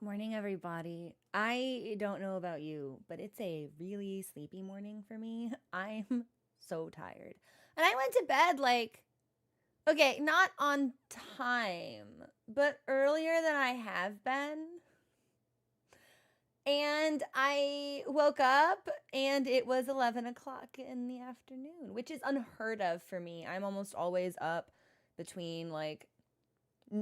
Good morning, everybody. I don't know about you, but it's a really sleepy morning for me. I'm so tired. And I went to bed okay, not on time, but earlier than I have been. And I woke up and it was 11 o'clock in the afternoon, which is unheard of for me. I'm almost always up between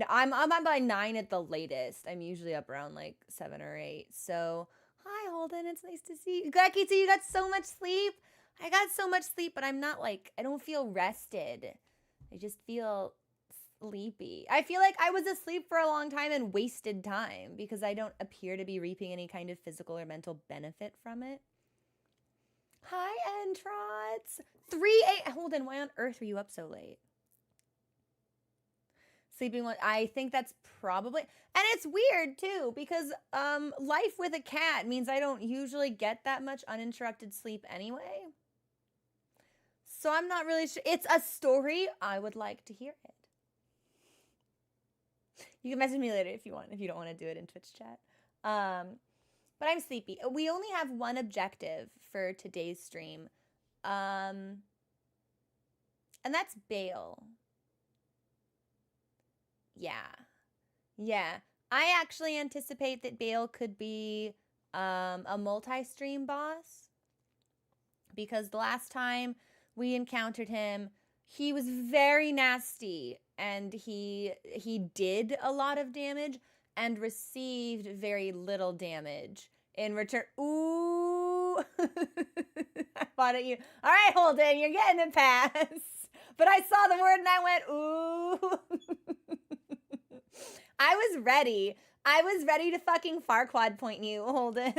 I'm by 9 at the latest. I'm usually up around 7 or 8. So, hi Holden, it's nice to see you. Becky, so you got so much sleep. I got so much sleep, but I'm not I don't feel rested. I just feel sleepy. I feel like I was asleep for a long time and wasted time because I don't appear to be reaping any kind of physical or mental benefit from it. Hi, Entrots. 3 Holden, why on earth were you up so late? Sleeping one, I think that's probably, and it's weird too because life with a cat means I don't usually get that much uninterrupted sleep anyway. So I'm not really sure. It's a story. I would like to hear it. You can message me later if you want, if you don't want to do it in Twitch chat. But I'm sleepy. We only have one objective for today's stream. And that's bail. Yeah. I actually anticipate that Bale could be a multi-stream boss because the last time we encountered him, he was very nasty and he did a lot of damage and received very little damage in return. Ooh. I thought at you. All right, Holden, you're getting a pass. But I saw the word and I went, ooh. I was ready. I was ready to fucking Farquad point you, Holden.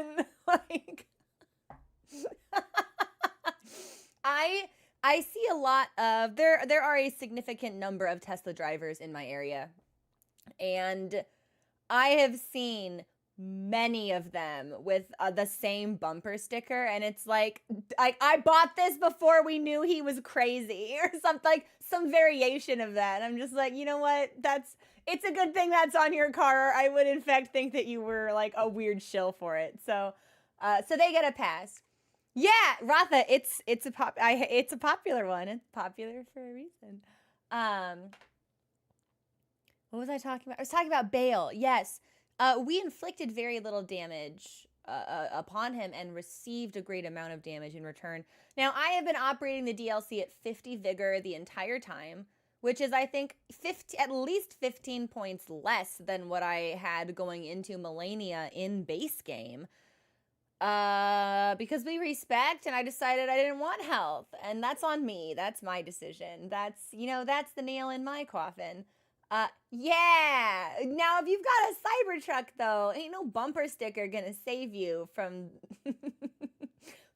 I see a lot of there are a significant number of Tesla drivers in my area. And I have seen many of them with the same bumper sticker, and it's like I bought this before we knew he was crazy or something, some variation of that. I'm just like, you know what? It's a good thing that's on your car. I would in fact think that you were like a weird shill for it. So they get a pass. Yeah, Ratha, it's a popular one. It's popular for a reason. What was I talking about? I was talking about Bale. Yes. We inflicted very little damage upon him and received a great amount of damage in return. Now, I have been operating the DLC at 50 vigor the entire time, which is, I think, at least 15 points less than what I had going into Melania in base game. Because we respect, and I decided I didn't want health, and that's on me. That's my decision. That's the nail in my coffin. Yeah. Now, if you've got a Cybertruck, though, ain't no bumper sticker gonna save you from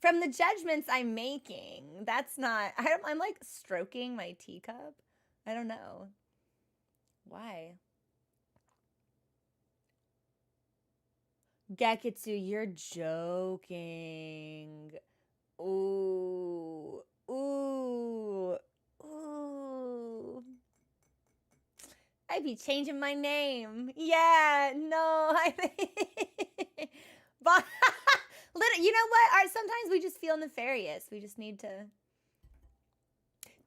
from the judgments I'm making. That's not. I'm like stroking my teacup. I don't know why. Gekitsu, you're joking. Ooh. Ooh. Ooh. I'd be changing my name. Yeah, no, I think. But you know what? Sometimes we just feel nefarious. We just need to.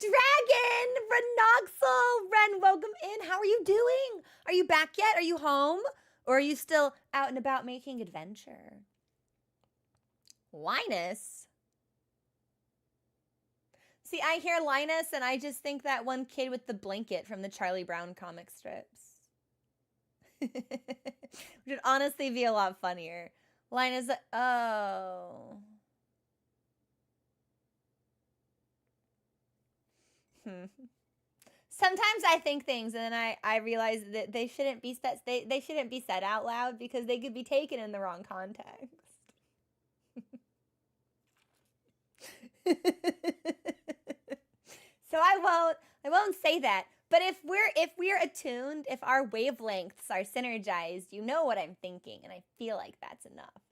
Dragon! Renoxel! Ren, welcome in. How are you doing? Are you back yet? Are you home? Or are you still out and about making adventure? Linus? See, I hear Linus and I just think that one kid with the blanket from the Charlie Brown comic strips. Which would honestly be a lot funnier. Linus, oh. Sometimes I think things and then I realize that they shouldn't be said, they shouldn't be said out loud because they could be taken in the wrong context. So I won't say that. But if we're attuned, if our wavelengths are synergized, you know what I'm thinking, and I feel like that's enough.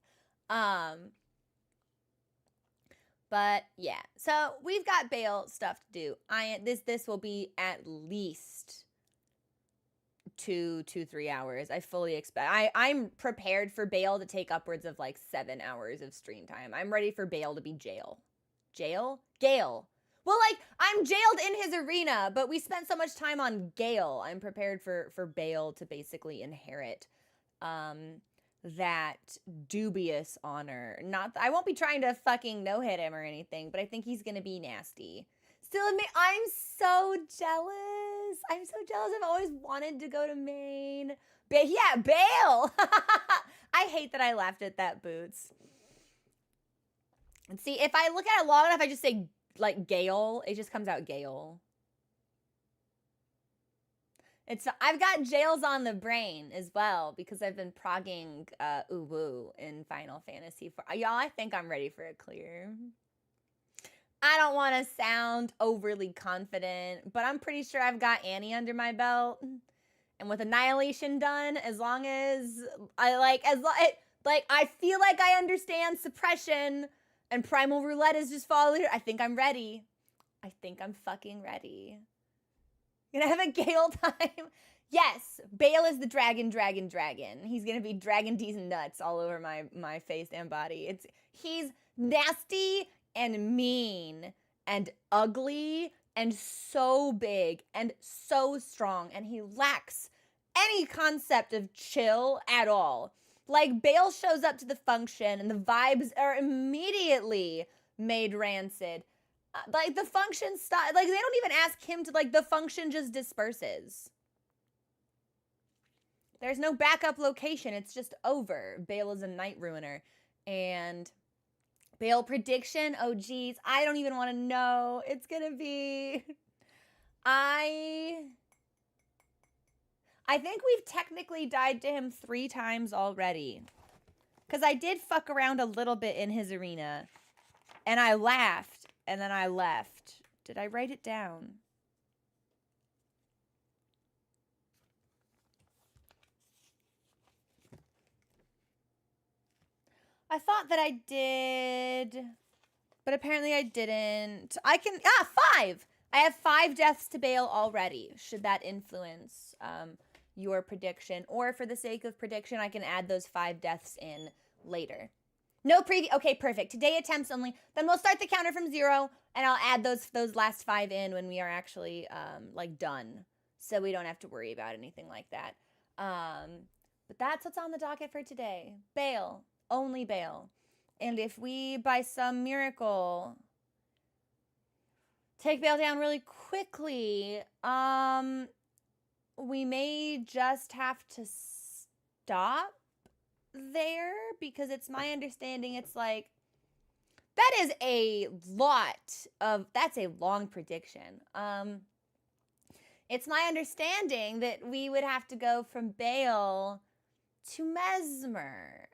But yeah, so we've got Bale stuff to do. This will be at least 3 hours. I fully expect. I'm prepared for Bale to take upwards of like 7 hours of screen time. I'm ready for Bale to be Gale. Gale. Well, like, I'm jailed in his arena, but we spent so much time on Gale. I'm prepared for Bale to basically inherit that dubious honor. Not, I won't be trying to fucking no-hit him or anything, but I think he's gonna be nasty. Still, I'm so jealous. I'm so jealous. I've always wanted to go to Maine. Yeah, Bale! I hate that I laughed at that, Boots. And see, if I look at it long enough, I just say, like, Gale. It just comes out Gale. I've got jails on the brain as well because I've been progging Uwu in Final Fantasy 4. Y'all, I think I'm ready for a clear. I don't want to sound overly confident, but I'm pretty sure I've got Annie under my belt. And with Annihilation done, as long as I I feel like I understand suppression and Primal Roulette is just followed here. I think I'm ready. I think I'm fucking ready. Gonna have a Gale time. Yes, Bale is the dragon. He's gonna be dragging D's nuts all over my face and body. He's nasty and mean and ugly and so big and so strong, and he lacks any concept of chill at all. Like, Bale shows up to the function and the vibes are immediately made rancid. Like, the function stop, like, they don't even ask him to, like, the function just disperses. There's no backup location. It's just over. Bale is a night ruiner. And Bale prediction, oh geez, I don't even want to know. It's gonna be... I think we've technically died to him 3 times already. Because I did fuck around a little bit in his arena. And I laughed. And then I left. Did I write it down? I thought that I did, but apparently I didn't. 5! I have 5 deaths to Bale already. Should that influence your prediction? Or for the sake of prediction, I can add those 5 deaths in later. No preview. Okay, perfect. Today attempts only. Then we'll start the counter from 0, and I'll add those last 5 in when we are actually like done, so we don't have to worry about anything like that. But that's what's on the docket for today. Bale, only Bale, and if we by some miracle take Bale down really quickly, we may just have to stop there, because it's my understanding it's like that's a long prediction. It's my understanding that we would have to go from Bale to Mesmer,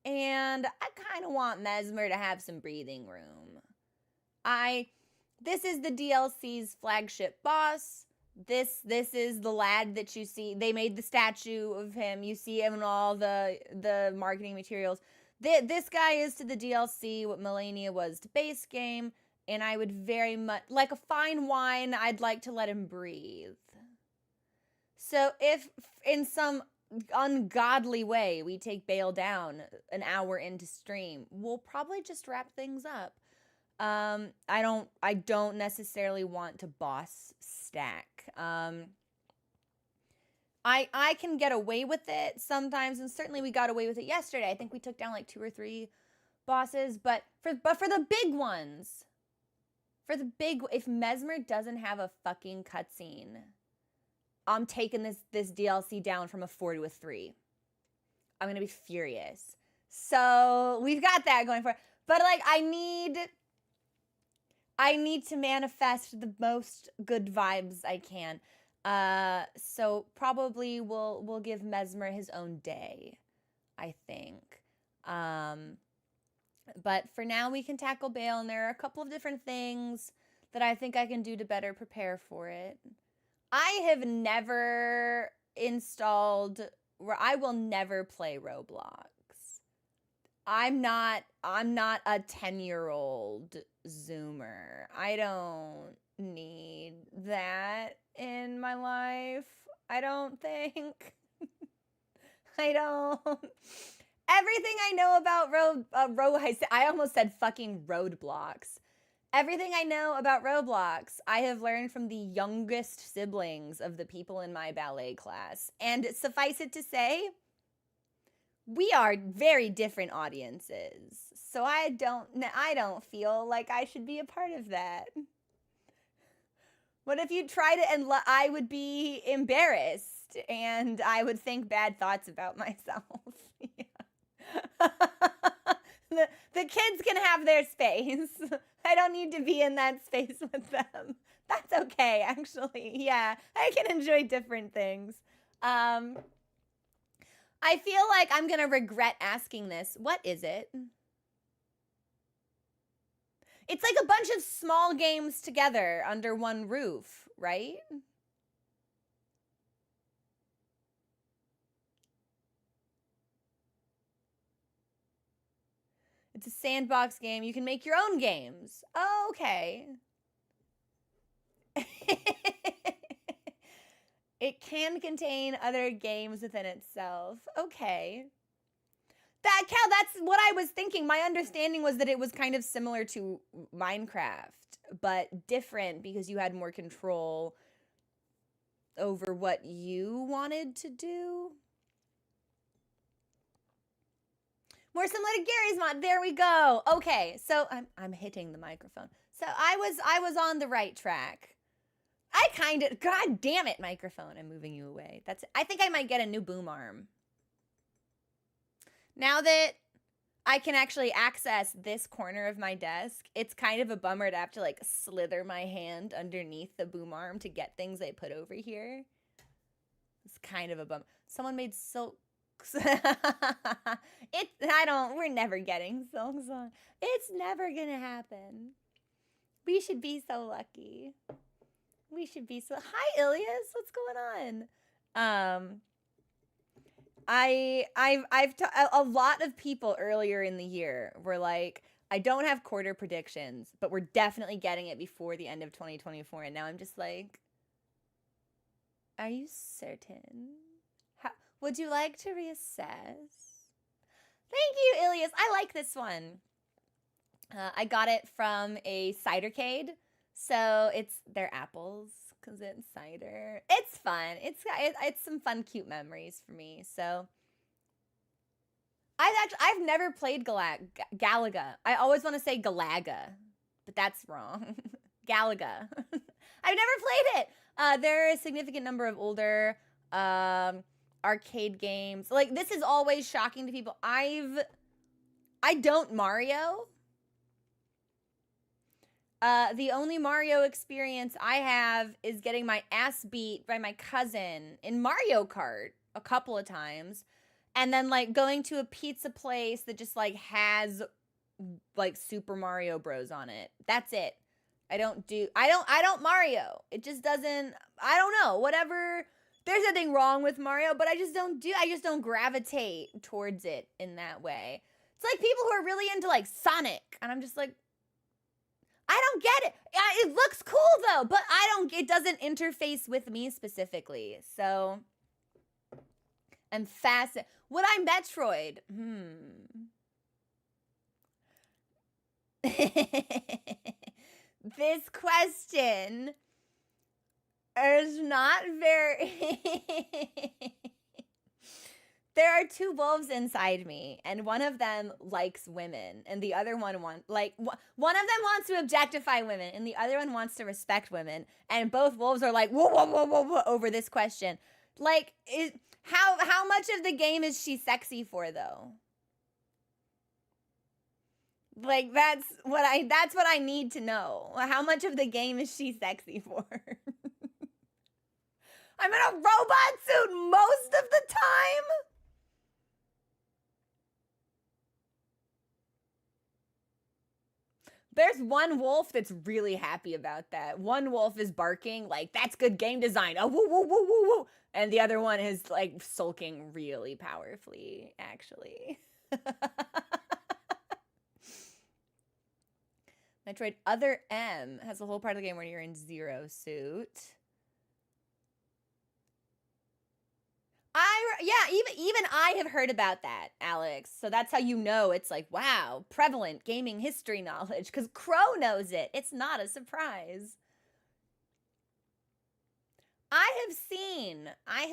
and I kind of want Mesmer to have some breathing room. This is the DLC's flagship boss. This is the lad that you see. They made the statue of him. You see him in all the marketing materials. This guy is to the DLC what Melania was to base game, and I would very much, like a fine wine, I'd like to let him breathe. So if in some ungodly way we take Bale down an hour into stream, we'll probably just wrap things up. I don't necessarily want to boss stack. I can get away with it sometimes, and certainly we got away with it yesterday. I think we took down like 2 or 3 bosses, but for the big ones, if Mesmer doesn't have a fucking cutscene, I'm taking this DLC down from a 4 to a 3. I'm gonna be furious. So we've got that going for it. But like, I need to manifest the most good vibes I can. So probably we'll give Mesmer his own day, I think. But for now we can tackle Bale, and there are a couple of different things that I think I can do to better prepare for it. I have never installed, where I will never play Roblox. I'm not a 10-year-old Zoomer. I don't need that in my life. I don't think. I don't. Everything I know about I almost said fucking roadblocks. Everything I know about Roblox, I have learned from the youngest siblings of the people in my ballet class. And suffice it to say, we are very different audiences. So I don't feel like I should be a part of that. What if you tried it and I would be embarrassed and I would think bad thoughts about myself? The kids can have their space. I don't need to be in that space with them. That's okay, actually. Yeah, I can enjoy different things. I feel like I'm going to regret asking this. What is it? It's like a bunch of small games together under one roof, right? It's a sandbox game. You can make your own games. Oh, okay. It can contain other games within itself. Okay. That's what I was thinking. My understanding was that it was kind of similar to Minecraft, but different because you had more control over what you wanted to do. More similar to Gary's mod. There we go. Okay, so I'm hitting the microphone. So I was on the right track. I kind of, god damn it, microphone. I'm moving you away. I think I might get a new boom arm. Now that I can actually access this corner of my desk, it's kind of a bummer to have to like slither my hand underneath the boom arm to get things I put over here. It's kind of a bummer. Someone made silk. We're never getting silks on. It's never gonna happen. We should be so lucky. Hi, Ilias, what's going on? A lot of people earlier in the year were like, I don't have quarter predictions, but we're definitely getting it before the end of 2024. And now I'm just like, are you certain? Would you like to reassess? Thank you, Ilias. I like this one. I got it from a cidercade. So they're apples because it's cider. It's fun. It's some fun, cute memories for me. So I've never played Galaga. I always want to say Galaga, but that's wrong. Galaga. I've never played it. There are a significant number of older arcade games. Like, this is always shocking to people. I don't Mario. The only Mario experience I have is getting my ass beat by my cousin in Mario Kart a couple of times. And then like going to a pizza place that just like has like Super Mario Bros on it. That's it. I don't Mario. It just doesn't, I don't know, whatever. There's nothing wrong with Mario, but I just don't gravitate towards it in that way. It's like people who are really into like Sonic, and I'm just like, I don't get it. It looks cool though, but it doesn't interface with me specifically. So I'm fascinated. Would I Metroid? This question is not very... There are two wolves inside me, and one of them likes women, and the other one one of them wants to objectify women, and the other one wants to respect women, and both wolves are like, whoa, whoa, whoa, whoa, whoa, over this question. Like, how much of the game is she sexy for, though? Like, that's what I need to know. How much of the game is she sexy for? I'm in a robot suit most of the time? There's one wolf that's really happy about that. One wolf is barking like, that's good game design. Oh, woo, woo, woo, woo, woo. And the other one is like sulking really powerfully, actually. Metroid Other M has a whole part of the game where you're in Zero suit. even I have heard about that, Alex. So that's how you know it's like, wow, prevalent gaming history knowledge, because Crow knows it. It's not a surprise. I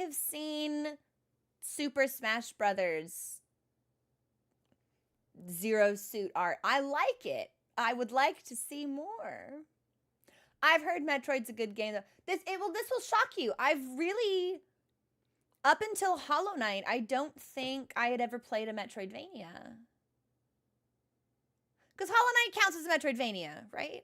have seen Super Smash Brothers Zero Suit art. I like it. I would like to see more. I've heard Metroid's a good game though. This will shock you. I've really, up until Hollow Knight, I don't think I had ever played a Metroidvania. Because Hollow Knight counts as a Metroidvania, right?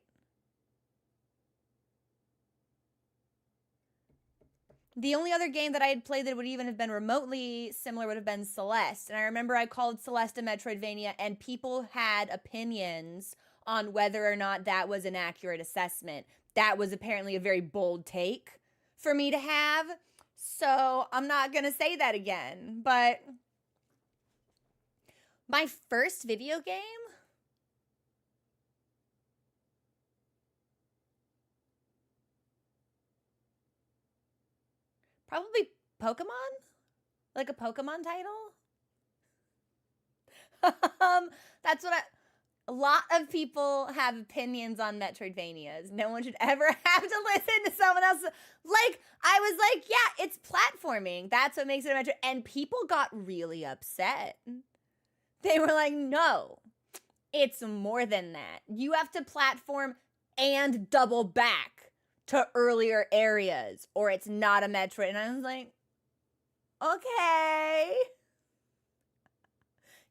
The only other game that I had played that would even have been remotely similar would have been Celeste. And I remember I called Celeste a Metroidvania, and people had opinions on whether or not that was an accurate assessment. That was apparently a very bold take for me to have. So I'm not going to say that again. But my first video game? Probably Pokemon? Like a Pokemon title? That's what a lot of people have opinions on Metroidvanias. No one should ever have to listen to someone else. Like, I was like, yeah, it's platforming. That's what makes it a Metroid. And people got really upset. They were like, no, it's more than that. You have to platform and double back to earlier areas, or it's not a Metroid. And I was like, okay.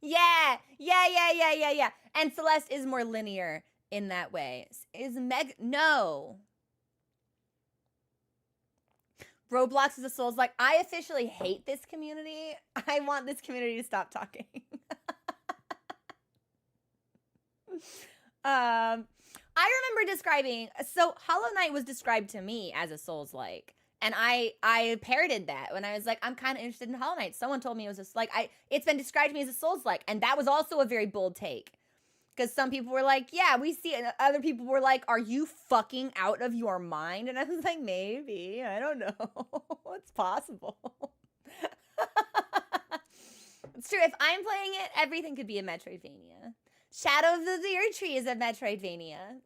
Yeah. And Celeste is more linear in that way. No. Roblox is a Souls-like. I officially hate this community. I want this community to stop talking. I remember describing, so Hollow Knight was described to me as a Souls-like. And I parroted that when I was like, I'm kind of interested in Hollow Knight. Someone told me it was just like, it's been described to me as a Souls-like. And that was also a very bold take. Because some people were like, yeah, we see it. And other people were like, are you fucking out of your mind? And I was like, maybe. I don't know. It's possible. It's true. If I'm playing it, everything could be a Metroidvania. Shadow of the Erdtree is a Metroidvania.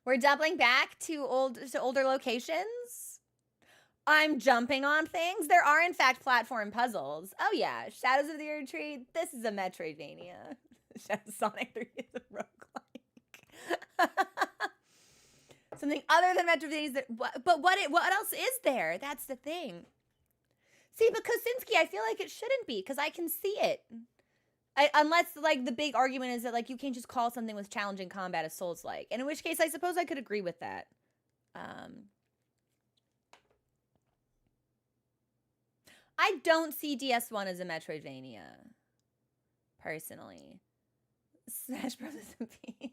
We're doubling back to older locations. I'm jumping on things. There are, in fact, platform puzzles. Oh, yeah. Shadows of the Erdtree, this is a Metroidvania. Sonic 3 is a roguelike. Something other than Metroidvanias. But what else is there? That's the thing. See, but Kosinski, I feel like it shouldn't be, because I can see it. Unless, like, the big argument is that, like, you can't just call something with challenging combat a Souls-like. And in which case, I suppose I could agree with that. I don't see DS1 as a Metroidvania. Personally. Smash Brothers and P.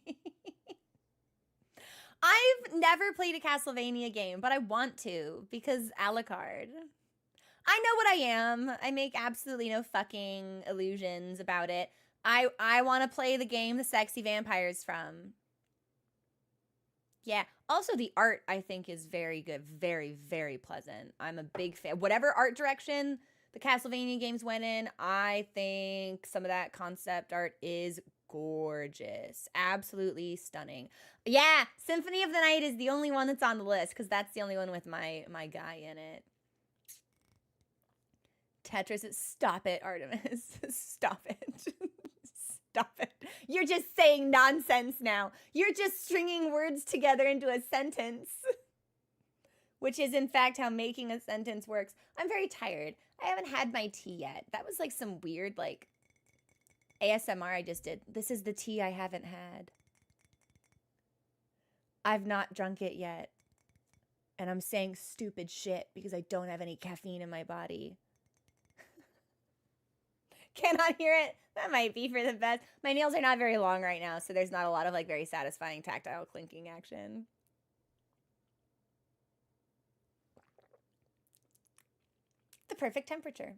I've never played a Castlevania game, but I want to, because Alucard. I know what I am. I make absolutely no fucking illusions about it. I want to play the game the sexy vampires from. Yeah. Also, the art, I think, is very good. Very, very pleasant. I'm a big fan. Whatever art direction the Castlevania games went in, I think some of that concept art is gorgeous. Absolutely stunning. Yeah, Symphony of the Night is the only one that's on the list, because that's the only one with my guy in it. Tetris is, stop it, Artemis. Stop it. Stop it. You're just saying nonsense now. You're just stringing words together into a sentence. Which is, in fact, how making a sentence works. I'm very tired. I haven't had my tea yet. That was like some weird, like, ASMR I just did. This is the tea I haven't had. I've not drunk it yet. And I'm saying stupid shit because I don't have any caffeine in my body. Cannot hear it. That might be for the best. My nails are not very long right now, so there's not a lot of, like, very satisfying tactile clinking action. The perfect temperature.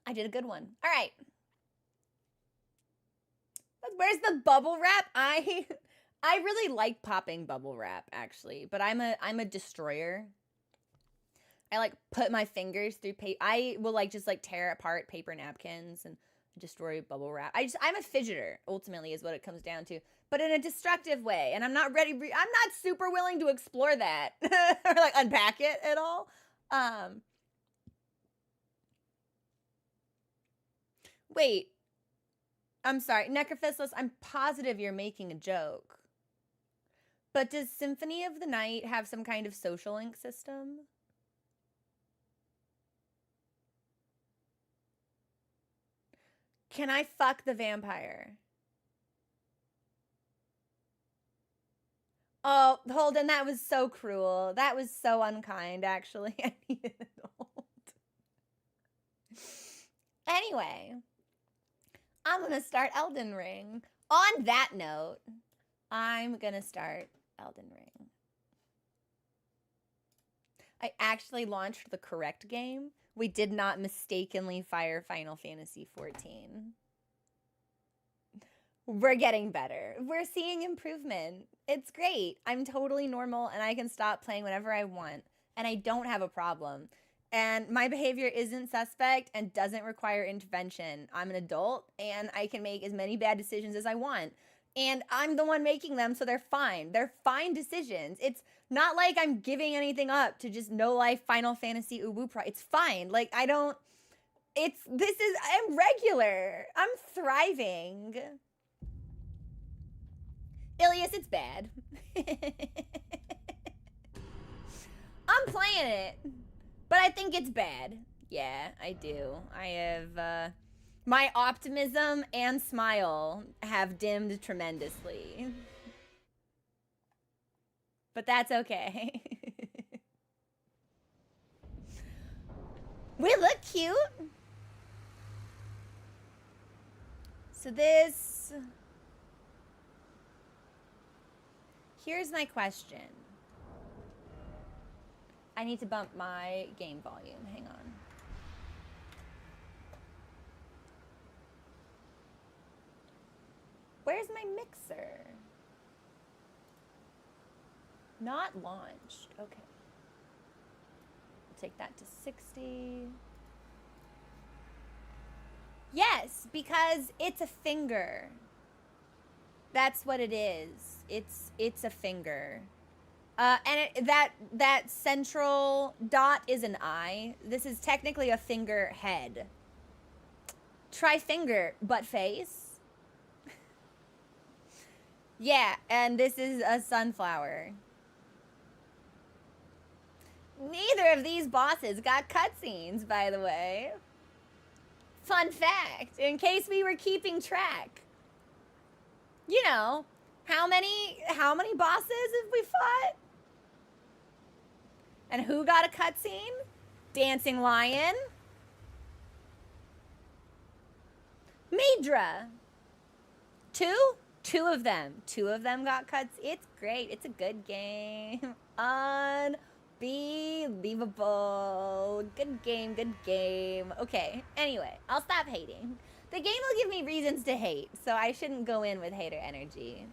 I did a good one. All right. Where's the bubble wrap? I really like popping bubble wrap, actually, but I'm a destroyer. I like put my fingers through paper. I will like just like tear apart paper napkins and destroy bubble wrap. I'm a fidgeter, ultimately, is what it comes down to, but in a destructive way. And I'm not ready. I'm not super willing to explore that or like unpack it at all. Wait, I'm sorry, Necrophisless. I'm positive you're making a joke. But does Symphony of the Night have some kind of social link system? Can I fuck the vampire? Oh, Holden, that was so cruel. That was so unkind, actually. I needed an adult. Anyway, I'm gonna start Elden Ring. On that note, I'm gonna start Elden Ring. I actually launched the correct game. We did not mistakenly fire Final Fantasy XIV. We're getting better. We're seeing improvement. It's great. I'm totally normal and I can stop playing whenever I want. And I don't have a problem. And my behavior isn't suspect and doesn't require intervention. I'm an adult and I can make as many bad decisions as I want. And I'm the one making them, so they're fine. They're fine decisions. It's not like I'm giving anything up to just no life Final Fantasy Uwu Pro. It's fine. Like, I don't. I'm regular. I'm thriving. Ilias, it's bad. I'm playing it, but I think it's bad. Yeah, I do. I have, my optimism and smile have dimmed tremendously. But that's okay. We look cute. So this... Here's my question. I need to bump my game volume. Hang on. Where's my mixer? Not launched. Okay. I'll take that to 60. Yes, because it's a finger. That's what it is. It's a finger. And that central dot is an eye. This is technically a finger head. Try finger, but face. Yeah, and this is a sunflower. Neither of these bosses got cutscenes, by the way. Fun fact, in case we were keeping track. You know, how many bosses have we fought? And who got a cutscene? Dancing Lion. Midra. Two of them got cuts. It's great. It's a good game. Unbelievable. Good game. Okay, anyway, I'll stop hating. The game will give me reasons to hate, so I shouldn't go in with hater energy.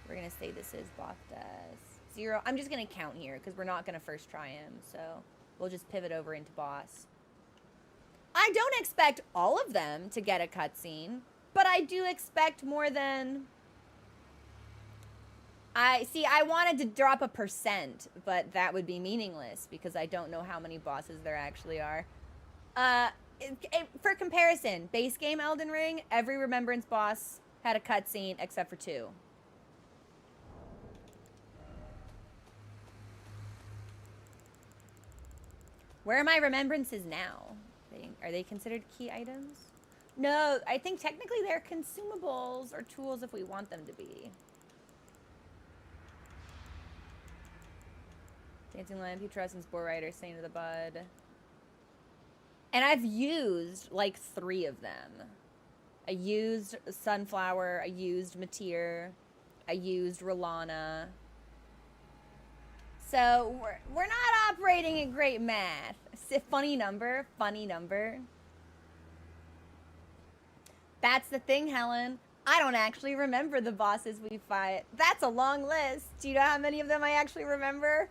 We're gonna say this is Boctas. 0. I'm just gonna count here, because we're not gonna first try him, so we'll just pivot over into boss. I don't expect all of them to get a cutscene, but I do expect more than... I wanted to drop a %, but that would be meaningless because I don't know how many bosses there actually are. For comparison, base game Elden Ring, every Remembrance boss had a cutscene except for 2. Where are my remembrances now? Are they considered key items? No, I think technically they're consumables or tools if we want them to be. Dancing Lion, Petros, and Spore Rider, Saint of the Bud. And I've used like 3 of them. I used Sunflower, I used Matir, I used Rolana. So we're not operating at great math. Funny number. That's the thing, Helen. I don't actually remember the bosses we fight. That's a long list. Do you know how many of them I actually remember?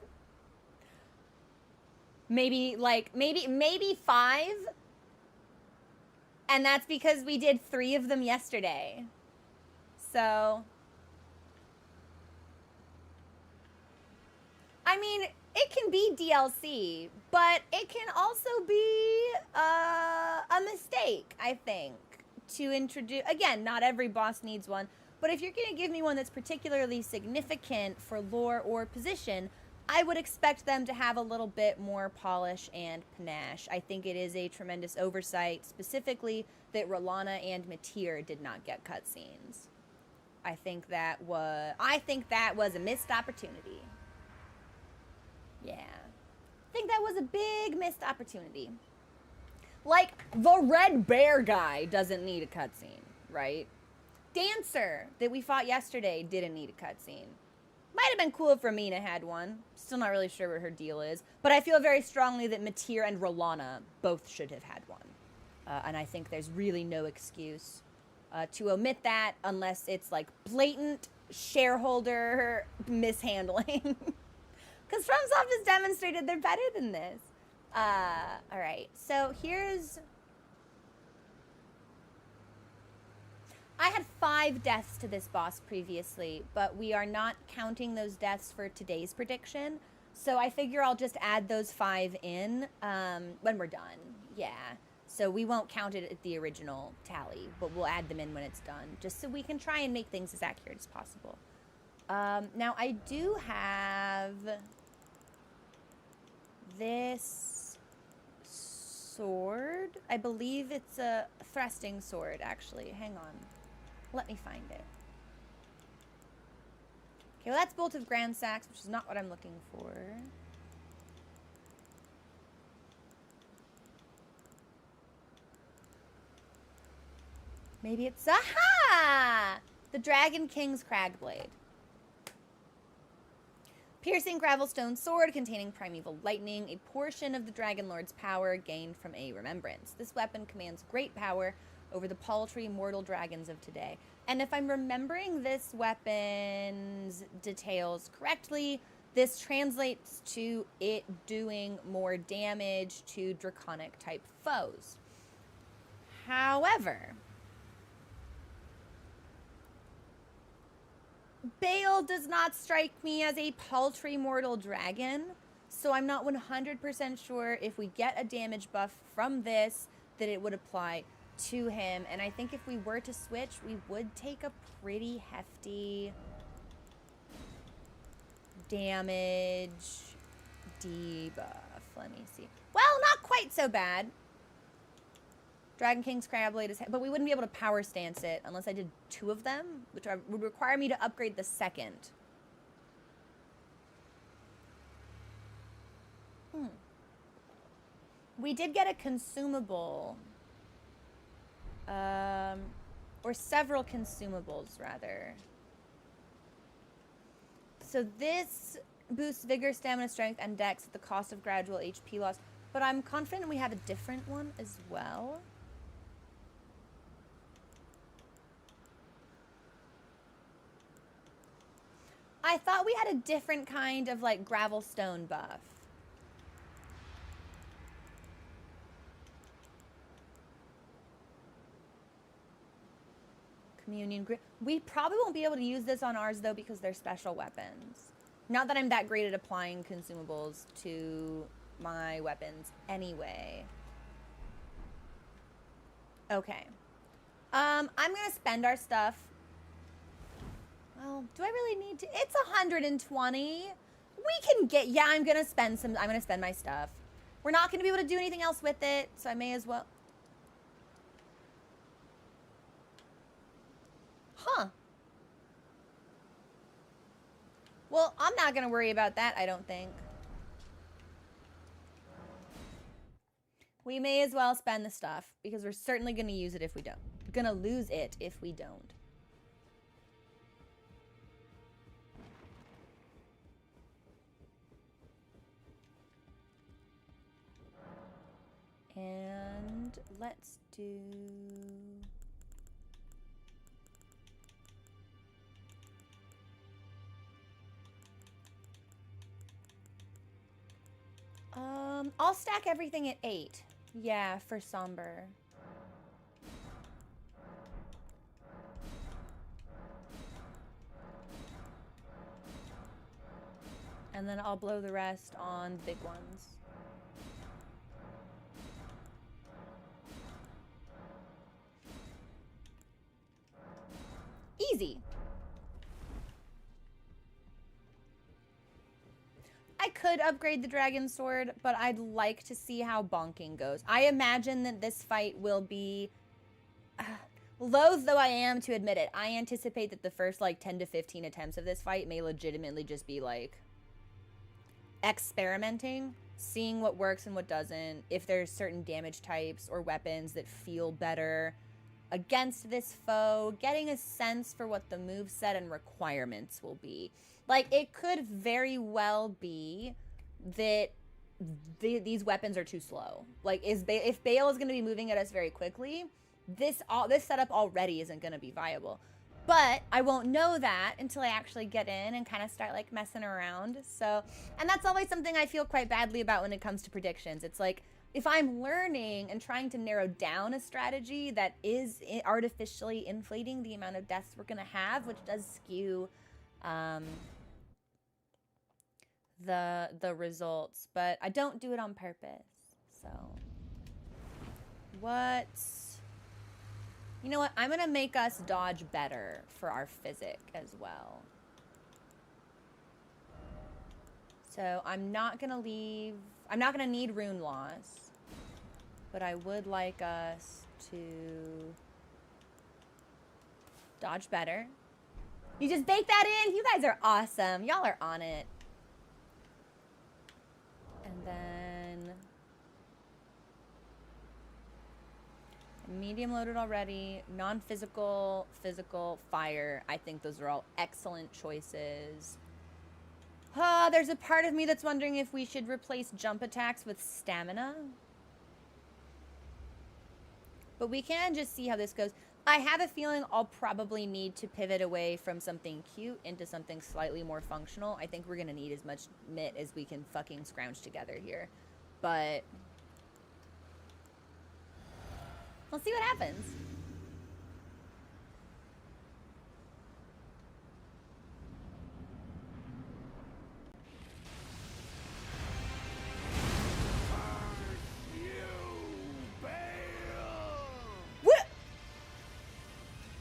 Maybe like maybe 5. And that's because we did 3 of them yesterday. So I mean, it can be DLC, but it can also be a mistake, I think, to introduce. Again, not every boss needs one, but if you're going to give me one that's particularly significant for lore or position, I would expect them to have a little bit more polish and panache. I think it is a tremendous oversight, specifically that Rolana and Matir did not get cutscenes. I think that was a missed opportunity. Yeah. I think that was a big missed opportunity. Like, the red bear guy doesn't need a cutscene, right? Dancer that we fought yesterday didn't need a cutscene. Might have been cool if Romina had one. Still not really sure what her deal is. But I feel very strongly that Matir and Rolana both should have had one. And I think there's really no excuse to omit that unless it's like blatant shareholder mishandling. Because FromSoft has demonstrated they're better than this. All right, so here's... I had 5 deaths to this boss previously, but we are not counting those deaths for today's prediction. So I figure I'll just add those 5 in when we're done. Yeah. So we won't count it at the original tally, but we'll add them in when it's done, just so we can try and make things as accurate as possible. Now I do have this sword. I believe it's a thrusting sword, actually. Hang on. Let me find it. Okay, well that's Bolt of Grand Sax, which is not what I'm looking for. Maybe it's... Aha! The Dragon King's Cragblade. Piercing Gravelstone sword containing primeval lightning, a portion of the Dragon Lord's power gained from a remembrance. This weapon commands great power over the paltry mortal dragons of today. And if I'm remembering this weapon's details correctly, this translates to it doing more damage to draconic type foes. However, Bale does not strike me as a paltry mortal dragon, so I'm not 100% sure if we get a damage buff from this that it would apply to him. And I think if we were to switch, we would take a pretty hefty damage debuff. Let me see. Well, not quite so bad. Dragon King's Crabblade is... But we wouldn't be able to power stance it unless I did 2 of them, which would require me to upgrade the second. We did get a consumable. Or several consumables, rather. So this boosts Vigor, Stamina, Strength, and Dex at the cost of gradual HP loss. But I'm confident we have a different one as well. I thought we had a different kind of, like, Gravelstone buff. Communion grip. We probably won't be able to use this on ours, though, because they're special weapons. Not that I'm that great at applying consumables to my weapons anyway. Okay. I'm gonna spend our stuff. Well, do I really need to? It's 120. We can get... Yeah, I'm gonna spend my stuff. We're not gonna be able to do anything else with it, so I may as well... Huh. Well, I'm not gonna worry about that, I don't think. We may as well spend the stuff, because we're certainly gonna use it if we don't. We're gonna lose it if we don't. And let's do... I'll stack everything at 8. Yeah, for somber. And then I'll blow the rest on the big ones. Easy. I could upgrade the dragon sword, but I'd like to see how bonking goes. I imagine that this fight will be... loath though I am to admit it, I anticipate that the first, like, 10 to 15 attempts of this fight may legitimately just be, like, experimenting, seeing what works and what doesn't, if there's certain damage types or weapons that feel better against this foe, getting a sense for what the moveset and requirements will be. Like, it could very well be that these weapons are too slow. Like, if Bale is going to be moving at us very quickly, this setup already isn't going to be viable. But I won't know that until I actually get in and kind of start, like, messing around. So, and that's always something I feel quite badly about when it comes to predictions. It's like, if I'm learning and trying to narrow down a strategy that is artificially inflating the amount of deaths we're going to have, which does skew the results, but I don't do it on purpose. So, you know what? I'm going to make us dodge better for our physic as well. So I'm not going to need rune loss, but I would like us to dodge better. You just bake that in? You guys are awesome. Y'all are on it. And then medium loaded already, non-physical, physical, fire. I think those are all excellent choices. There's a part of me that's wondering if we should replace jump attacks with stamina. But we can just see how this goes. I have a feeling I'll probably need to pivot away from something cute into something slightly more functional. I think we're going to need as much mitt as we can fucking scrounge together here. But we'll see what happens. What?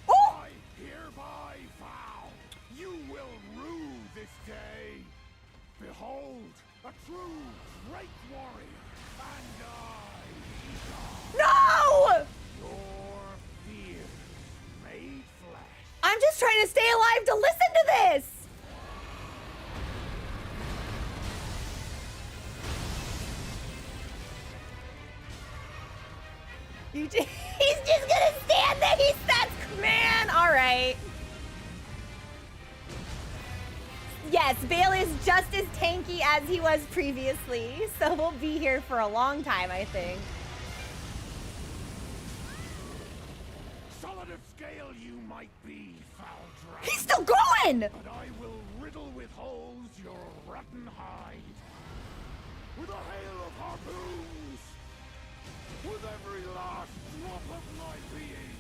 Oh! I hereby vow you will rue this day. Behold, a true great warrior, and I, No! your fear made flesh. I'm just trying to stay alive to listen to this. He's just gonna stand there. That's man. All right. Yes, Bale is just as tanky as he was previously, so we'll be here for a long time, I think. Solid of scale you might be, foul dragon. He's still going! But I will riddle with holes your rotten hide. With a hail of harpoons. With every last drop of my being.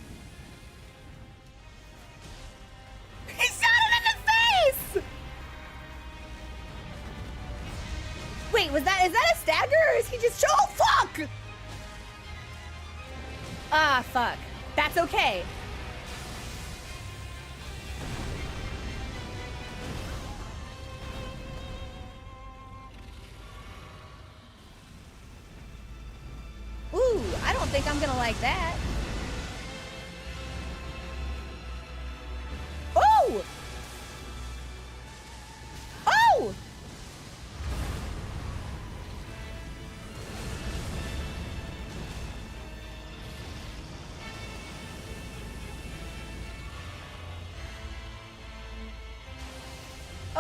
He shot him in the face! Wait, is that a stagger or is he just... Oh, fuck! Ah, fuck. That's okay. Ooh, I don't think I'm gonna like that. Oh! Oh!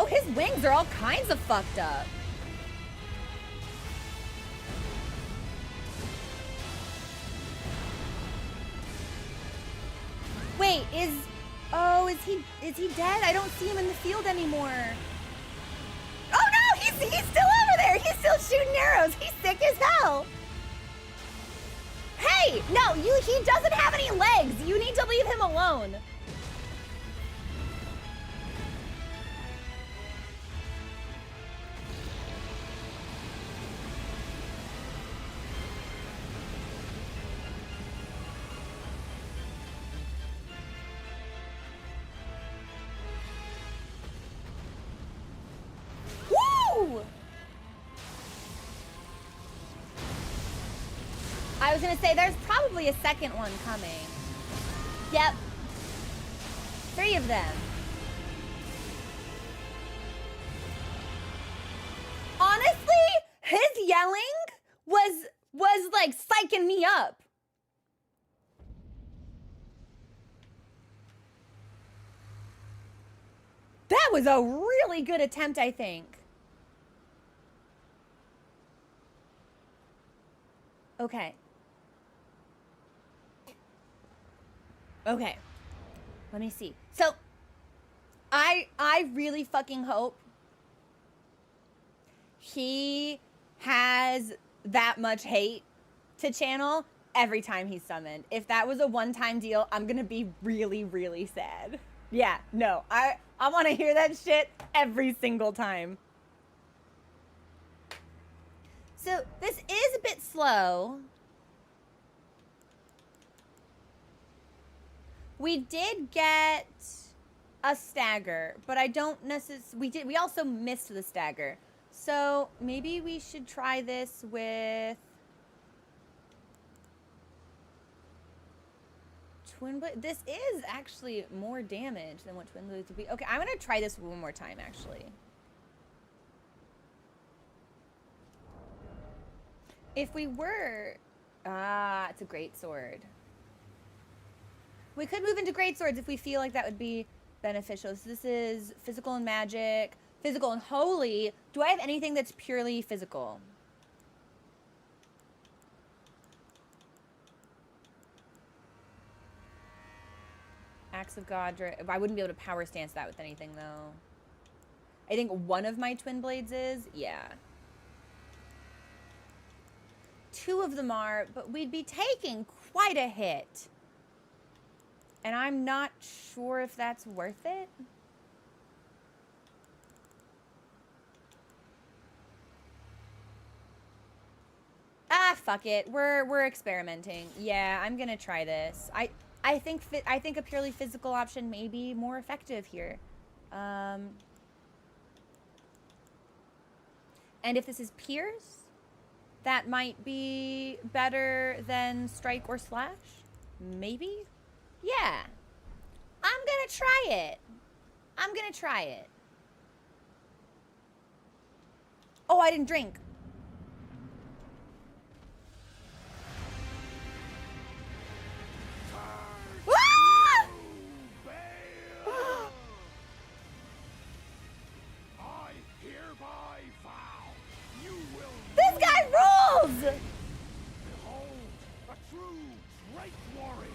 Oh, his wings are all kinds of fucked up. Wait, is he dead? I don't see him in the field anymore. Oh no, he's still over there. He's still shooting arrows. He's sick as hell. Hey, no, he doesn't have any legs. You need to leave him alone. Woo! I was gonna say, there's probably a second one coming. Yep. 3 of them. Honestly, his yelling was like psyching me up. That was a really good attempt, I think. Okay. Okay. Let me see. So, I really fucking hope he has that much hate to channel every time he's summoned. If that was a one-time deal, I'm gonna be really, really sad. Yeah, no, I want to hear that shit every single time. So this is a bit slow. We did get a stagger, but I don't necessarily, we also missed the stagger. So maybe we should try this with Twin Blade. This is actually more damage than what Twin Blades would be. Okay, I'm gonna try this one more time, actually. If we were, it's a great sword. We could move into great swords if we feel like that would be beneficial. So this is physical and magic, physical and holy. Do I have anything that's purely physical? Axe of God. I wouldn't be able to power stance that with anything, though. I think one of my twin blades is. Yeah. 2 of them are, but we'd be taking quite a hit. And I'm not sure if that's worth it. Ah, fuck it. We're experimenting. Yeah, I'm gonna try this. I think a purely physical option may be more effective here. And if this is pierce, that might be better than strike or slash. Maybe? Yeah. I'm gonna try it. I'm gonna try it. Oh, I didn't drink. Ah! I hereby vow you will. This guy rules! Behold, a true great warrior,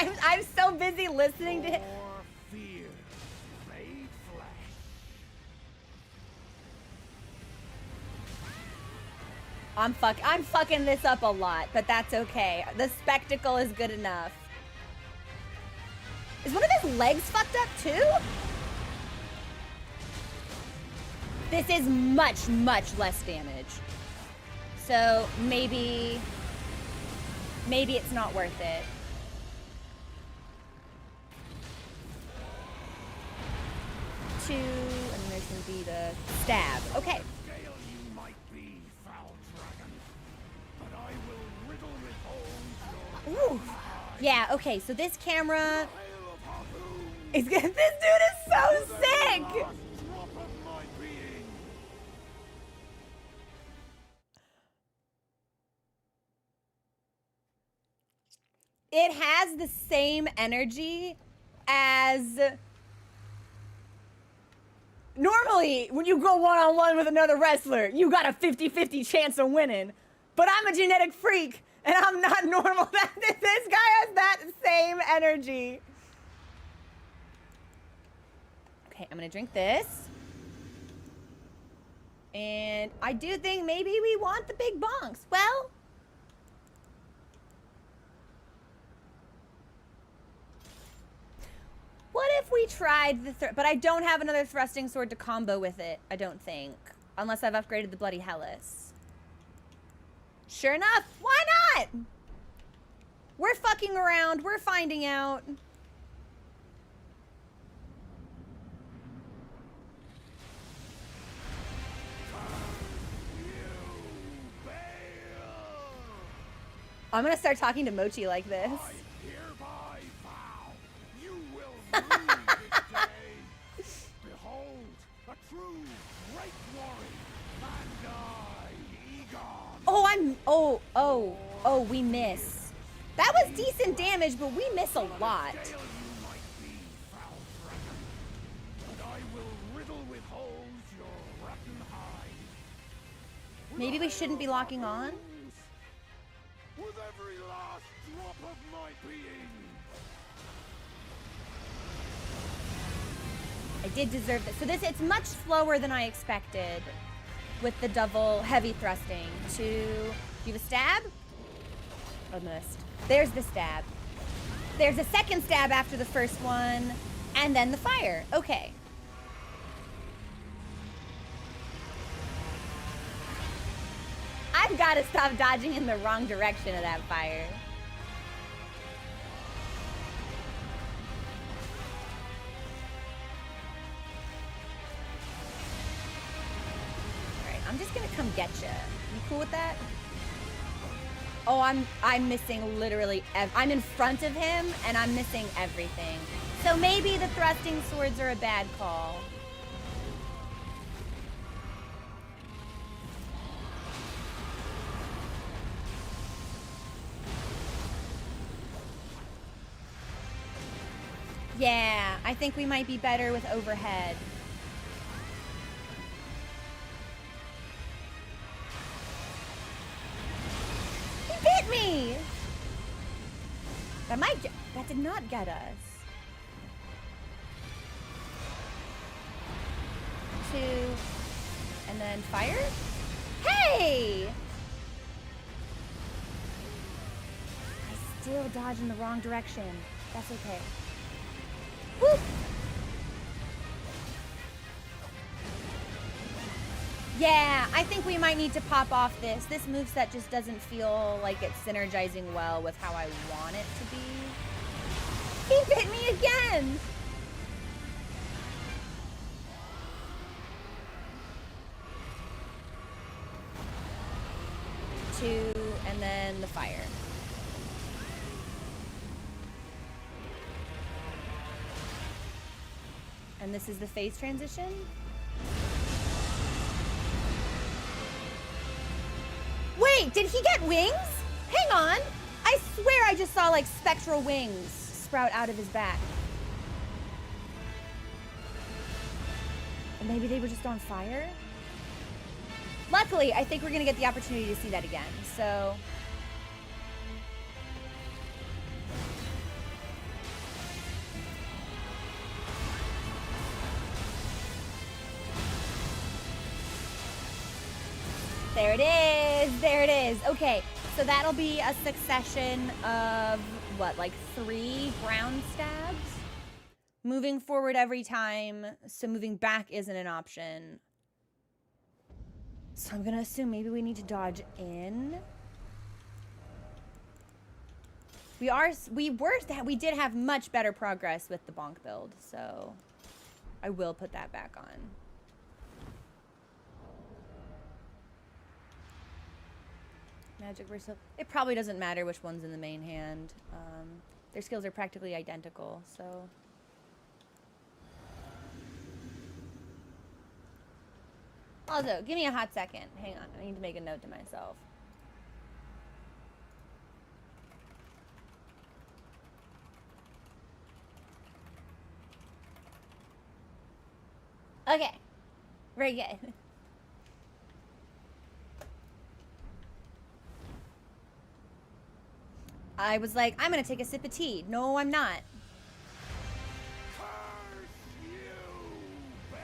and I'm so busy listening to him. for fear made flesh. I'm fucking this up a lot, but that's okay. The spectacle is good enough. Is one of his legs fucked up too? This is much, much less damage. So maybe it's not worth it. Two, and then there's gonna be the stab. Okay. Scale you might be, foul dragon, but I will riddle with holes your Ooh. Yeah, okay, so this camera hail of harpoons. is good. This dude is so sick! Last drop of my being. It has the same energy as... Normally, when you go one-on-one with another wrestler, you got a 50-50 chance of winning. But I'm a genetic freak, and I'm not normal. This guy has that same energy. Okay, I'm gonna drink this. And I do think maybe we want the big bonks. Well, what if we tried the but I don't have another thrusting sword to combo with it, I don't think. Unless I've upgraded the Bloody Hellas. Sure enough, why not? We're fucking around, we're finding out. I'm gonna start talking to Mochi like this. I hereby vow you will rue this day. Behold, a true great warrior, and I, Egon. Oh, we miss. That was decent damage, but we miss a lot. Dale you might be, foul dragon, and I will riddle with holes your rotten hide. Maybe we shouldn't be locking on? With every last drop of my being. I did deserve this. So it's much slower than I expected with the double heavy thrusting. Do you have a stab? I missed. There's the stab. There's a second stab after the first one, and then the fire. Okay. I've got to stop dodging in the wrong direction of that fire. Alright, I'm just gonna come get you. You cool with that? Oh, I'm missing literally I'm in front of him, and I'm missing everything. So maybe the thrusting swords are a bad call. Yeah, I think we might be better with overhead. He bit me! That did not get us. 2, and then fire? Hey! I still dodge in the wrong direction. That's okay. Woo! Yeah, I think we might need to pop off this. This moveset just doesn't feel like it's synergizing well with how I want it to be. He bit me again! Two, and then the fire. And this is the phase transition. Wait, did he get wings? Hang on. I swear I just saw like spectral wings sprout out of his back. And maybe they were just on fire? Luckily, I think we're gonna get the opportunity to see that again, so. There it is, there it is. Okay, so that'll be a succession of, what, like 3 ground stabs? Moving forward every time, so moving back isn't an option. So I'm gonna assume maybe we need to dodge in. We did have much better progress with the bonk build, so I will put that back on. Magic versus... It probably doesn't matter which one's in the main hand. Their skills are practically identical, so... Also, give me a hot second. Hang on, I need to make a note to myself. Okay, very good. I was like, I'm gonna take a sip of tea. No, I'm not. Curse you, Bale!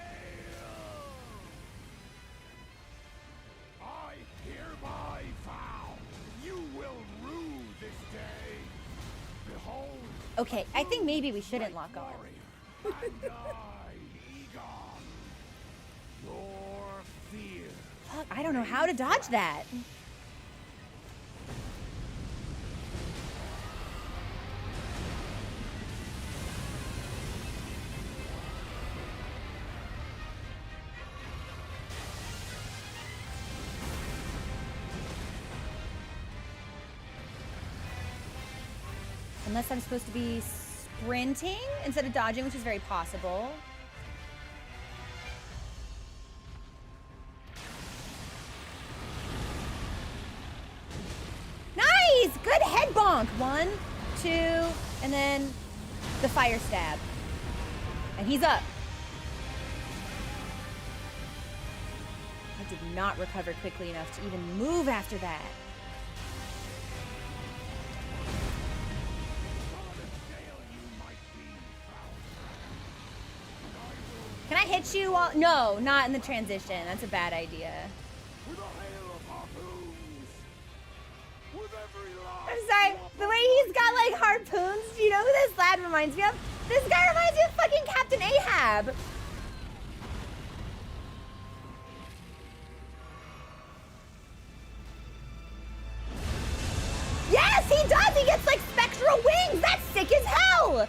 Okay, I think maybe we shouldn't lock on. And I, Egon, your fear. Fuck, I don't know how to dodge that. Unless I'm supposed to be sprinting instead of dodging, which is very possible. Nice! Good head bonk. 1, 2, and then the fire stab. And he's up. I did not recover quickly enough to even move after that. Can I hit you while... No, not in the transition. That's a bad idea. With a hail of harpoons. With every last I'm sorry. The way he's got, like, harpoons, do you know who this lad reminds me of? This guy reminds me of fucking Captain Ahab. Yes, he does! He gets, like, spectral wings! That's sick as hell!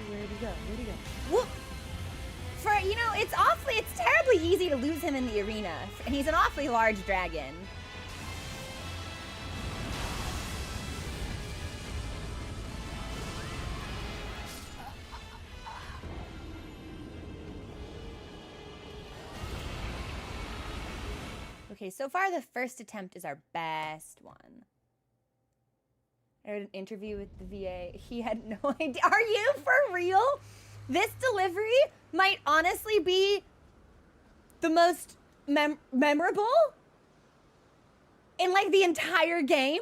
Where'd he go? Where'd he go? Whoop! For, you know, it's terribly easy to lose him in the arena. And he's an awfully large dragon. Okay, so far the first attempt is our best one. I heard an interview with the VA. He had no idea. Are you for real? This delivery might honestly be the most memorable in like the entire game.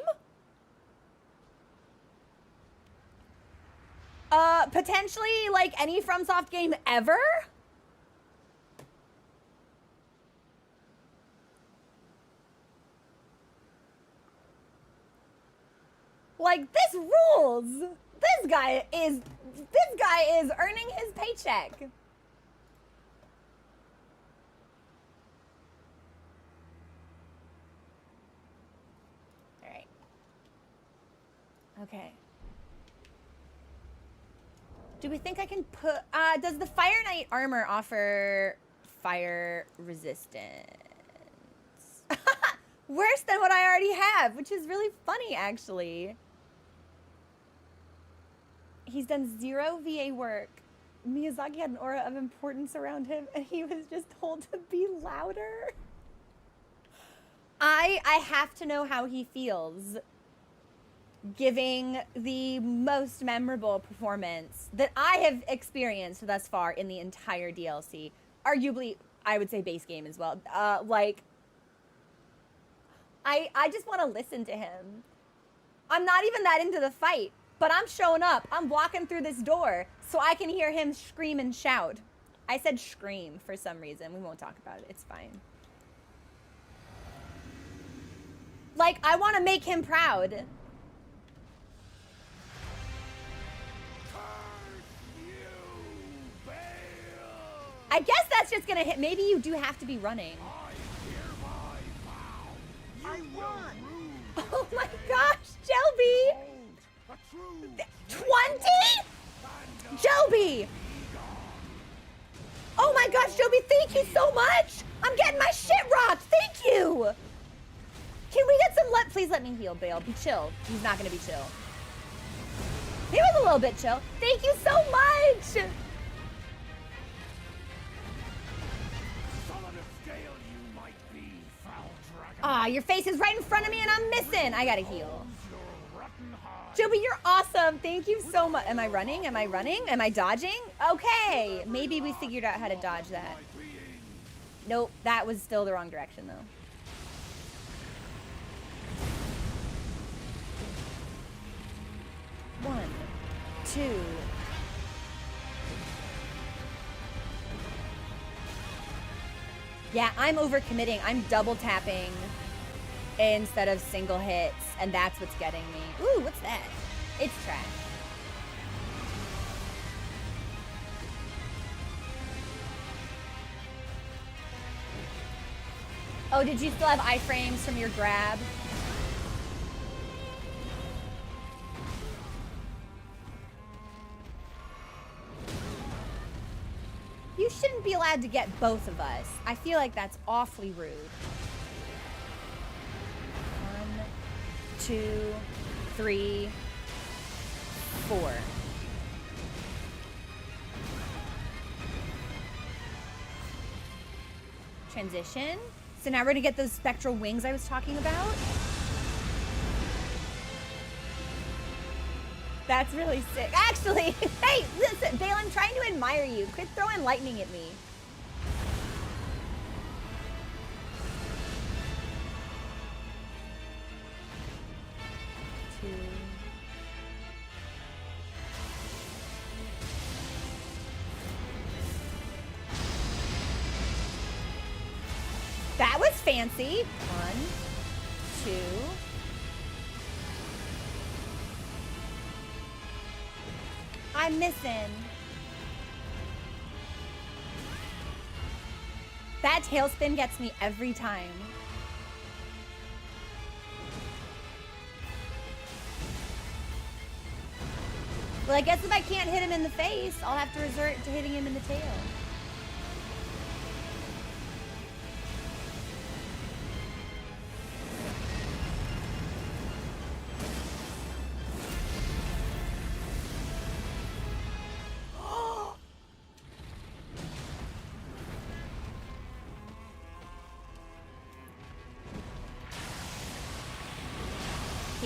Potentially like any FromSoft game ever. Like, this rules. This guy is earning his paycheck. All right. Okay. Do we think I can put, does the Fire Knight armor offer fire resistance? Worse than what I already have, which is really funny, actually. He's done 0 VA work. Miyazaki had an aura of importance around him, and he was just told to be louder. I have to know how he feels giving the most memorable performance that I have experienced thus far in the entire DLC. Arguably, I would say base game as well. Like, I just want to listen to him. I'm not even that into the fight, but I'm showing up. I'm walking through this door so I can hear him scream and shout. I said scream for some reason. We won't talk about it. It's fine. Like, I want to make him proud. I guess that's just gonna hit. Maybe you do have to be running. Oh my gosh, Joby! 20? Joby! Oh my gosh, Joby, thank you so much! I'm getting my shit rocked, thank you! Can we get some please let me heal, Bale. Be chill. He's not gonna be chill. He was a little bit chill. Thank you so much! Ah, your face is right in front of me and I'm missing. I gotta heal. Joby, you're awesome. Thank you so much. Am I running? Am I running? Am I dodging? Okay. Maybe we figured out how to dodge that. Nope, that was still the wrong direction though. One, 2. Yeah, I'm overcommitting. I'm double tapping instead of single hits, and that's what's getting me. Ooh, what's that? It's trash. Oh, did you still have iframes from your grab? You shouldn't be allowed to get both of us. I feel like that's awfully rude. 1, 2, 3, 4. Transition. So now we're gonna get those spectral wings I was talking about. That's really sick. Actually, hey, listen, Bale, I'm trying to admire you. Quit throwing lightning at me. Two. That was fancy. 1, 2. I'm missing. That tailspin gets me every time. Well, I guess if I can't hit him in the face, I'll have to resort to hitting him in the tail.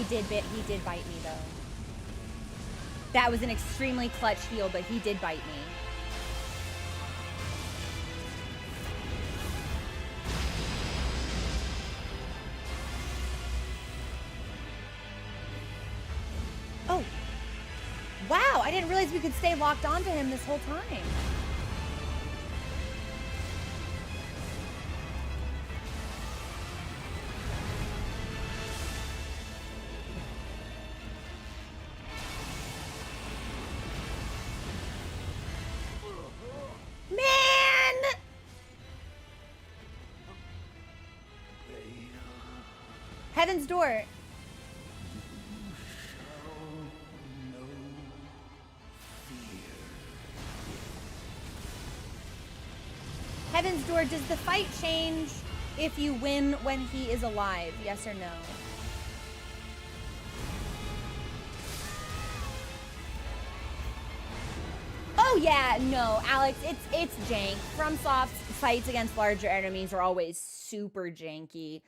He did bite me though. That was an extremely clutch heal, but he did bite me. Oh. Wow, I didn't realize we could stay locked onto him this whole time. Heaven's Door. Heaven's Door, does the fight change if you win when he is alive? Yes or no? Oh yeah, no, Alex, it's jank. FromSoft's fights against larger enemies are always super janky.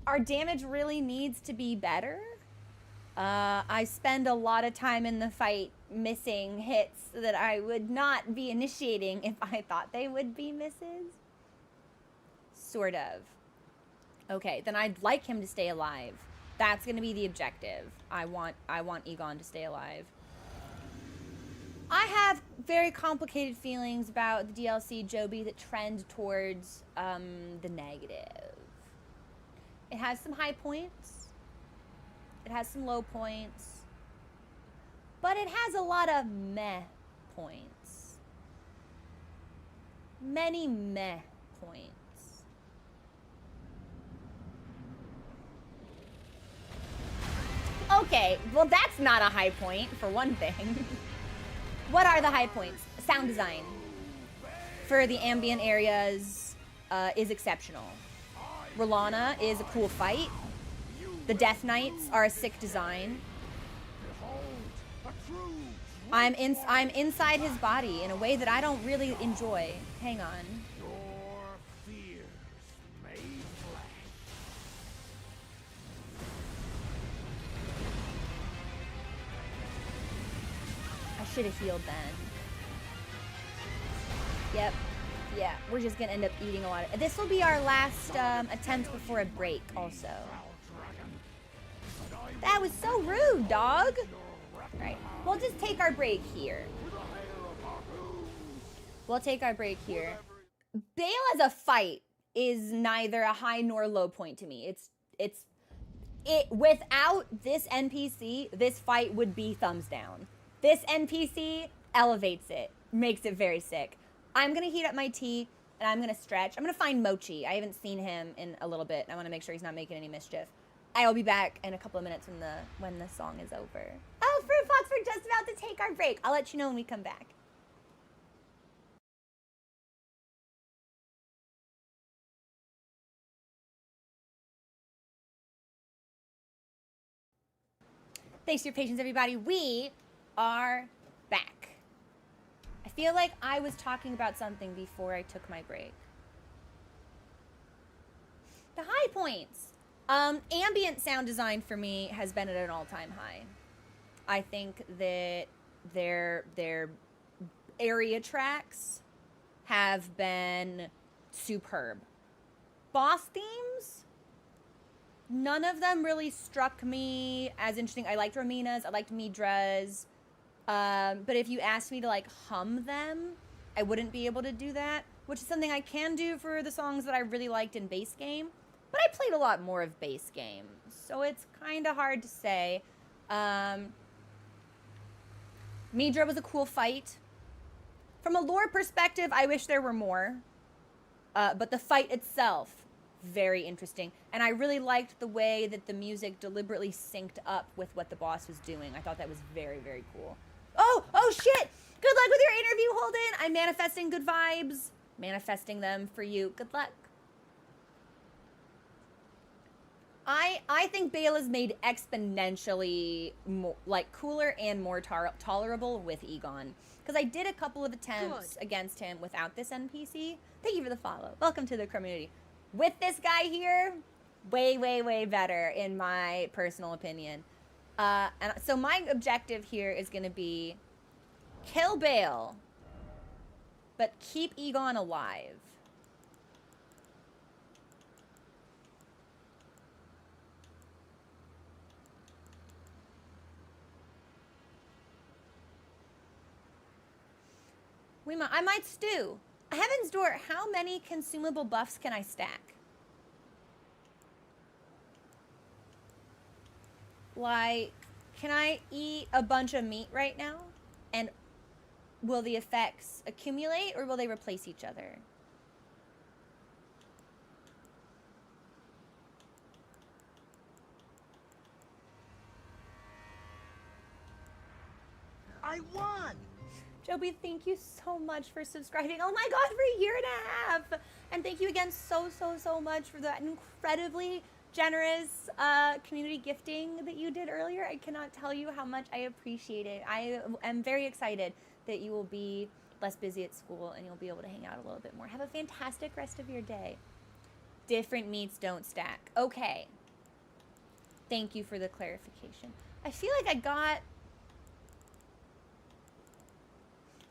Our damage really needs to be better. I spend a lot of time in the fight missing hits that I would not be initiating if I thought they would be misses. Sort of. Okay, then I'd like him to stay alive. That's gonna be the objective. I want Egon to stay alive. I have very complicated feelings about the DLC Joby that trend towards the negative. It has some high points. It has some low points. But it has a lot of meh points. Many meh points. Okay, well that's not a high point, for one thing. What are the high points? Sound design for the ambient areas is exceptional. Rolana is a cool fight. The Death Knights are a sick design. I'm inside his body in a way that I don't really enjoy. Hang on. I should have healed then. Yep. Yeah, we're just gonna end up eating a lot of... This will be our last attempt before a break, also. That was so rude, dog. Right. We'll just take our break here. We'll take our break here. Bale as a fight is neither a high nor low point to me. It's without this NPC, this fight would be thumbs down. This NPC elevates it, makes it very sick. I'm gonna heat up my tea and I'm gonna stretch. I'm gonna find Mochi. I haven't seen him in a little bit. I want to make sure he's not making any mischief. I'll be back in a couple of minutes when the song is over. Oh, Fruit Fox, we're just about to take our break. I'll let you know when we come back. Thanks for your patience, everybody. We are back. I feel like I was talking about something before I took my break. The high points. Ambient sound design for me has been at an all-time high. I think that their area tracks have been superb. Boss themes, none of them really struck me as interesting. I liked Romina's, I liked Midra's. But if you asked me to like hum them, I wouldn't be able to do that, which is something I can do for the songs that I really liked in base game. But I played a lot more of base game, so it's kind of hard to say. Midra was a cool fight. From a lore perspective, I wish there were more. But the fight itself, very interesting. And I really liked the way that the music deliberately synced up with what the boss was doing. I thought that was very, very cool. Oh shit! Good luck with your interview, Holden! I'm manifesting good vibes. Manifesting them for you. Good luck. I think Bale is made exponentially more, like, cooler and more tolerable with Egon. Because I did a couple of attempts against him without this NPC. Thank you for the follow. Welcome to the community. With this guy here, way, way, way better, in my personal opinion. And so my objective here is going to be kill Bale, but keep Egon alive. I might stew. Heaven's Door, how many consumable buffs can I stack? Like, can I eat a bunch of meat right now? And will the effects accumulate or will they replace each other? I won! Joby, thank you so much for subscribing. Oh my god, for a year and a half! And thank you again so much for that incredibly generous community gifting that you did earlier. I cannot tell you how much I appreciate it. I am very excited that you will be less busy at school and you'll be able to hang out a little bit more. Have a fantastic rest of your day. Different meats don't stack. Okay. Thank you for the clarification. I feel like I got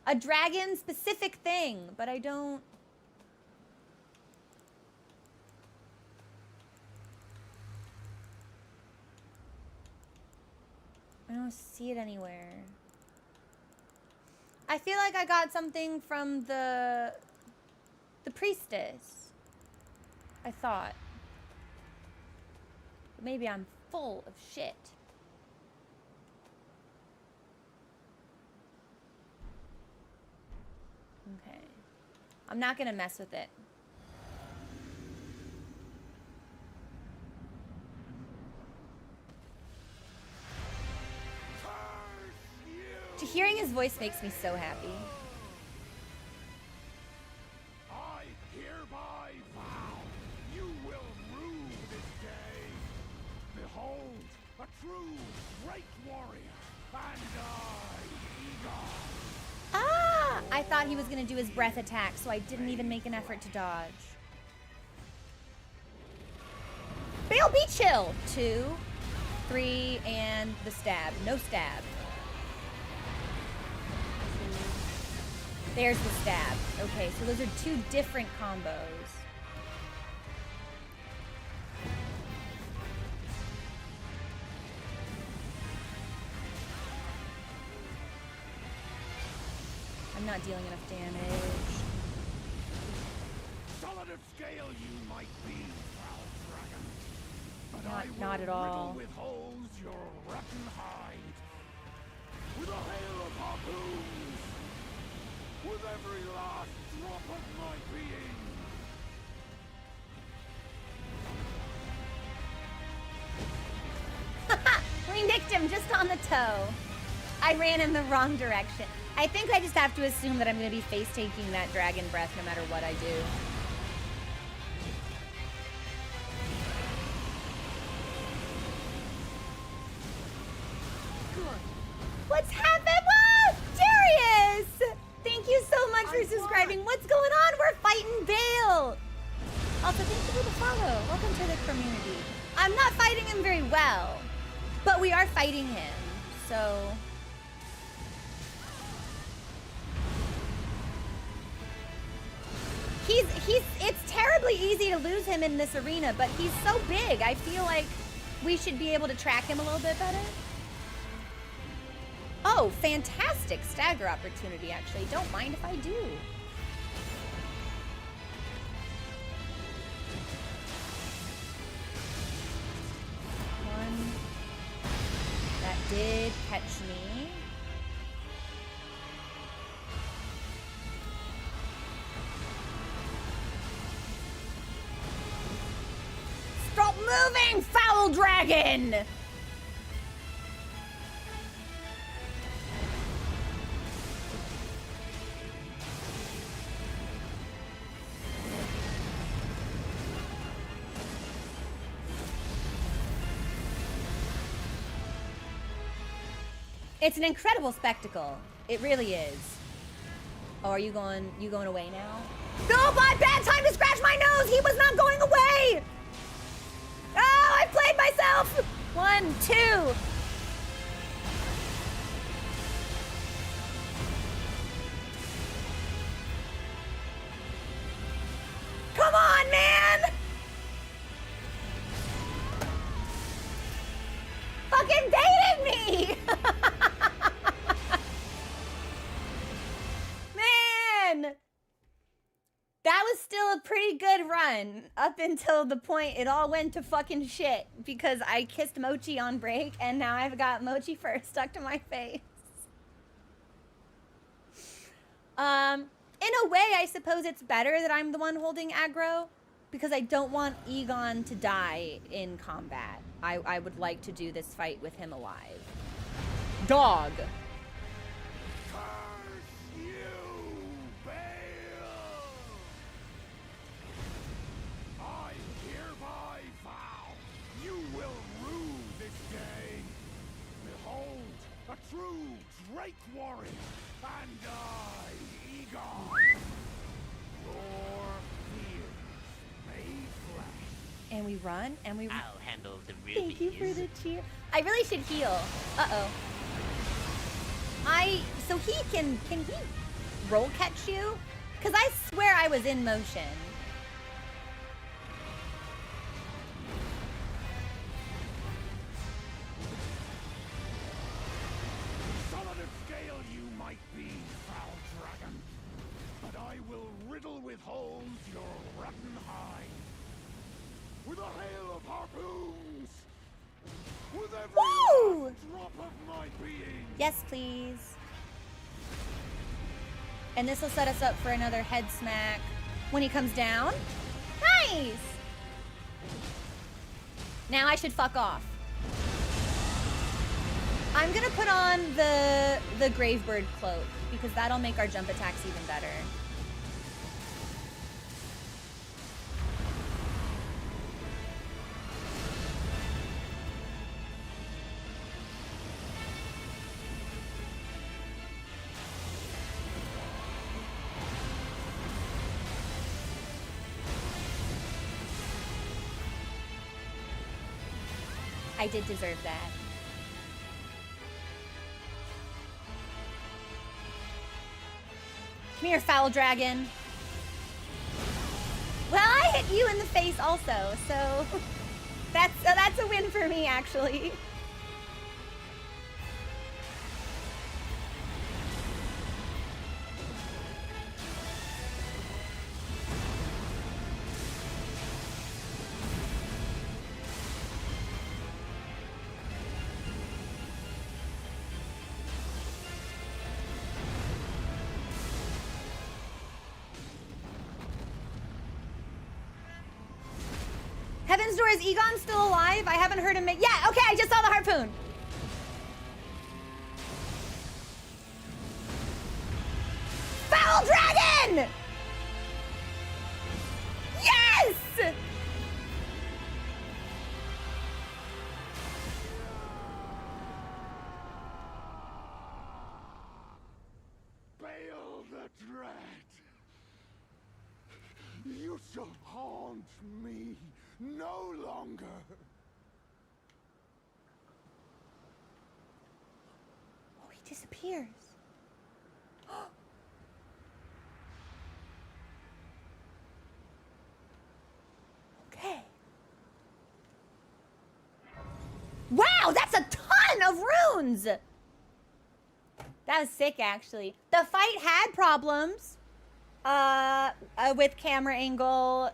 a dragon-specific thing, but I don't... I don't see it anywhere. I feel like I got something from the priestess. I thought. But maybe I'm full of shit. Okay. I'm not gonna mess with it. Hearing his voice makes me so happy. I hereby vow you will rue this day. Behold, a true great warrior, and Egon. Ah! I thought he was gonna do his breath attack, so I didn't even make an effort to dodge. Bale, be chill! 2, 3, and the stab. No stab. There's the stab. Okay, so those are 2 different combos. not dealing enough damage. Solid of scale you might be, foul dragon. But Not- I will not at all. riddle with holes your rotten hide. With a hail of harpoons. With every last drop of my being. We nicked him just on the toe. I ran in the wrong direction. I think I just have to assume that I'm going to be face-taking that dragon breath no matter what I do. What's happening? Whoa! Darius! Thank you so much for subscribing. What's going on? We're fighting Bale. Also, thank you for the follow. Welcome to the community. I'm not fighting him very well, but we are fighting him, so... It's terribly easy to lose him in this arena, but he's so big. I feel like we should be able to track him a little bit better. Oh, fantastic stagger opportunity, actually. Don't mind if I do. One. That did catch me. Stop moving, foul dragon! It's an incredible spectacle. It really is. Oh, are you going away now? No, but bad time to scratch my nose! He was not going away! Oh, I played myself! 1, 2. Come on, man! Fucking baited me! Man! That was still a pretty good run up until the point it all went to fucking shit because I kissed Mochi on break and now I've got Mochi fur stuck to my face. In a way, I suppose it's better that I'm the one holding aggro because I don't want Egon to die in combat. I would like to do this fight with him alive. Dog. Curse you, Bale! I hereby vow you will rue this day. Behold, a true Drake warrior, and I, Egon, your fears made flesh. And we run and we... I'll handle the rubies. Thank you for the cheer. I really should heal. Uh-oh. So he can he roll catch you? Because I swear I was in motion. Solid of scale you might be, foul dragon, but I will riddle with holes your rotten hide. With a hail of harpoons! With every Woo! last drop of my being! Yes, please. And this will set us up for another head smack when he comes down. Nice! Now I should fuck off. I'm gonna put on the Gravebird cloak because that'll make our jump attacks even better. I did deserve that. Come here, foul dragon. Well, I hit you in the face also, so that's a win for me, actually. Heaven's Door, is Egon still alive? I haven't heard him make... Yeah, okay, I just saw the harpoon. Foul Dragon! Yes! Bail the dread. You shall haunt me no longer. Oh, he disappears. Okay. Wow, that's a ton of runes! That was sick, actually. The fight had problems with camera angle.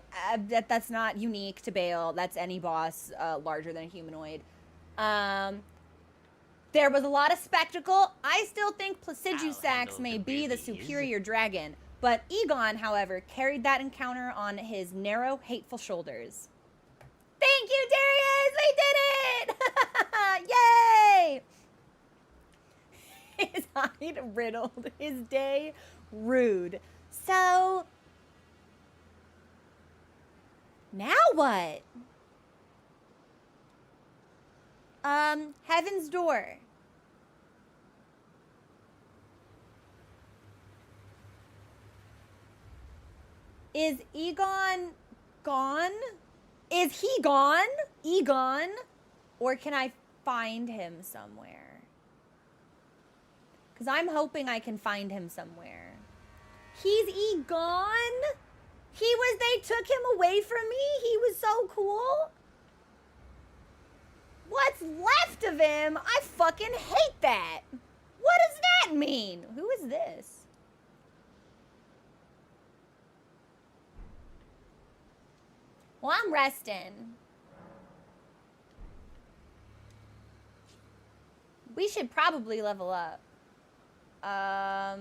That's not unique to Bale. That's any boss larger than a humanoid. There was a lot of spectacle. I still think Placidusax may be the superior dragon, but Egon, however, carried that encounter on his narrow, hateful shoulders. Thank you, Darius! We did it! Yay! His hide riddled, his day rude. So, now what? Heaven's Door. Is Egon gone? Is he gone? Egon? Or can I find him somewhere? Because I'm hoping I can find him somewhere. He's Egon? They took him away from me? He was so cool? What's left of him? I fucking hate that. What does that mean? Who is this? Well, I'm resting. We should probably level up. I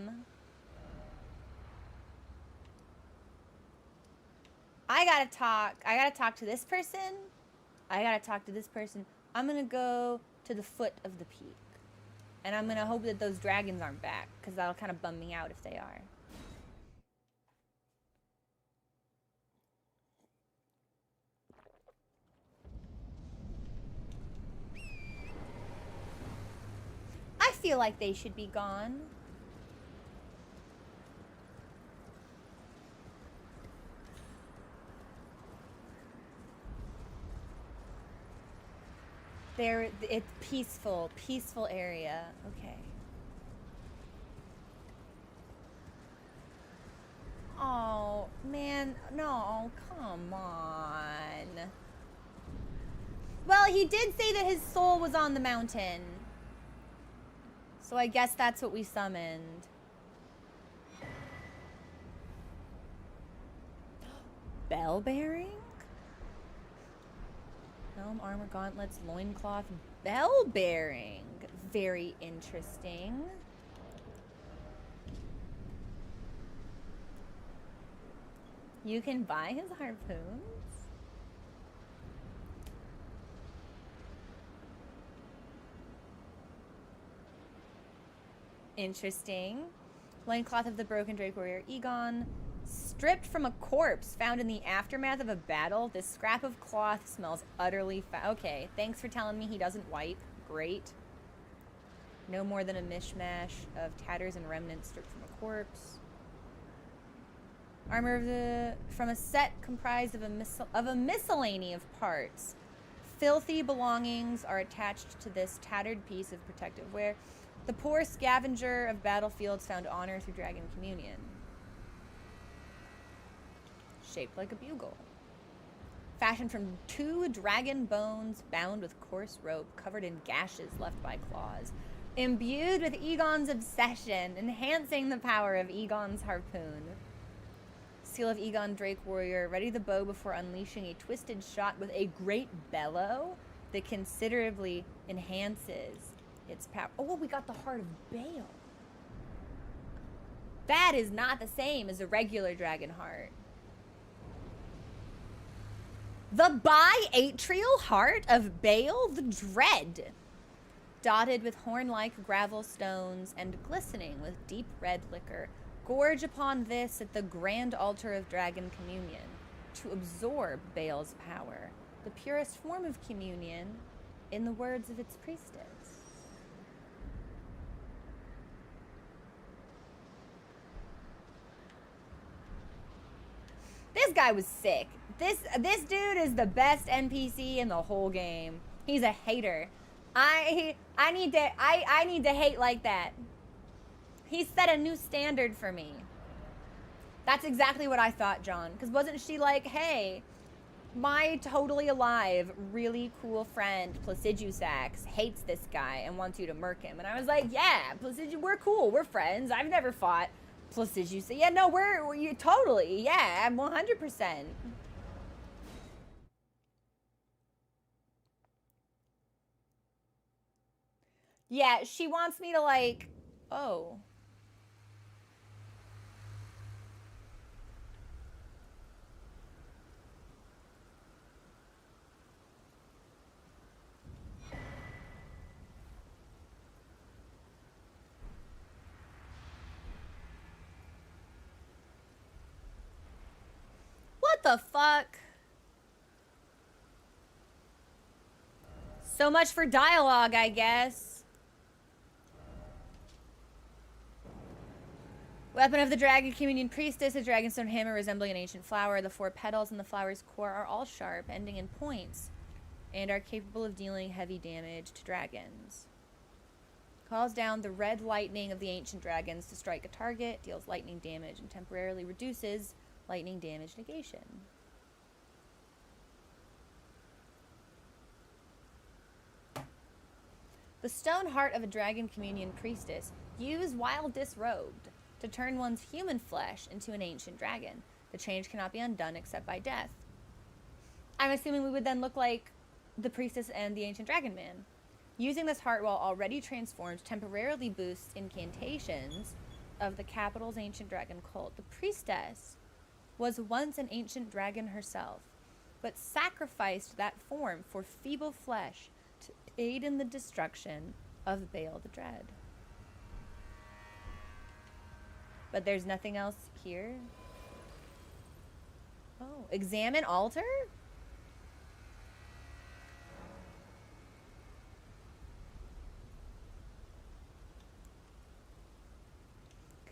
gotta talk to this person. I gotta talk to this person. I'm gonna go to the foot of the peak. And I'm gonna hope that those dragons aren't back, because that'll kind of bum me out if they are. I feel like they should be gone. It's peaceful area. Okay. Oh, man, no, come on. Well, he did say that his soul was on the mountain. So I guess that's what we summoned. Bell bearing? Helm, armor, gauntlets, loincloth, bell bearing. Very interesting. You can buy his harpoons? Interesting. Loincloth of the broken Drake warrior Egon. Stripped from a corpse found in the aftermath of a battle, this scrap of cloth smells utterly okay, thanks for telling me he doesn't wipe. Great. No more than a mishmash of tatters and remnants stripped from a corpse. Armor from a set comprised of a miscellany of parts. Filthy belongings are attached to this tattered piece of protective wear. The poor scavenger of battlefields found honor through dragon communion. Shaped like a bugle. Fashioned from 2 dragon bones bound with coarse rope, covered in gashes left by claws. Imbued with Egon's obsession, enhancing the power of Egon's harpoon. Seal of Egon Drake Warrior, ready the bow before unleashing a twisted shot with a great bellow that considerably enhances its power. Oh, we got the Heart of Bale. That is not the same as a regular dragon heart. The biatrial heart of Baal the Dread, dotted with horn-like gravel stones and glistening with deep red liquor. Gorge upon this at the grand altar of dragon communion to absorb Baal's power, the purest form of communion, in the words of its priestess. This guy was sick. This dude is the best NPC in the whole game. He's a hater. I need to hate like that. He set a new standard for me. That's exactly what I thought, John. Because wasn't she like, hey, my totally alive, really cool friend, Placidusax, hates this guy and wants you to murk him. And I was like, yeah, Placidu, we're cool. We're friends. I've never fought Placidusax. Yeah, no, we're totally. Yeah, I'm 100%. Yeah, she wants me to like, oh. What the fuck? So much for dialogue, I guess. Weapon of the Dragon Communion Priestess, a dragonstone hammer resembling an ancient flower. The 4 petals in the flower's core are all sharp, ending in points, and are capable of dealing heavy damage to dragons. Calls down the red lightning of the ancient dragons to strike a target, deals lightning damage, and temporarily reduces lightning damage negation. The stone heart of a dragon communion priestess, used while disrobed to turn one's human flesh into an ancient dragon. The change cannot be undone except by death. I'm assuming we would then look like the priestess and the ancient dragon man. Using this heart while already transformed temporarily boosts incantations of the capital's ancient dragon cult. The priestess was once an ancient dragon herself, but sacrificed that form for feeble flesh to aid in the destruction of Baal the Dread. But there's nothing else here? Oh, examine altar?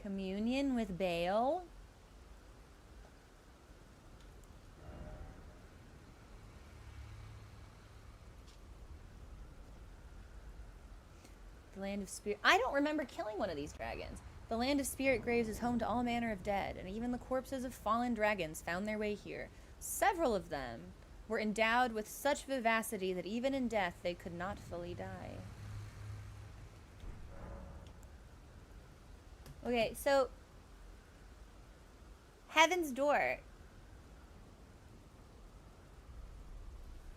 Communion with Baal? The land of spirit. I don't remember killing one of these dragons. The land of spirit graves is home to all manner of dead, and even the corpses of fallen dragons found their way here. Several of them were endowed with such vivacity that even in death they could not fully die. Okay, so Heaven's Door.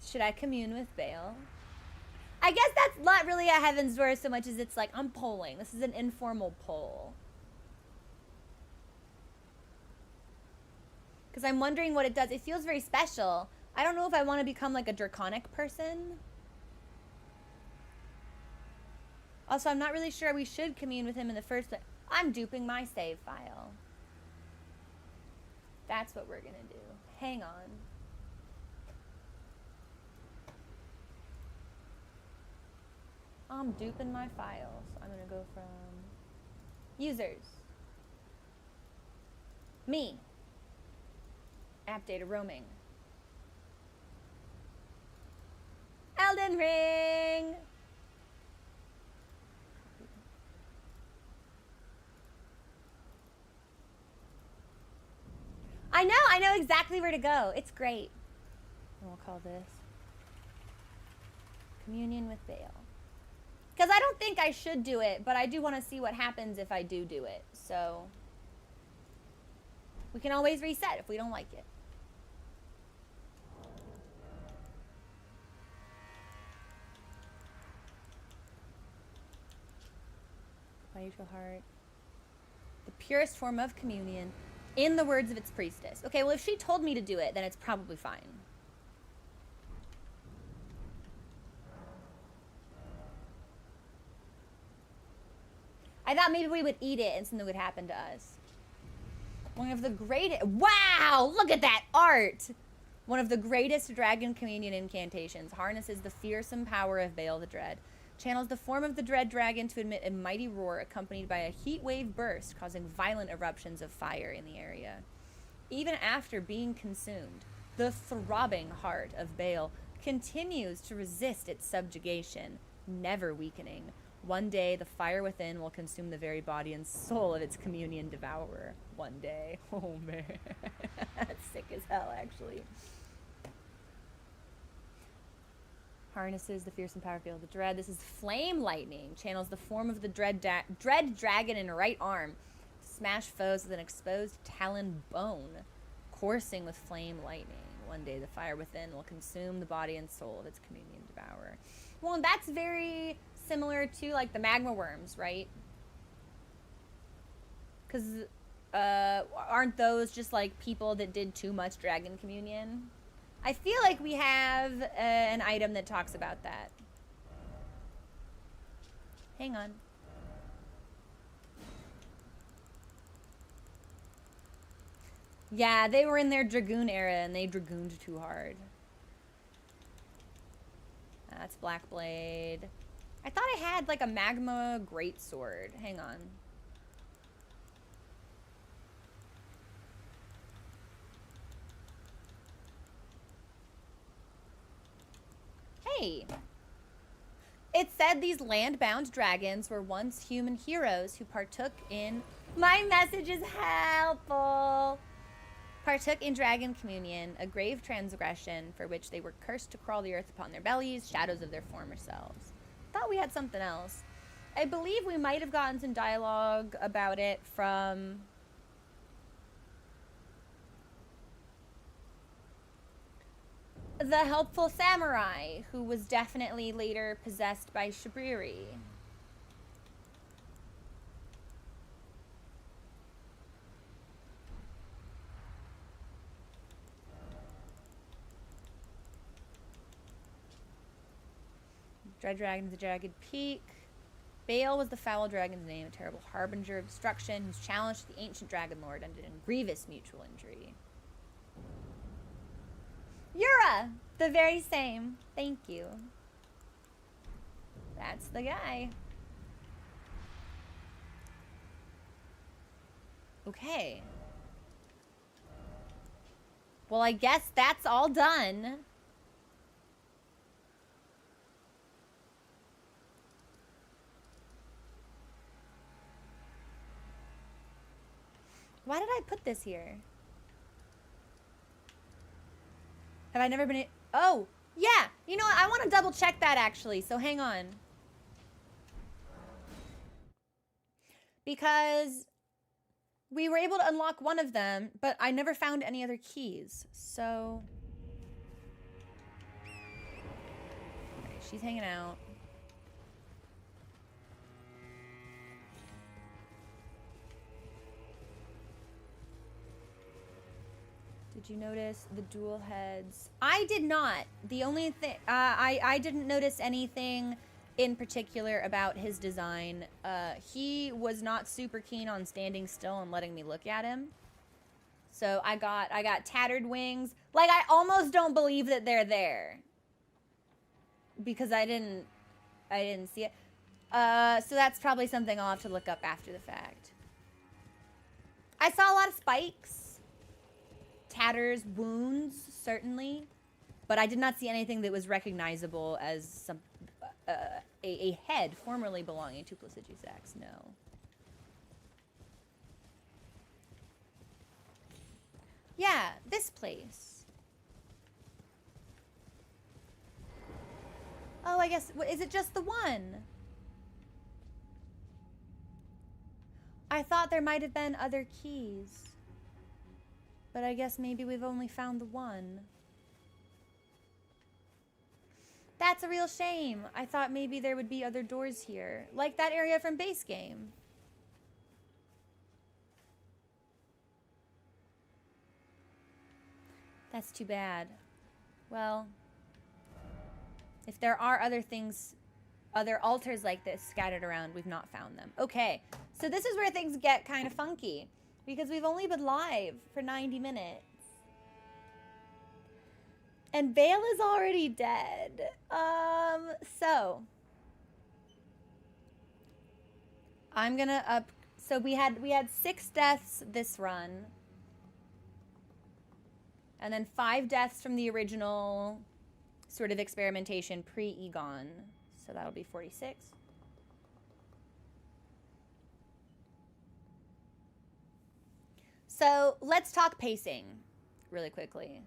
Should I commune with Baal? I guess that's not really a Heaven's Door so much as it's like, I'm polling. This is an informal poll. Because I'm wondering what it does. It feels very special. I don't know if I want to become like a draconic person. Also, I'm not really sure we should commune with him in the first place. I'm duping my save file. That's what we're going to do. Hang on. I'm duping my files. I'm going to go from users. Me. App data roaming. Elden Ring. I know exactly where to go. It's great. And we'll call this Communion with Baal. Because I don't think I should do it, but I do want to see what happens if I do it. So we can always reset if we don't like it. Biatrial heart. The purest form of communion, in the words of its priestess. Okay, well, if she told me to do it, then it's probably fine. I thought maybe we would eat it and something would happen to us. One of the greatest... Wow! Look at that art! One of the greatest Dragon Communion incantations harnesses the fearsome power of Baal the Dread. Channels the form of the Dread Dragon to emit a mighty roar accompanied by a heat wave burst, causing violent eruptions of fire in the area. Even after being consumed, the throbbing heart of Baal continues to resist its subjugation, never weakening. One day, the fire within will consume the very body and soul of its communion devourer. One day. Oh, man. That's sick as hell, actually. Harnesses the fearsome power field of the dread. This is flame lightning. Channels the form of the dread dragon in right arm. Smash foes with an exposed talon bone. Coursing with flame lightning. One day, the fire within will consume the body and soul of its communion devourer. Well, that's very... similar to like the magma worms, right? Because aren't those just like people that did too much dragon communion? I feel like we have an item that talks about that. Hang on. Yeah, they were in their dragoon era and they dragooned too hard. That's Blackblade. I thought I had like a magma greatsword. Hang on. Hey. It said these land-bound dragons were once human heroes who partook in... My message is helpful. Partook in dragon communion, a grave transgression for which they were cursed to crawl the earth upon their bellies, shadows of their former selves. Thought we had something else. I believe we might have gotten some dialogue about it from the helpful samurai, who was definitely later possessed by Shabriri. Dread Dragon of the Jagged Peak. Baal was the foul dragon's name, a terrible harbinger of destruction, whose challenge to the ancient dragon lord ended in grievous mutual injury. Yura! The very same. Thank you. That's the guy. Okay. Well, I guess that's all done. Why did I put this here? Have I never been... Oh, yeah. You know what? I want to double check that, actually. So hang on. Because we were able to unlock one of them, but I never found any other keys. So... Okay, she's hanging out. Did you notice the dual heads? I did not. The only thing... I didn't notice anything in particular about his design. He was not super keen on standing still and letting me look at him. So I got tattered wings. Like, I almost don't believe that they're there. Because I didn't see it. So that's probably something I'll have to look up after the fact. I saw a lot of spikes. Tatters, wounds, certainly. But I did not see anything that was recognizable as some a head formerly belonging to Placidusax, no. Yeah, this place. Oh, I guess, is it just the one? I thought there might have been other keys. But I guess maybe we've only found the one. That's a real shame. I thought maybe there would be other doors here. Like that area from base game. That's too bad. Well, if there are other things other altars like this scattered around. We've not found them. Okay, so this is where things get kind of funky because we've only been live for 90 minutes. And Vale is already dead. So I'm gonna up. So we had 6 deaths this run, and then 5 deaths from the original sort of experimentation pre-Egon. So that'll be 46. So let's talk pacing really quickly.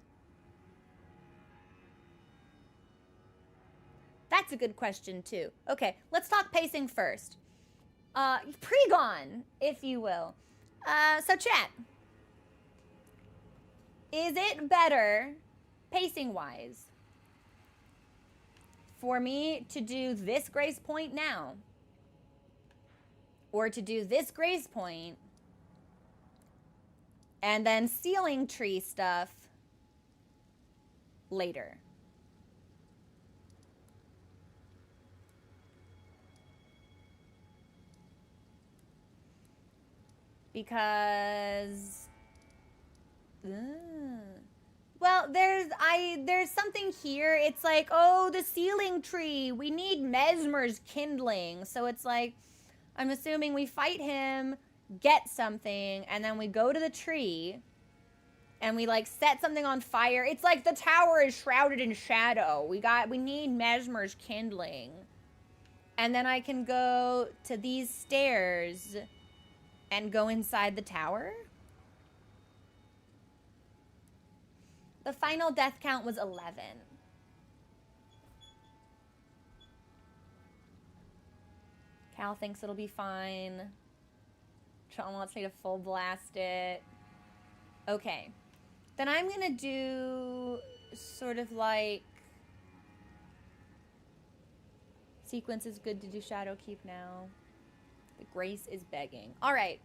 That's a good question too. Okay, let's talk pacing first. Pre-Gon, if you will. So chat. Is it better, pacing-wise, for me to do this grace point now? Or to do this grace point and then ceiling tree stuff later? Because well, there's something here. It's like, oh, the ceiling tree. We need Mesmer's kindling. So it's like, I'm assuming we fight him, get something, and then we go to the tree and we like set something on fire. It's like the tower is shrouded in shadow. We need Mesmer's kindling. And then I can go to these stairs and go inside the tower. The final death count was 11. Cal thinks it'll be fine. Sean wants me to full blast it. Okay. Then I'm gonna do sort of like... Sequence is good to do Shadow Keep now. The Grace is begging. All right.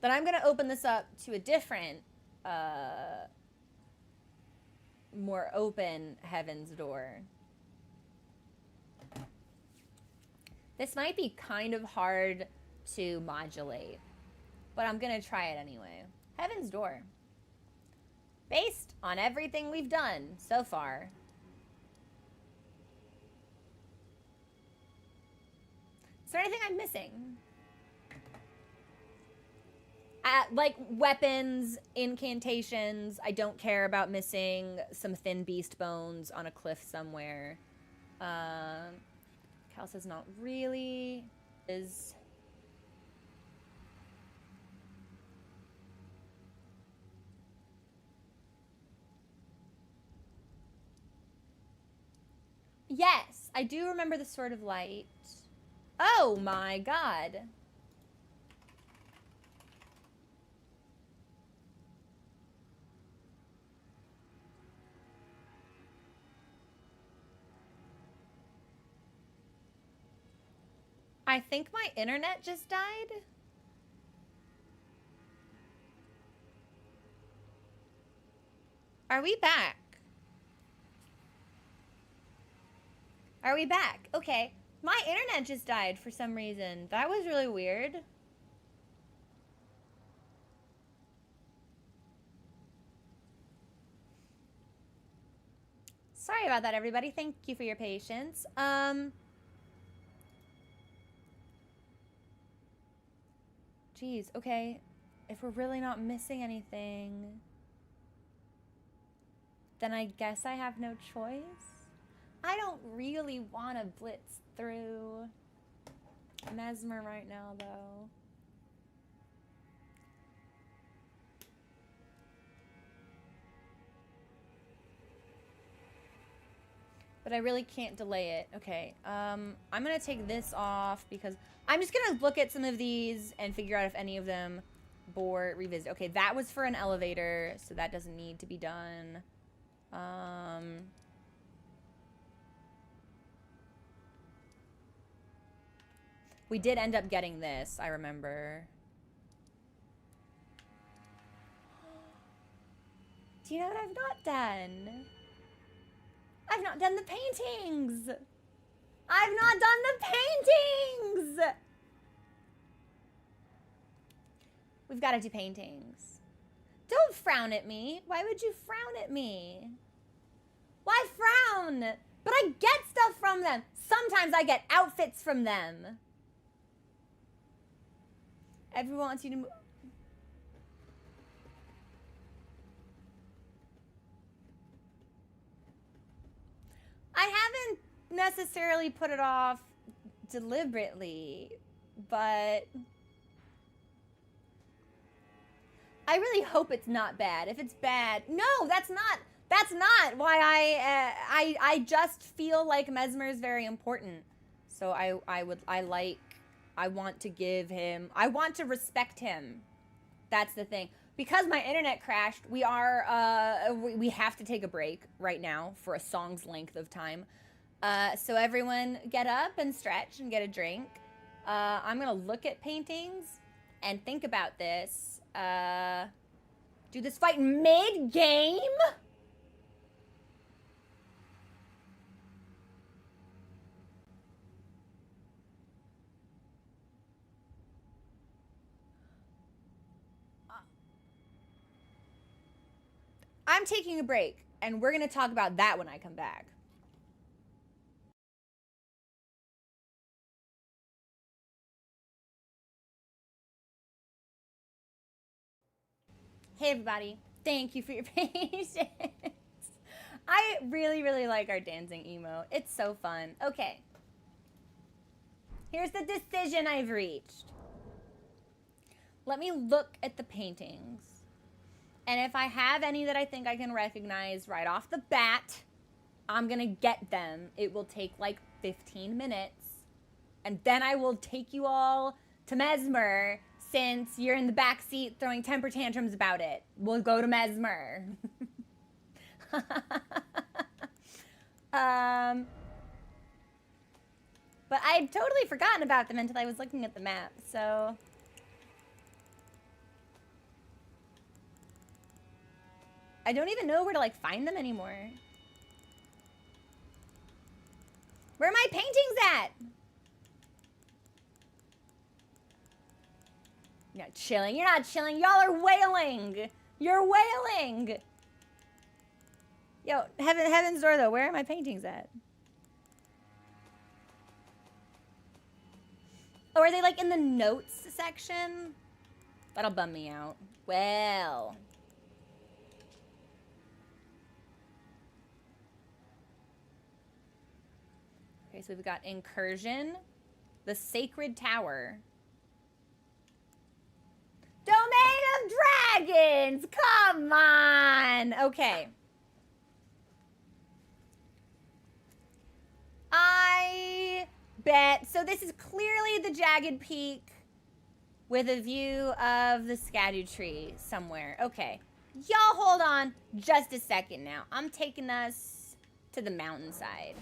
Then I'm going to open this up to a different, more open Heaven's Door. This might be kind of hard to modulate, but I'm going to try it anyway. Heaven's Door. Based on everything we've done so far. Is there anything I'm missing? Like weapons, incantations. I don't care about missing some thin beast bones on a cliff somewhere. Cal says not really. Yes, I do remember the Sword of Light. Oh my god. I think my internet just died. Are we back? Are we back? Okay. My internet just died for some reason. That was really weird. Sorry about that, everybody. Thank you for your patience. Geez, okay. If we're really not missing anything, then I guess I have no choice. I don't really want to blitz through Mesmer right now, though. But I really can't delay it. Okay, I'm gonna take this off because I'm just gonna look at some of these and figure out if any of them bore revisit. Okay, that was for an elevator, so that doesn't need to be done. We did end up getting this, I remember. Do you know what I've not done? I've not done the paintings. I've not done the paintings. We've got to do paintings. Don't frown at me. Why would you frown at me? Why frown? But I get stuff from them. Sometimes I get outfits from them. Everyone wants you to move. I haven't necessarily put it off deliberately, but I really hope it's not bad. If it's bad, no, that's not why I just feel like Mesmer is very important. So I want to give him, I want to respect him. That's the thing. Because my internet crashed, we have to take a break right now for a song's length of time. So everyone get up and stretch and get a drink. I'm gonna look at paintings and think about this. Do this fight mid-game? I'm taking a break, and we're gonna talk about that when I come back. Hey everybody, thank you for your patience. I really, really like our dancing emote. It's so fun. Okay. Here's the decision I've reached. Let me look at the paintings. And if I have any that I think I can recognize right off the bat, I'm gonna get them. It will take like 15 minutes. And then I will take you all to Mesmer, since you're in the back seat throwing temper tantrums about it. We'll go to Mesmer. But I'd totally forgotten about them until I was looking at the map, so... I don't even know where to, like, find them anymore. Where are my paintings at? You're not chilling. You're not chilling. Y'all are wailing. You're wailing. Yo, Heaven's Door, though. Where are my paintings at? Oh, are they, like, in the notes section? That'll bum me out. Well... Okay, so we've got Incursion, the Sacred Tower. Domain of Dragons! Come on! Okay. I bet... So this is clearly the Jagged Peak with a view of the Scadu Tree somewhere. Okay. Y'all hold on just a second now. I'm taking us to the mountainside.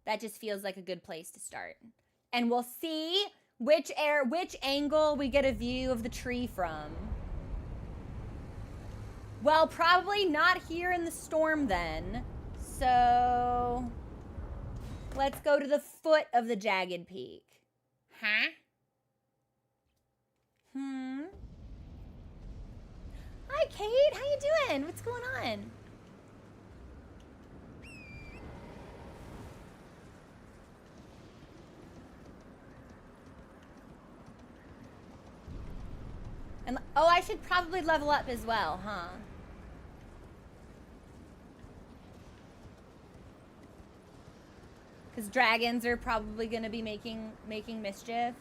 That just feels like a good place to start. And we'll see which angle we get a view of the tree from. Well, probably not here in the storm then. So let's go to the foot of the Jagged Peak. Huh? Hi, Kate. How you doing? What's going on? And, oh, I should probably level up as well, huh? Because dragons are probably going to be making mischief.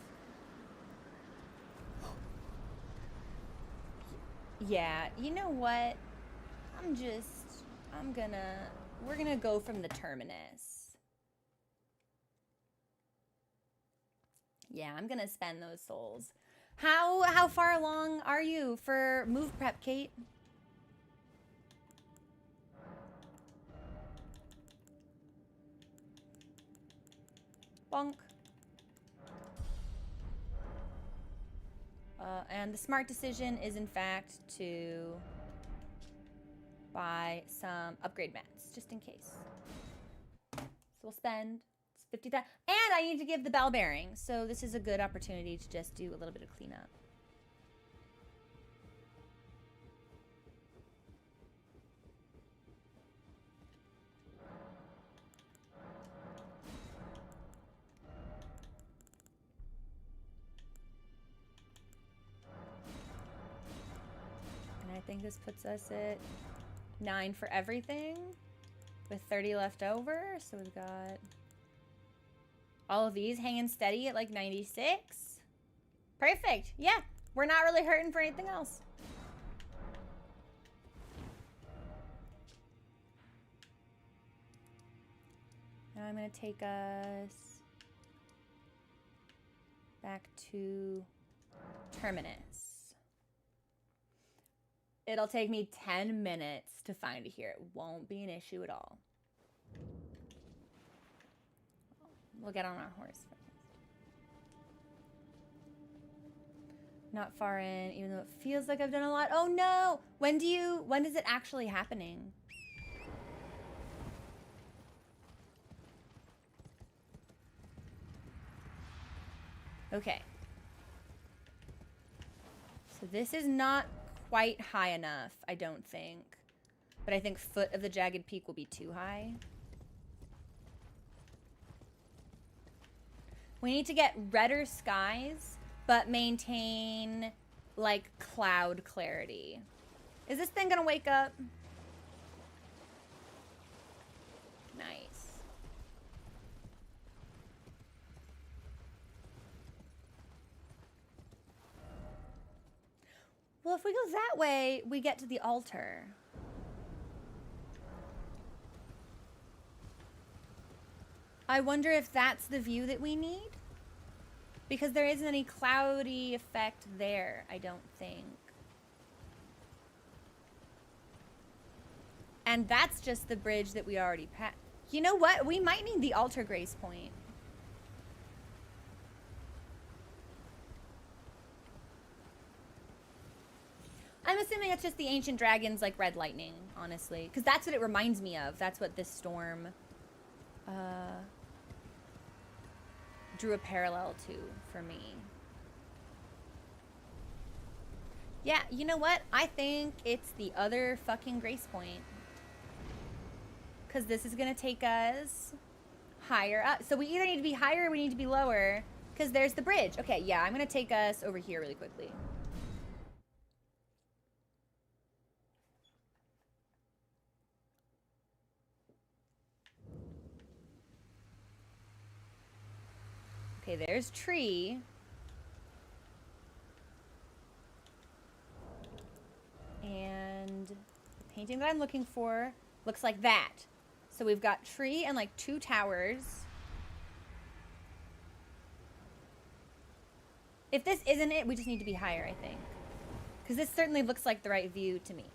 Yeah, you know what? We're gonna go from the terminus. Yeah, I'm gonna spend those souls. How far along are you for move prep, Kate? Bonk. And the smart decision is, in fact, to buy some upgrade mats, just in case. So we'll spend 50,000. And I need to give the bell bearing, so this is a good opportunity to just do a little bit of cleanup. I think this puts us at 9 for everything with 30 left over. So we've got all of these hanging steady at like 96. Perfect. Yeah, we're not really hurting for anything else. Now I'm going to take us back to Terminus. It'll take me 10 minutes to find it here. It won't be an issue at all. We'll get on our horse first. Not far in, even though it feels like I've done a lot. Oh no! When is it actually happening? Okay. So this is not quite high enough, I don't think. But I think foot of the jagged peak will be too high. We need to get redder skies, but maintain, like, cloud clarity. Is this thing gonna wake up? Nice. Well, if we go that way, we get to the altar. I wonder if that's the view that we need? Because there isn't any cloudy effect there, I don't think. And that's just the bridge that we already passed. You know what? We might need the altar grace point. I'm assuming it's just the ancient dragons, like red lightning, honestly. Because that's what it reminds me of. That's what this storm drew a parallel to for me. Yeah, you know what? I think it's the other fucking grace point. Because this is going to take us higher up. So we either need to be higher or we need to be lower. Because there's the bridge. Okay, yeah, I'm going to take us over here really quickly. Okay, there's tree. And the painting that I'm looking for looks like that. So we've got tree and like 2 towers. If this isn't it, we just need to be higher, I think. Because this certainly looks like the right view to me.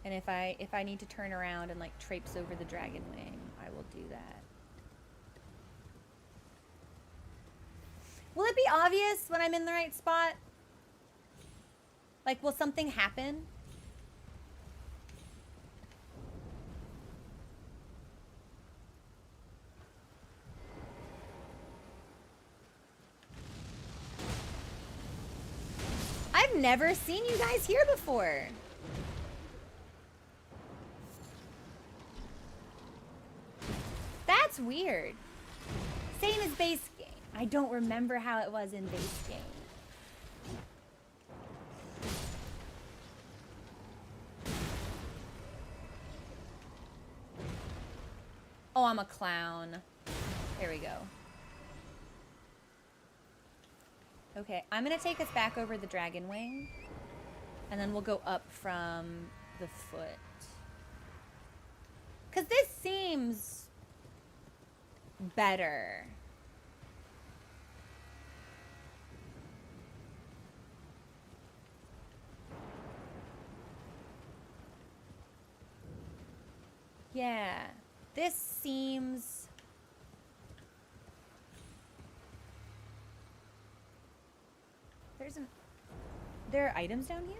And if I need to turn around and like traipse over the dragon wing, I will do that. Will it be obvious when I'm in the right spot? Like, will something happen? I've never seen you guys here before. That's weird. Same as base game. I don't remember how it was in base game. Oh, I'm a clown. There we go. Okay, I'm gonna take us back over the dragon wing. And then we'll go up from the foot. Because this seems better. Yeah, this seems... There's an There are items down here?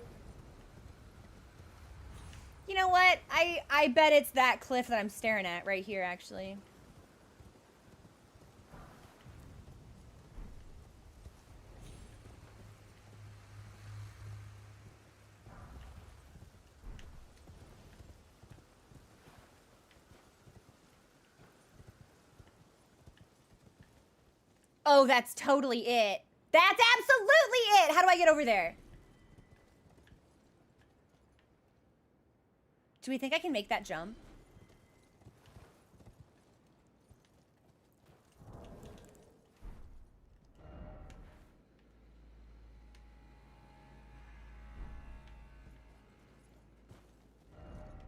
You know what? I bet it's that cliff that I'm staring at right here, actually. Oh, that's totally it. That's absolutely it! How do I get over there? Do we think I can make that jump?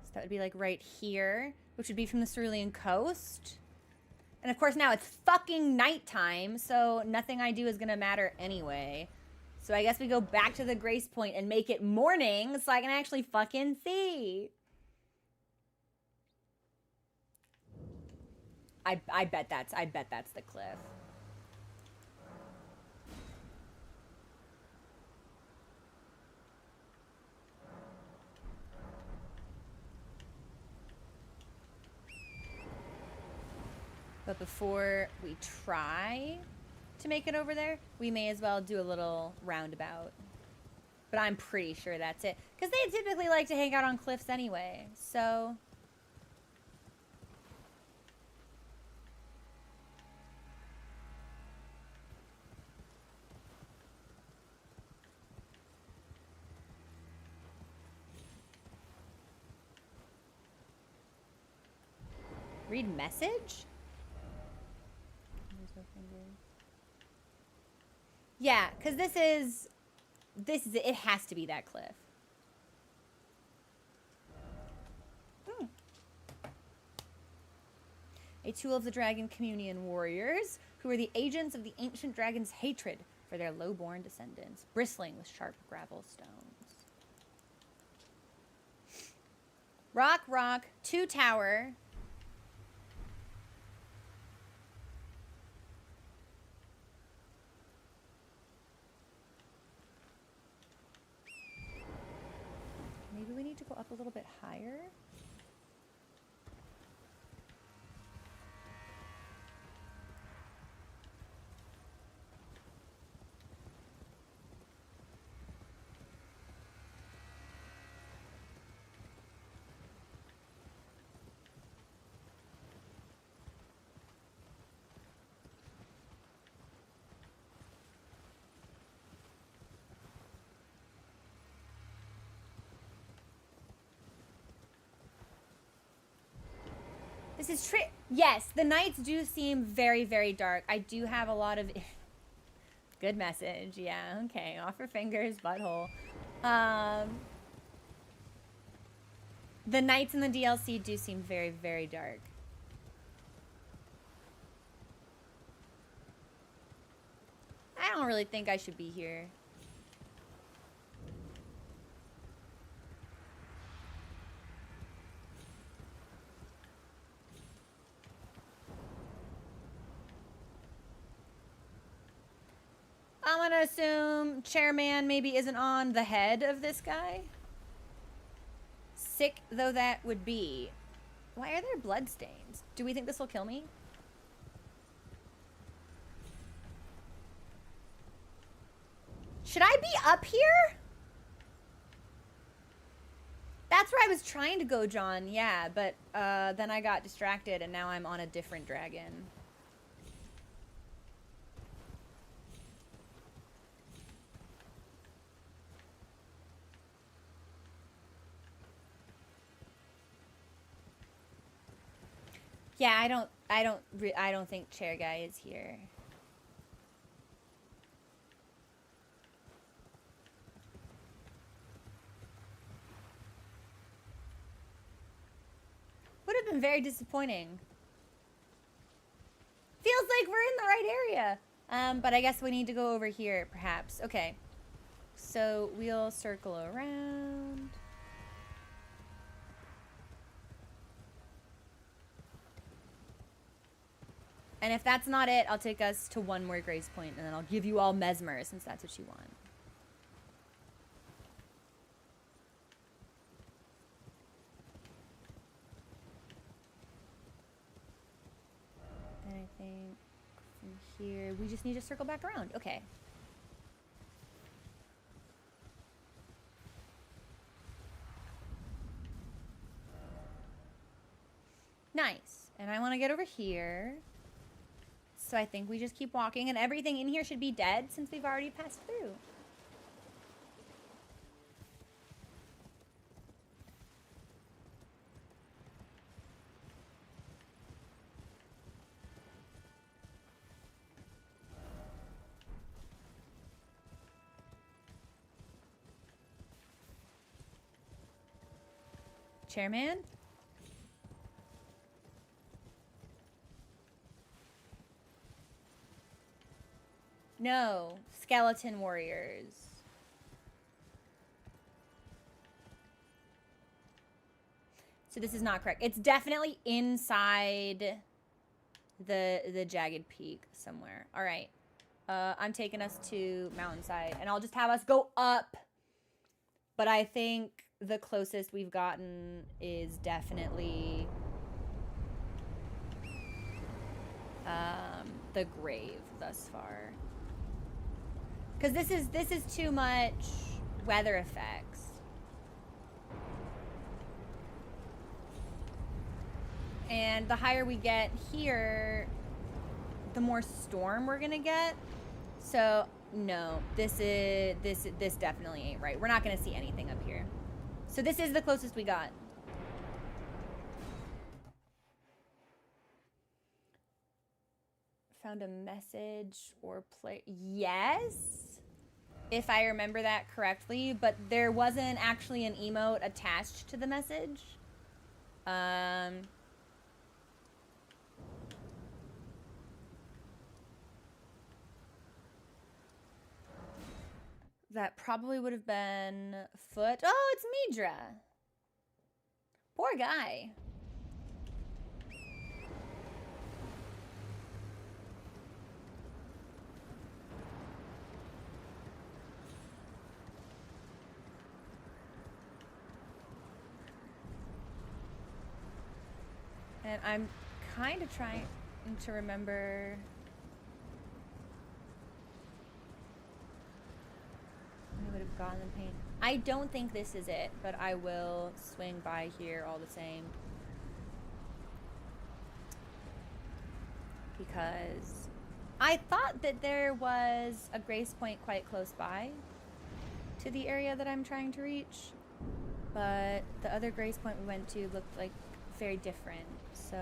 So that would be like right here, which would be from the Cerulean Coast. And of course now it's fucking nighttime, so nothing I do is gonna matter anyway. So I guess we go back to the Grace Point and make it morning so I can actually fucking see. I bet that's the cliff. But before we try to make it over there, we may as well do a little roundabout. But I'm pretty sure that's it. Because they typically like to hang out on cliffs anyway, so... Read message? Yeah, because this is it. It has to be that cliff. A tool of the Dragon Communion warriors, who are the agents of the ancient dragon's hatred for their low-born descendants, bristling with sharp gravel stones. Rock, rock, 2 tower. Maybe we need to go up a little bit higher. This is yes, the nights do seem very, very dark. I do have a lot of... Good message, yeah, okay. Offer fingers, butthole. The nights in the DLC do seem very, very dark. I don't really think I should be here. I'm gonna assume Chairman maybe isn't on the head of this guy. Sick though that would be. Why are there bloodstains? Do we think this will kill me? Should I be up here? That's where I was trying to go, John. Yeah, but then I got distracted and now I'm on a different dragon. Yeah, I don't think chair guy is here. Would have been very disappointing. Feels like we're in the right area. But I guess we need to go over here, perhaps. Okay. So we'll circle around. And if that's not it, I'll take us to one more Grace Point, and then I'll give you all Mesmer, since that's what you want. think from here, we just need to circle back around. Okay. Nice. And I want to get over here. So I think we just keep walking, and everything in here should be dead since we've already passed through. Chairman? No, skeleton warriors. So this is not correct. It's definitely inside the jagged peak somewhere. All right. I'm taking us to mountainside, and I'll just have us go up. But I think the closest we've gotten is definitely the grave thus far. Because this is too much weather effects. And the higher we get here, the more storm we're gonna get. So no, this definitely ain't right. We're not gonna see anything up here. So this is the closest we got. Found a message or play. Yes, if I remember that correctly, but there wasn't actually an emote attached to the message. That probably would have been Foot. Oh, it's Midra. Poor guy. And I'm kind of trying to remember. I would have gotten the paint. I don't think this is it, but I will swing by here all the same. Because I thought that there was a grace point quite close by to the area that I'm trying to reach. But the other grace point we went to looked like very different, so.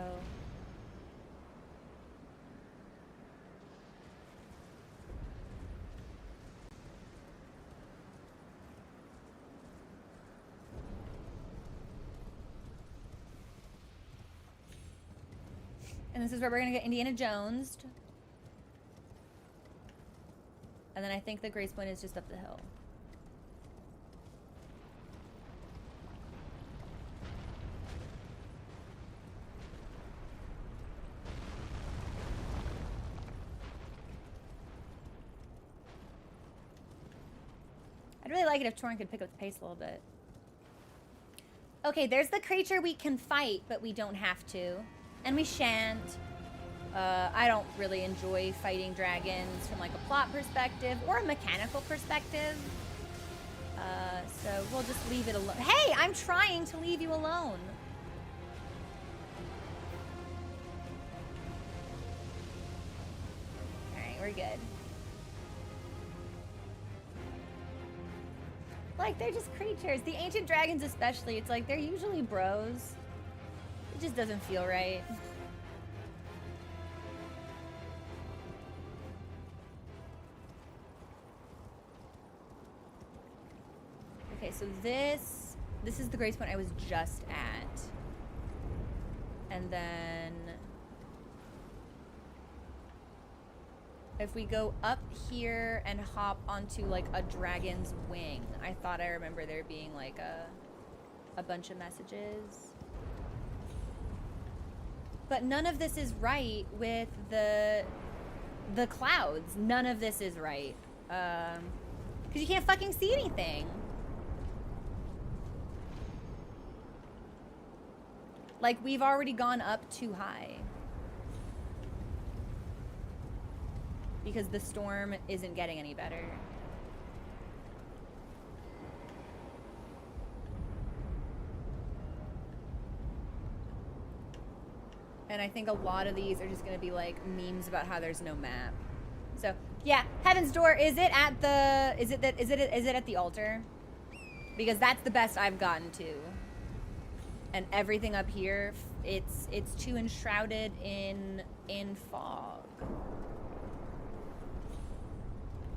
And this is where we're gonna get Indiana Jones'd. And then I think the grace point is just up the hill. I'd really like it if Torin could pick up the pace a little bit. Okay, there's the creature we can fight, but we don't have to. And we shan't. I don't really enjoy fighting dragons from like a plot perspective or a mechanical perspective. So we'll just leave it alone. Hey, I'm trying to leave you alone. Alright, we're good. Like, they're just creatures. The ancient dragons especially, it's like they're usually bros. It just doesn't feel right. Okay, so this is the grace point I was just at. And then if we go up here and hop onto like a dragon's wing, I thought I remember there being like a bunch of messages. But none of this is right with the clouds. None of this is right. 'Cause you can't fucking see anything. Like, we've already gone up too high. because the storm isn't getting any better. And I think a lot of these are just gonna be like memes about how there's no map. So yeah, Heaven's Door. Is it at the? Is it at the altar? Because that's the best I've gotten to. And everything up here, it's too enshrouded in fog.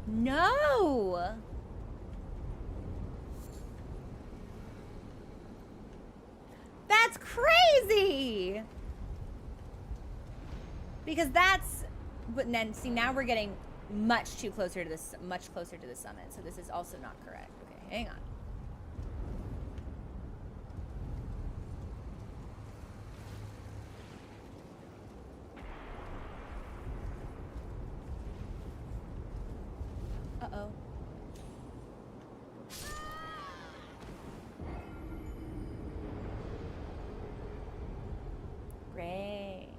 No. That's crazy. Because that's, but then see, now we're getting much closer to the summit. So this is also not correct. Okay, hang on. Uh-oh. Great.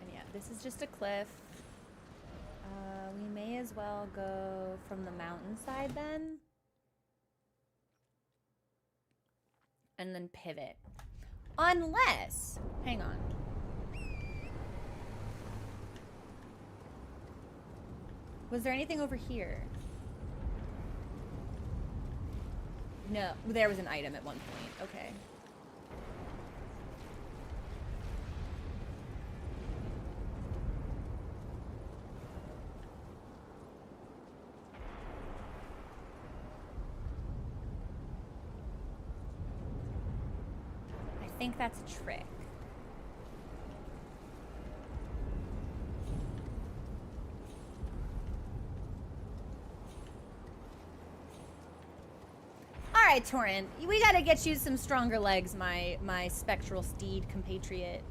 And yeah, this is just a cliff. We may as well go from the mountainside then. And then pivot. Unless, hang on. Was there anything over here? No, there was an item at one point. Okay. I think that's a trick. All right, Torin, we gotta get you some stronger legs, my spectral steed compatriot.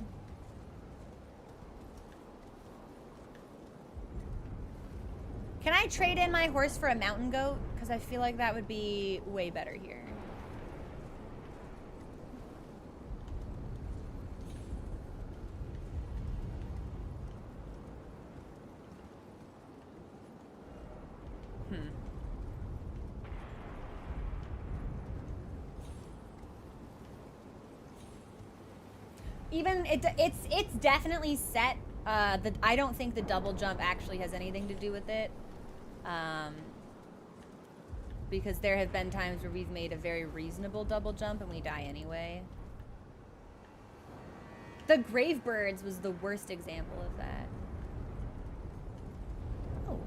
Can I trade in my horse for a mountain goat? Because I feel like that would be way better here. Even it's definitely set. I don't think the double jump actually has anything to do with it, because there have been times where we've made a very reasonable double jump and we die anyway. The Gravebirds was the worst example of that. Oh,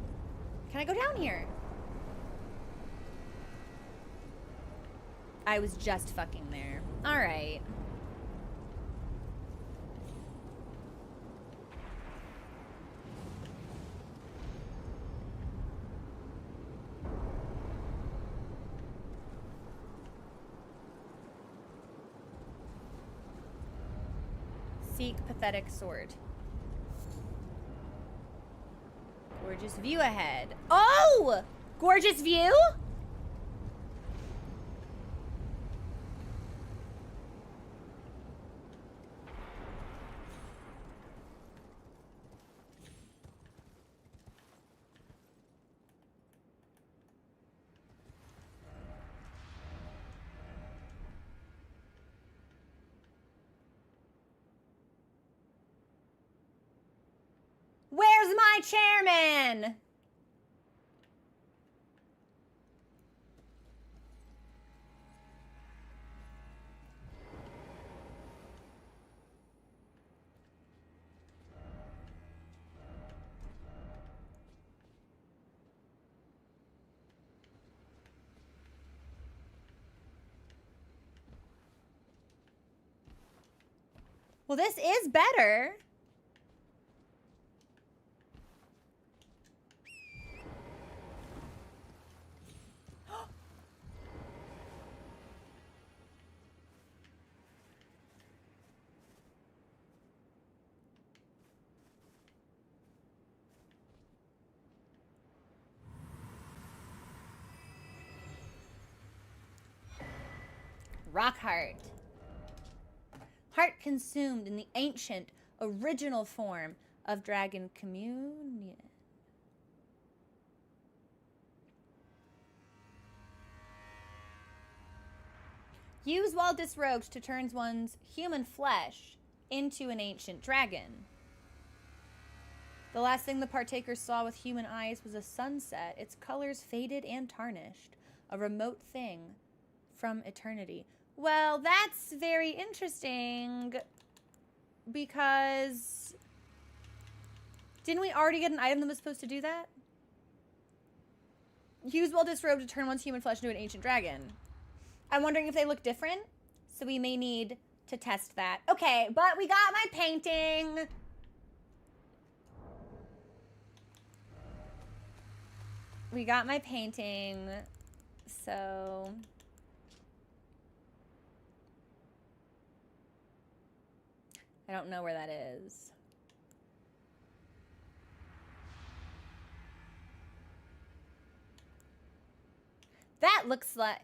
can I go down here? I was just fucking there. All right. Seek pathetic sword. Gorgeous view ahead. Oh! Gorgeous view? Where's my chairman? Well, this is better. rock heart. Heart consumed in the ancient, original form of dragon communion. Use while disrobed to turn one's human flesh into an ancient dragon. The last thing the partakers saw with human eyes was a sunset, its colors faded and tarnished, a remote thing from eternity. Well, that's very interesting, because didn't we already get an item that was supposed to do that? Use while disrobed to turn one's human flesh into an ancient dragon. I'm wondering if they look different, so we may need to test that. Okay, but we got my painting. We got my painting, so... I don't know where that is. That looks like...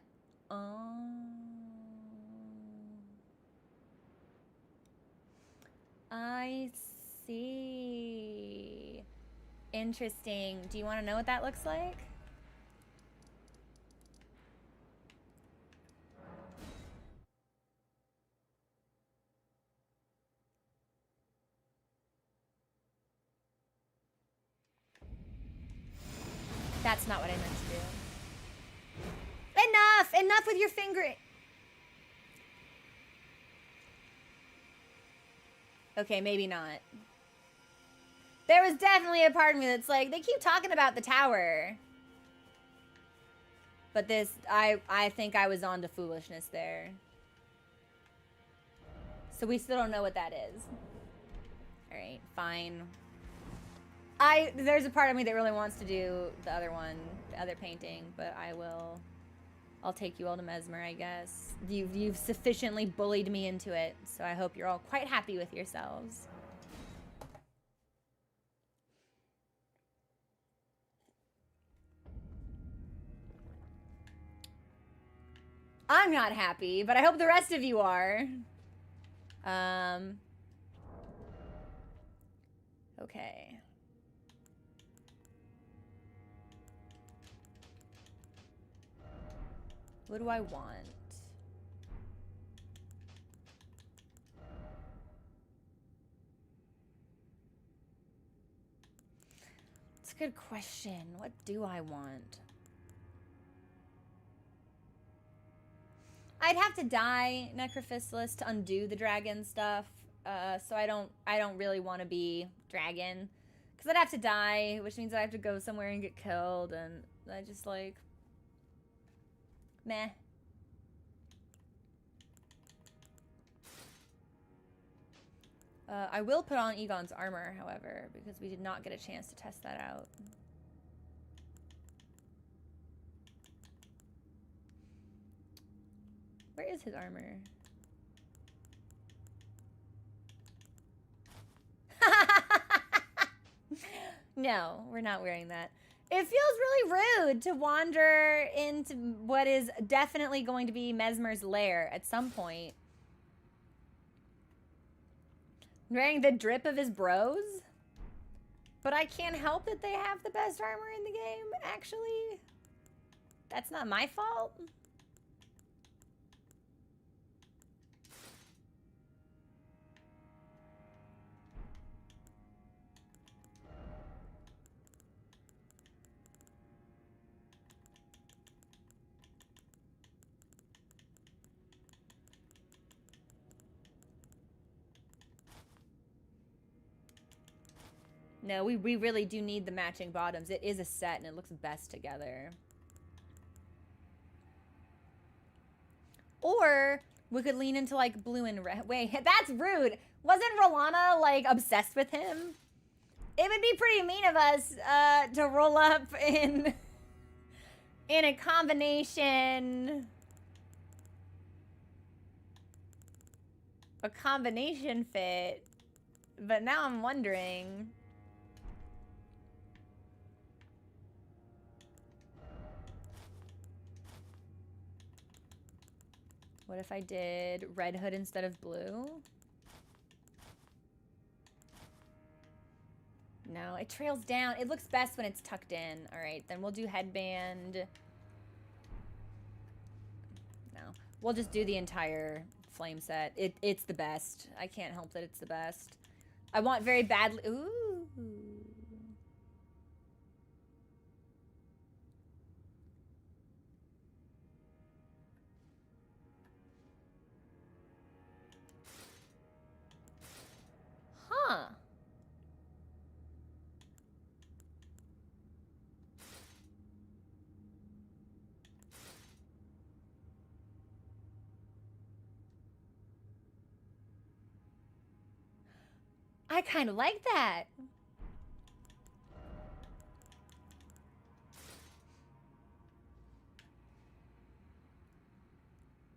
Oh. I see. Interesting. Do you want to know what that looks like? That's not what I meant to do. Enough! Enough with your finger. Okay, maybe not. There was definitely a part of me that's like, they keep talking about the tower. But this, I think I was on to foolishness there. So we still don't know what that is. Alright, fine. There's a part of me that really wants to do the other one, the other painting, but I'll take you all to Mesmer, I guess. You've sufficiently bullied me into it, so I hope you're all quite happy with yourselves. I'm not happy, but I hope the rest of you are. Okay. What do I want? It's a good question. What do I want? I'd have to die Necrophysalis to undo the dragon stuff. So I don't really want to be dragon. Because I'd have to die, which means I have to go somewhere and get killed, and I just like... Meh. I will put on Egon's armor, however, because we did not get a chance to test that out. Where is his armor? No, we're not wearing that. It feels really rude to wander into what is definitely going to be Mesmer's lair at some point. Wearing the drip of his bros? But I can't help that they have the best armor in the game, actually. That's not my fault. No, we really do need the matching bottoms. It is a set and it looks best together. Or we could lean into like blue and red. Wait, that's rude. Wasn't Rolana like obsessed with him? It would be pretty mean of us to roll up in a combination fit. But now I'm wondering. What if I did red hood instead of blue? No, it trails down. It looks best when it's tucked in. All right, then we'll do headband. No, we'll just do the entire flame set. It's the best. I can't help that it's the best. I want very badly. Ooh. Huh. I kind of like that.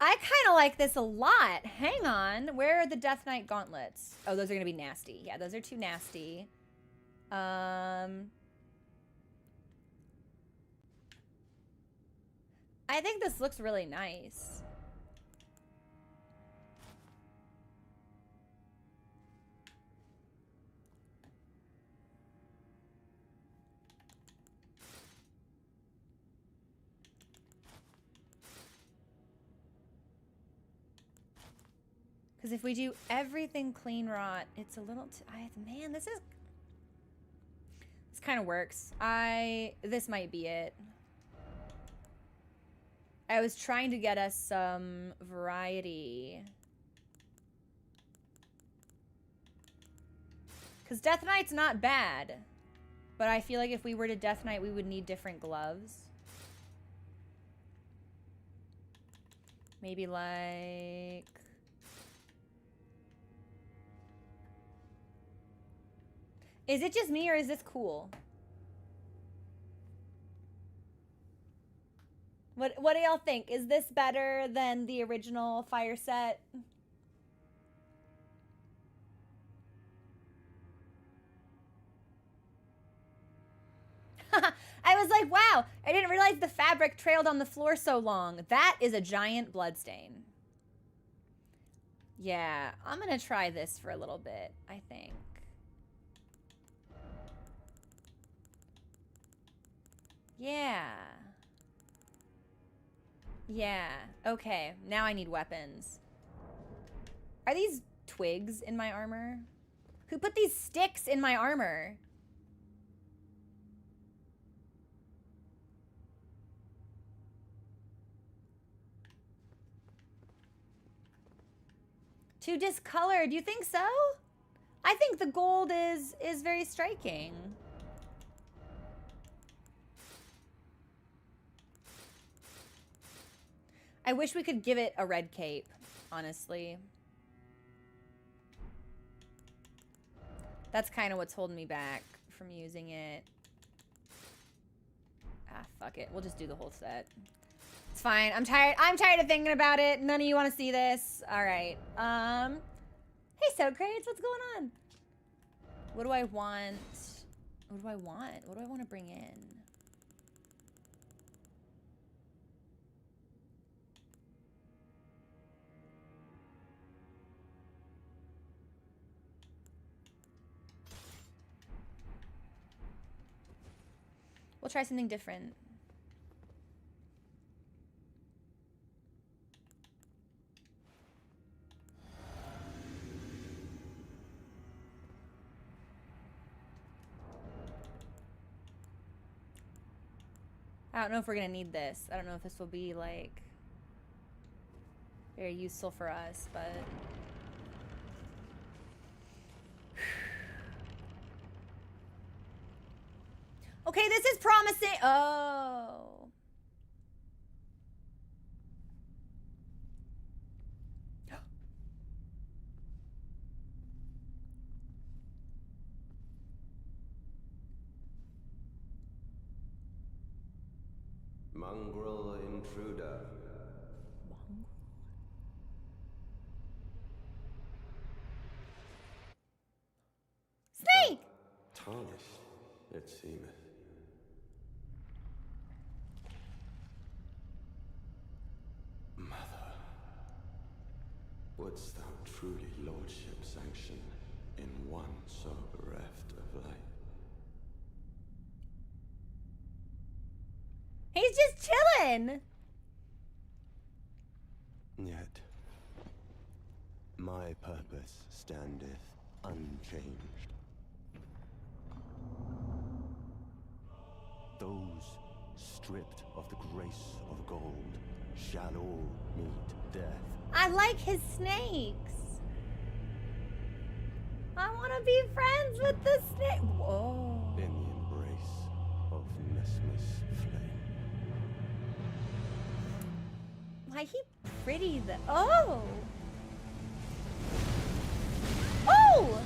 I kind of like this a lot. Hang on. Where are the Death Knight gauntlets? Oh, those are going to be nasty. Yeah, those are too nasty. I think this looks really nice. Because if we do everything clean rot, it's a little man, this kind of works. This might be it. I was trying to get us some variety. Because Death Knight's not bad. But I feel like if we were to Death Knight, we would need different gloves. Maybe like... Is it just me or is this cool? What do y'all think? Is this better than the original fire set? I was like, wow, I didn't realize the fabric trailed on the floor so long. That is a giant bloodstain. Yeah, I'm gonna try this for a little bit, I think. Yeah. Yeah, okay, now I need weapons. Are these twigs in my armor? Who put these sticks in my armor? Too discolored, you think so? I think the gold is very striking. I wish we could give it a red cape, honestly. That's kind of what's holding me back from using it. Ah, fuck it. We'll just do the whole set. It's fine. I'm tired of thinking about it. None of you want to see this. All right. Hey, Socrates, what's going on? What do I want? What do I want? What do I want to bring in? We'll try something different. I don't know if we're gonna need this. I don't know if this will be like very useful for us, but okay, this is promising. Oh. Mongrel intruder. Snake! Tarnished, it seemeth. Mother. Wouldst thou truly lordship sanction in one so bereft of light? He's just chilling. Yet my purpose standeth unchanged. Those stripped of the grace of gold shall all meet death. I like his snakes. I want to be friends with the snake. Whoa. In the embrace of Mesmer's flame. Why he pretty the oh. Oh!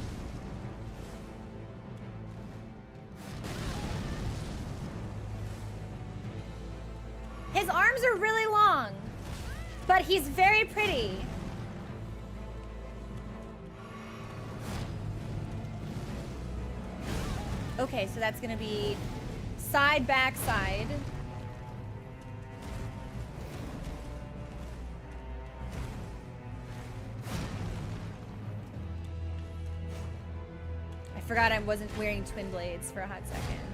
His arms are really long, but he's very pretty. Okay, so that's gonna be side, back, side. I forgot I wasn't wearing twin blades for a hot second.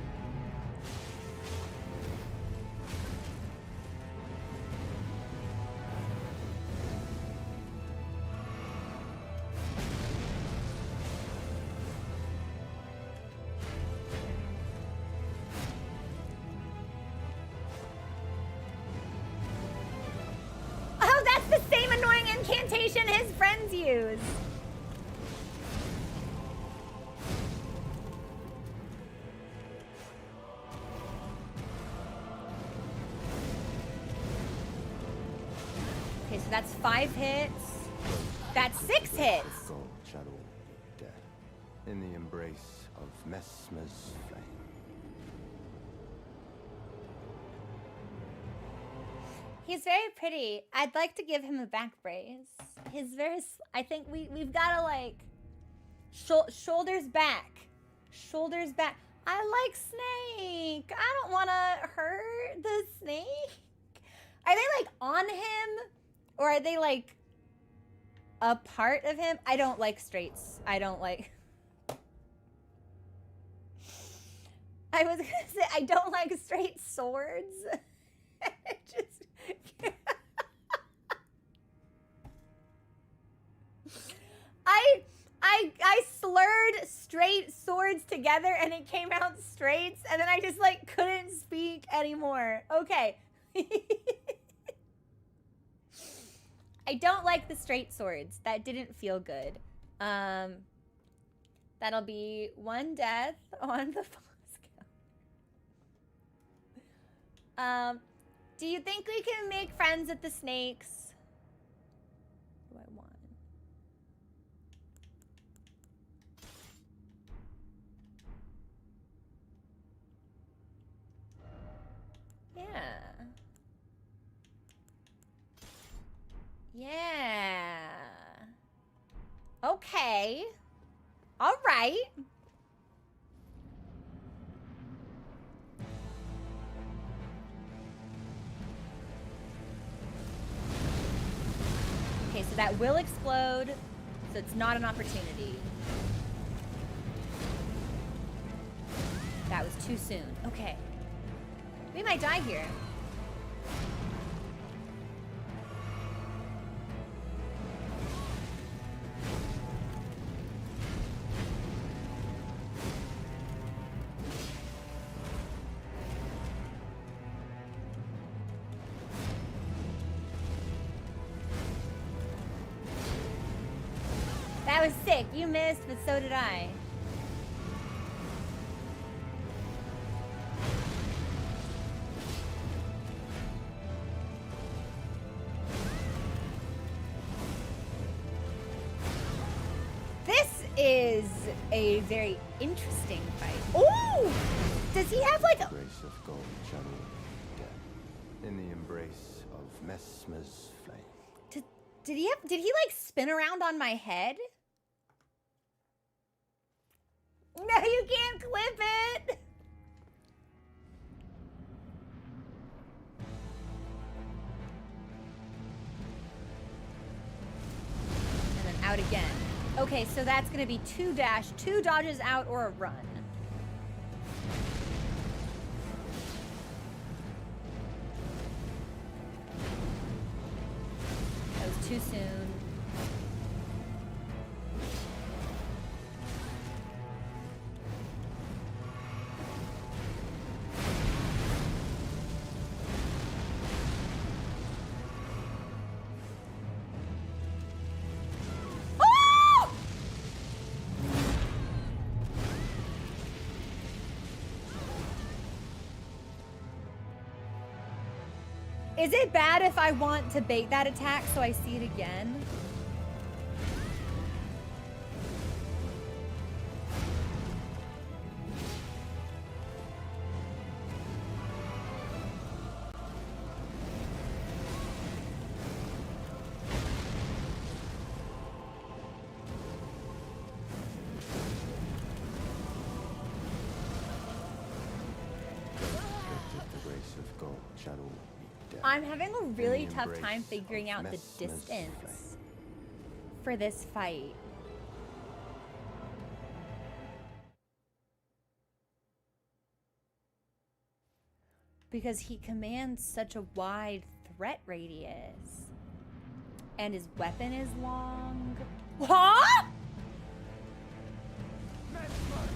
Oh, that's the same annoying incantation his friends use. Okay, so that's 5 hits. That's 6 hits. Gold shall all meet death. In the embrace of Mesmer's flame. He's very pretty. I'd like to give him a back brace. He's very. I think we've got to like shoulders back, shoulders back. I like Snake. I don't want to hurt the snake. Are they like on him, or are they like a part of him? I don't like straights. I don't like. I was gonna say I don't like straight swords. Just. I slurred straight swords together and it came out straights and then I just like couldn't speak anymore. Okay. I don't like the straight swords. That didn't feel good. That'll be 1 death on the boss count. Do you think we can make friends with the snakes? What do I want? Yeah. Yeah. Okay. All right. Okay, so that will explode, so it's not an opportunity. That was too soon. Okay. We might die here. That was sick. You missed, but so did I. This is a very interesting fight. Oh! Does he have like a... Grace of gold shall all meet death. In the embrace of Mesmer's flame. Did he like spin around on my head? No, you can't clip it. out again. Okay, so that's gonna be 2 dash, 2 dodges out, or a run. That was too soon. Is it bad if I want to bait that attack so I see it again? The grace of God shall all be dead. I'm having a really In the tough time embrace figuring of out the Messmer's distance flame. for this fight. Because he commands such a wide threat radius. And his weapon is long. Huh? Messmer,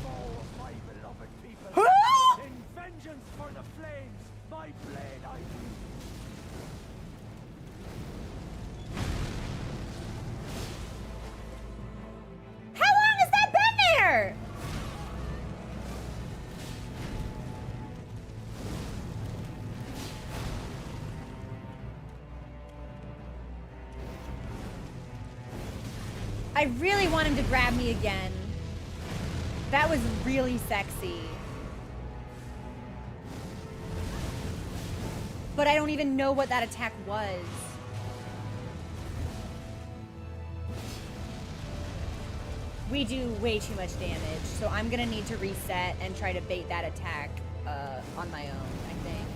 foe of my beloved people. Huh? In vengeance for the flames, my blade I wield. How long has that been there? I really want him to grab me again. That was really sexy. But I don't even know what that attack was. We do way too much damage, so I'm gonna need to reset and try to bait that attack on my own, I think.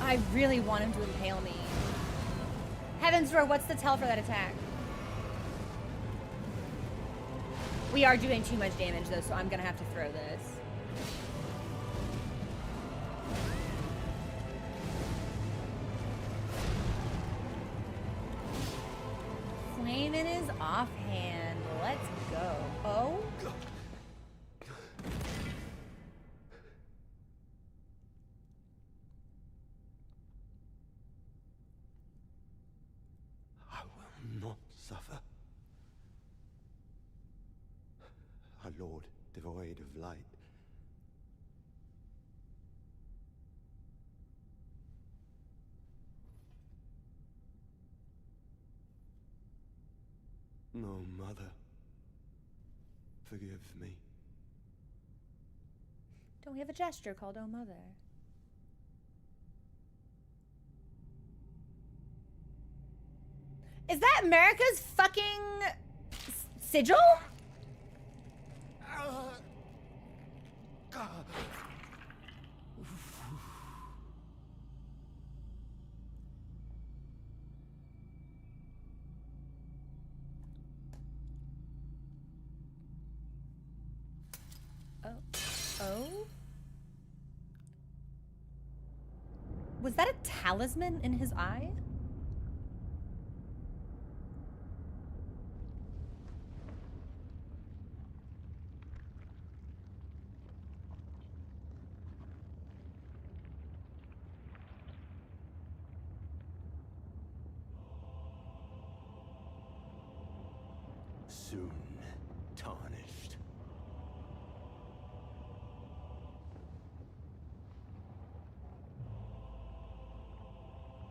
I really want him to impale me. Heaven's Roar, what's the tell for that attack? We are doing too much damage though, so I'm gonna have to throw this. Flame in his offhand. Let's go. Oh? I will not suffer. Our Lord, devoid of light. No, Mother. Forgive me. Don't we have a gesture called Oh Mother? Is that America's fucking sigil? Oh. Oh? Was that a talisman in his eye? Soon tarnished.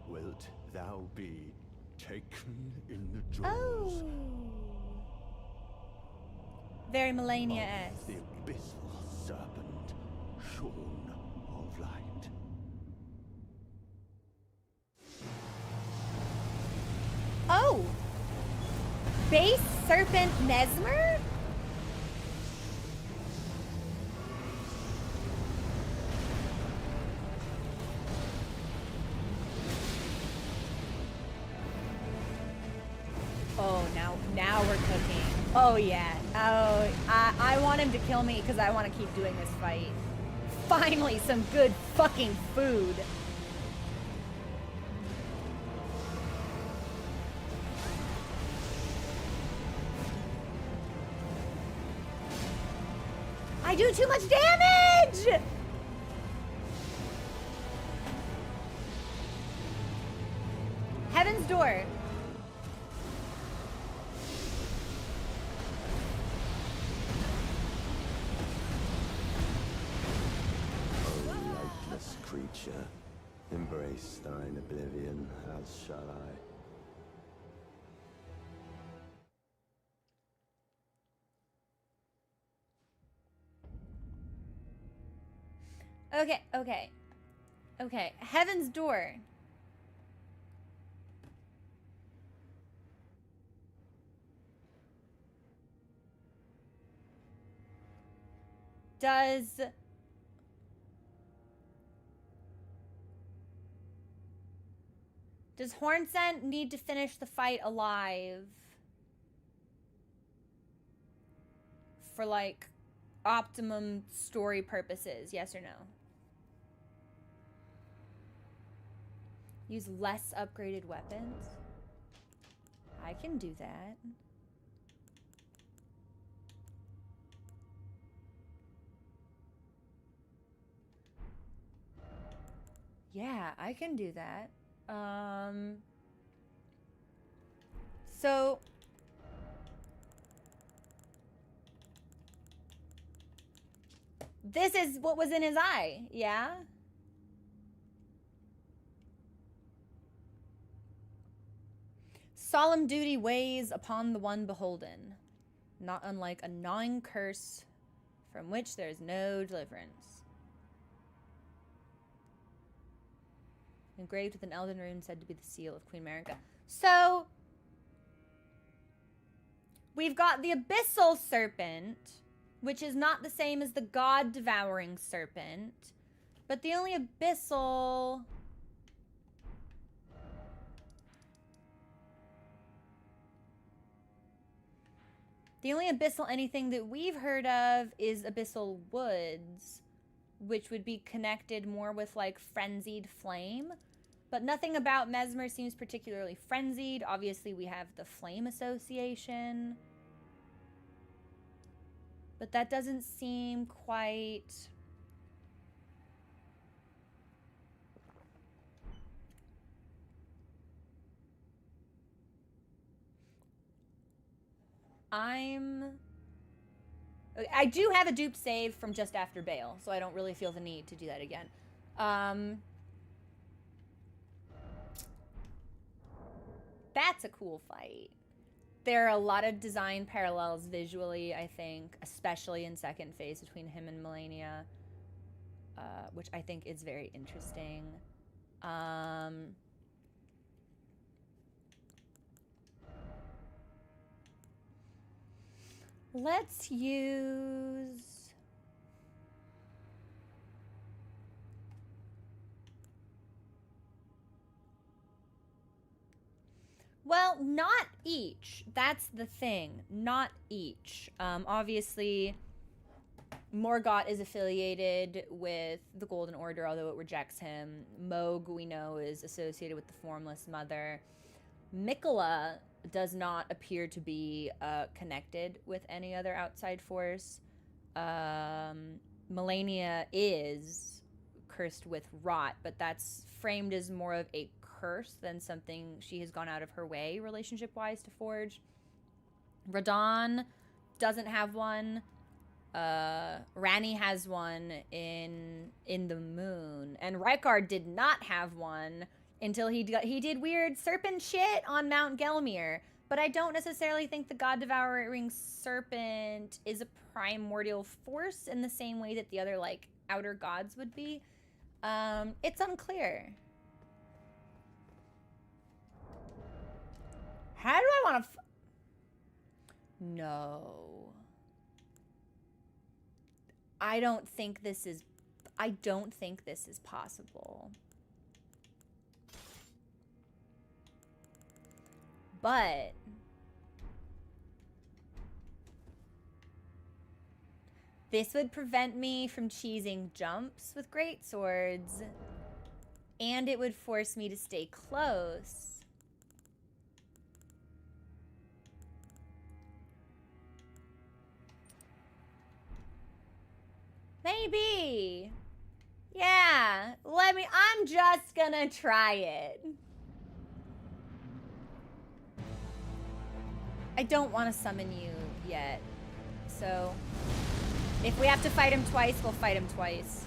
Wilt thou be taken in the jaws Oh. Very of Melania-esque. the abyssal serpent? shorn of light. Oh! Base Serpent Mesmer? Oh, now we're cooking. Oh, yeah. Oh, I want him to kill me because I want to keep doing this fight. Finally, some good fucking food. I do too much damage! Heaven's Door. O lightless creature, embrace thine oblivion, as shall I. Okay. Heaven's Door. Does Hornsent need to finish the fight alive? For like optimum story purposes, yes or no? Use less upgraded weapons? I can do that. Yeah, I can do that. So this is what was in his eye, yeah? Solemn duty weighs upon the one beholden, not unlike a gnawing curse from which there is no deliverance. Engraved with an elden rune said to be the seal of Queen Marika. So, we've got the Abyssal Serpent, which is not the same as the God-devouring Serpent, but the only Abyssal... The only Abyssal anything that we've heard of is Abyssal Woods, which would be connected more with, like, Frenzied Flame. But nothing about Mesmer seems particularly frenzied. Obviously, we have the Flame Association. But that doesn't seem quite... I do have a dupe save from just after Bale, so I don't really feel the need to do that again. That's a cool fight. There are a lot of design parallels visually, I think, especially in second phase between him and Melania, which I think is very interesting. Let's use... Well, not each. That's the thing. Not each. Obviously, Morgott is affiliated with the Golden Order, although it rejects him. Moog, we know, is associated with the Formless Mother. Mikola does not appear to be connected with any other outside force. Melania is cursed with rot, but that's framed as more of a curse than something she has gone out of her way relationship-wise to forge. Radon doesn't have one. Rani has one in the moon, and Rykard did not have one until he did weird serpent shit on Mount Gelmir. But I don't necessarily think the God-devouring serpent is a primordial force in the same way that the other, like, outer gods would be. It's unclear. How do I want to... No. I don't think this is possible. But this would prevent me from cheesing jumps with great swords, and it would force me to stay close. Maybe. Yeah, I'm just gonna try it. I don't want to summon you yet, so if we have to fight him twice, we'll fight him twice.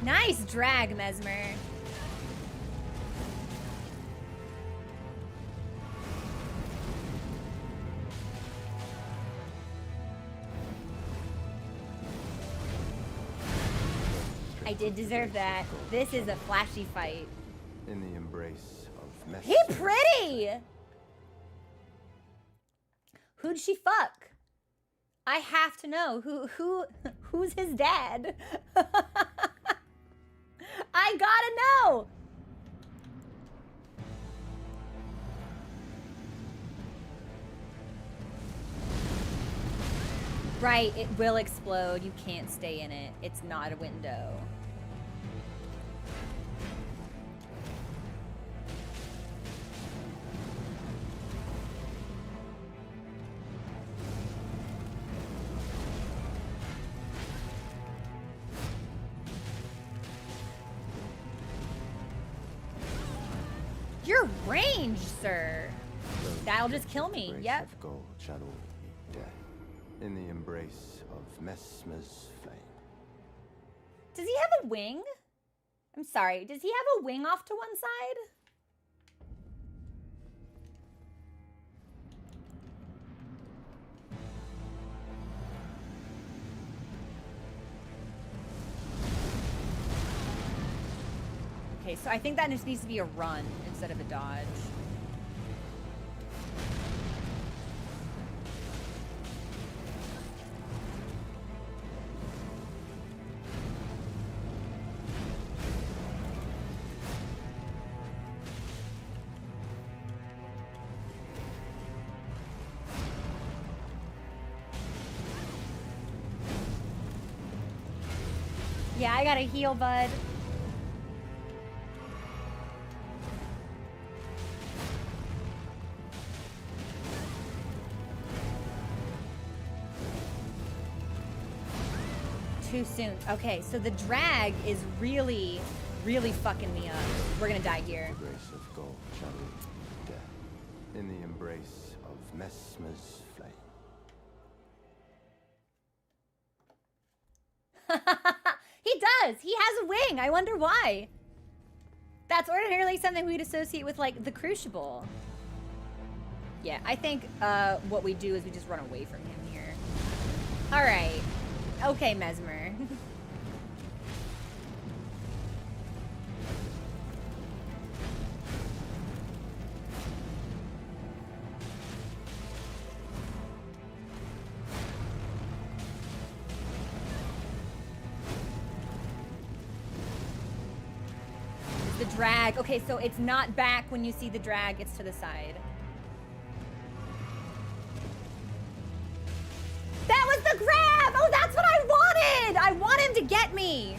Nice drag, Mesmer. I did deserve that. This is a flashy fight. In the embrace of mess. He pretty! Who'd she fuck? I have to know who's his dad. I gotta know. Right, it will explode. You can't stay in it. It's not a window. Your range, sir. That'll just kill me. Yep. Of gold shall all be dead. In the embrace of Mesmer's flame. Does he have a wing? I'm sorry. Does he have a wing off to one side? Okay, so I think that just needs to be a run instead of a dodge. Yeah, I gotta heal, bud. Too soon. Okay, so the drag is really, really fucking me up. We're gonna die here. The grace of gold shall all be dead. In the embrace of Mesmer's flame. He does! He has a wing! I wonder why. That's ordinarily something we'd associate with, like, the Crucible. Yeah, I think what we do is we just run away from him here. Alright. Okay, Mesmer. The drag. Okay, so it's not back when you see the drag, it's to the side. That was the grab! Oh, that's what I wanted! I want him to get me!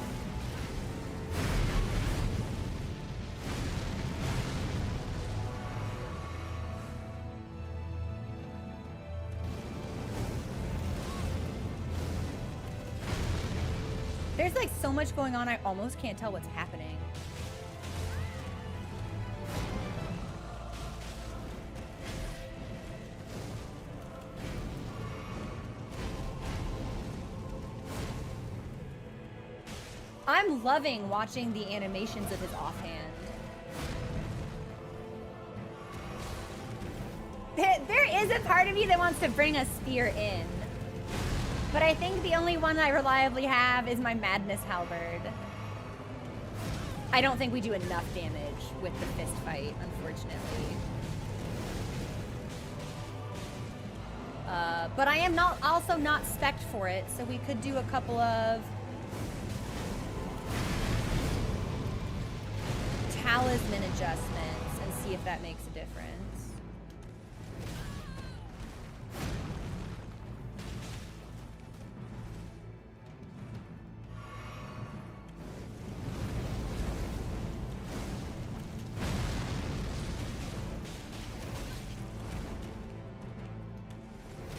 There's like so much going on, I almost can't tell what's happening. I'm loving watching the animations of his offhand. There is a part of me that wants to bring a spear in. But I think the only one I reliably have is my Madness Halberd. I don't think we do enough damage with the fist fight, unfortunately. But I am also not spec'd for it, so we could do a couple of talisman adjustments and see if that makes a difference.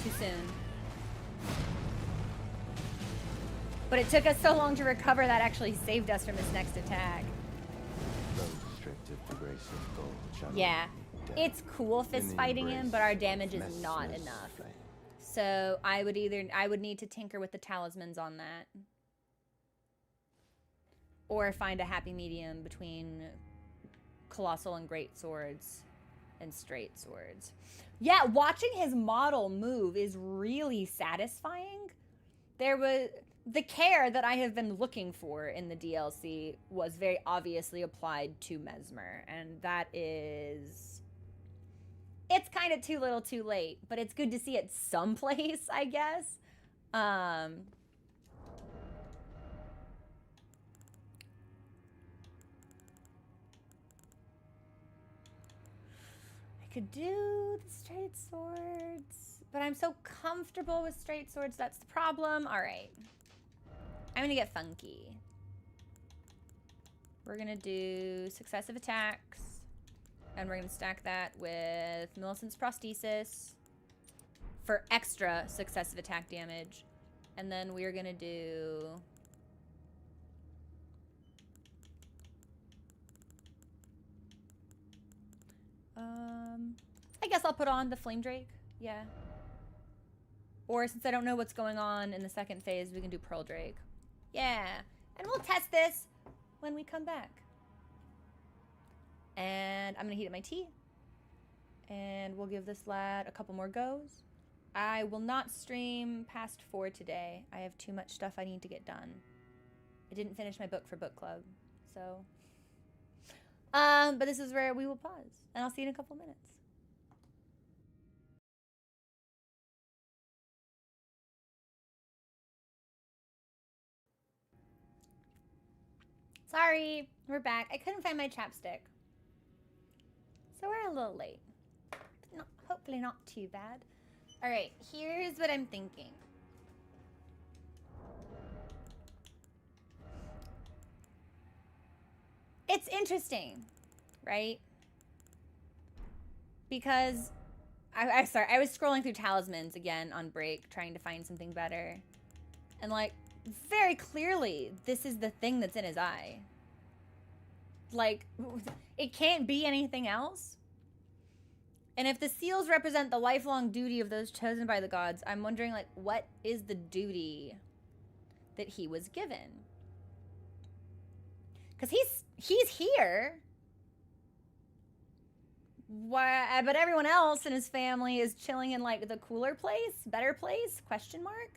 Too soon. But it took us so long to recover that actually saved us from his next attack. Yeah, it's cool fist fighting him, but our damage is not enough. So I would need to tinker with the talismans on that. Or find a happy medium between colossal and great swords and straight swords. Yeah, watching his model move is really satisfying. There was the care that I have been looking for in the DLC was very obviously applied to Mesmer, and that is, it's kind of too little too late, but it's good to see it someplace, I guess. I could do the straight swords, but I'm so comfortable with straight swords, that's the problem. All right. I'm gonna get funky. We're gonna do successive attacks, and we're gonna stack that with Millicent's prosthesis for extra successive attack damage. And then we're gonna do I guess I'll put on the Flame Drake, yeah. Or since I don't know what's going on in the second phase, we can do Pearl Drake. Yeah, and we'll test this when we come back. And I'm gonna heat up my tea. And we'll give this lad a couple more goes. I will not stream past 4 today. I have too much stuff I need to get done. I didn't finish my book for book club, so. But this is where we will pause, and I'll see you in a couple minutes. Sorry, we're back. I couldn't find my chapstick. So we're a little late. But hopefully not too bad. All right, here's what I'm thinking. It's interesting, right? Because I was scrolling through talismans again on break, trying to find something better. And like, very clearly, this is the thing that's in his eye. Like, it can't be anything else. And if the seals represent the lifelong duty of those chosen by the gods, I'm wondering, like, what is the duty that he was given? Because he's here. Why, but everyone else in his family is chilling in, like, the cooler place, better place, question mark.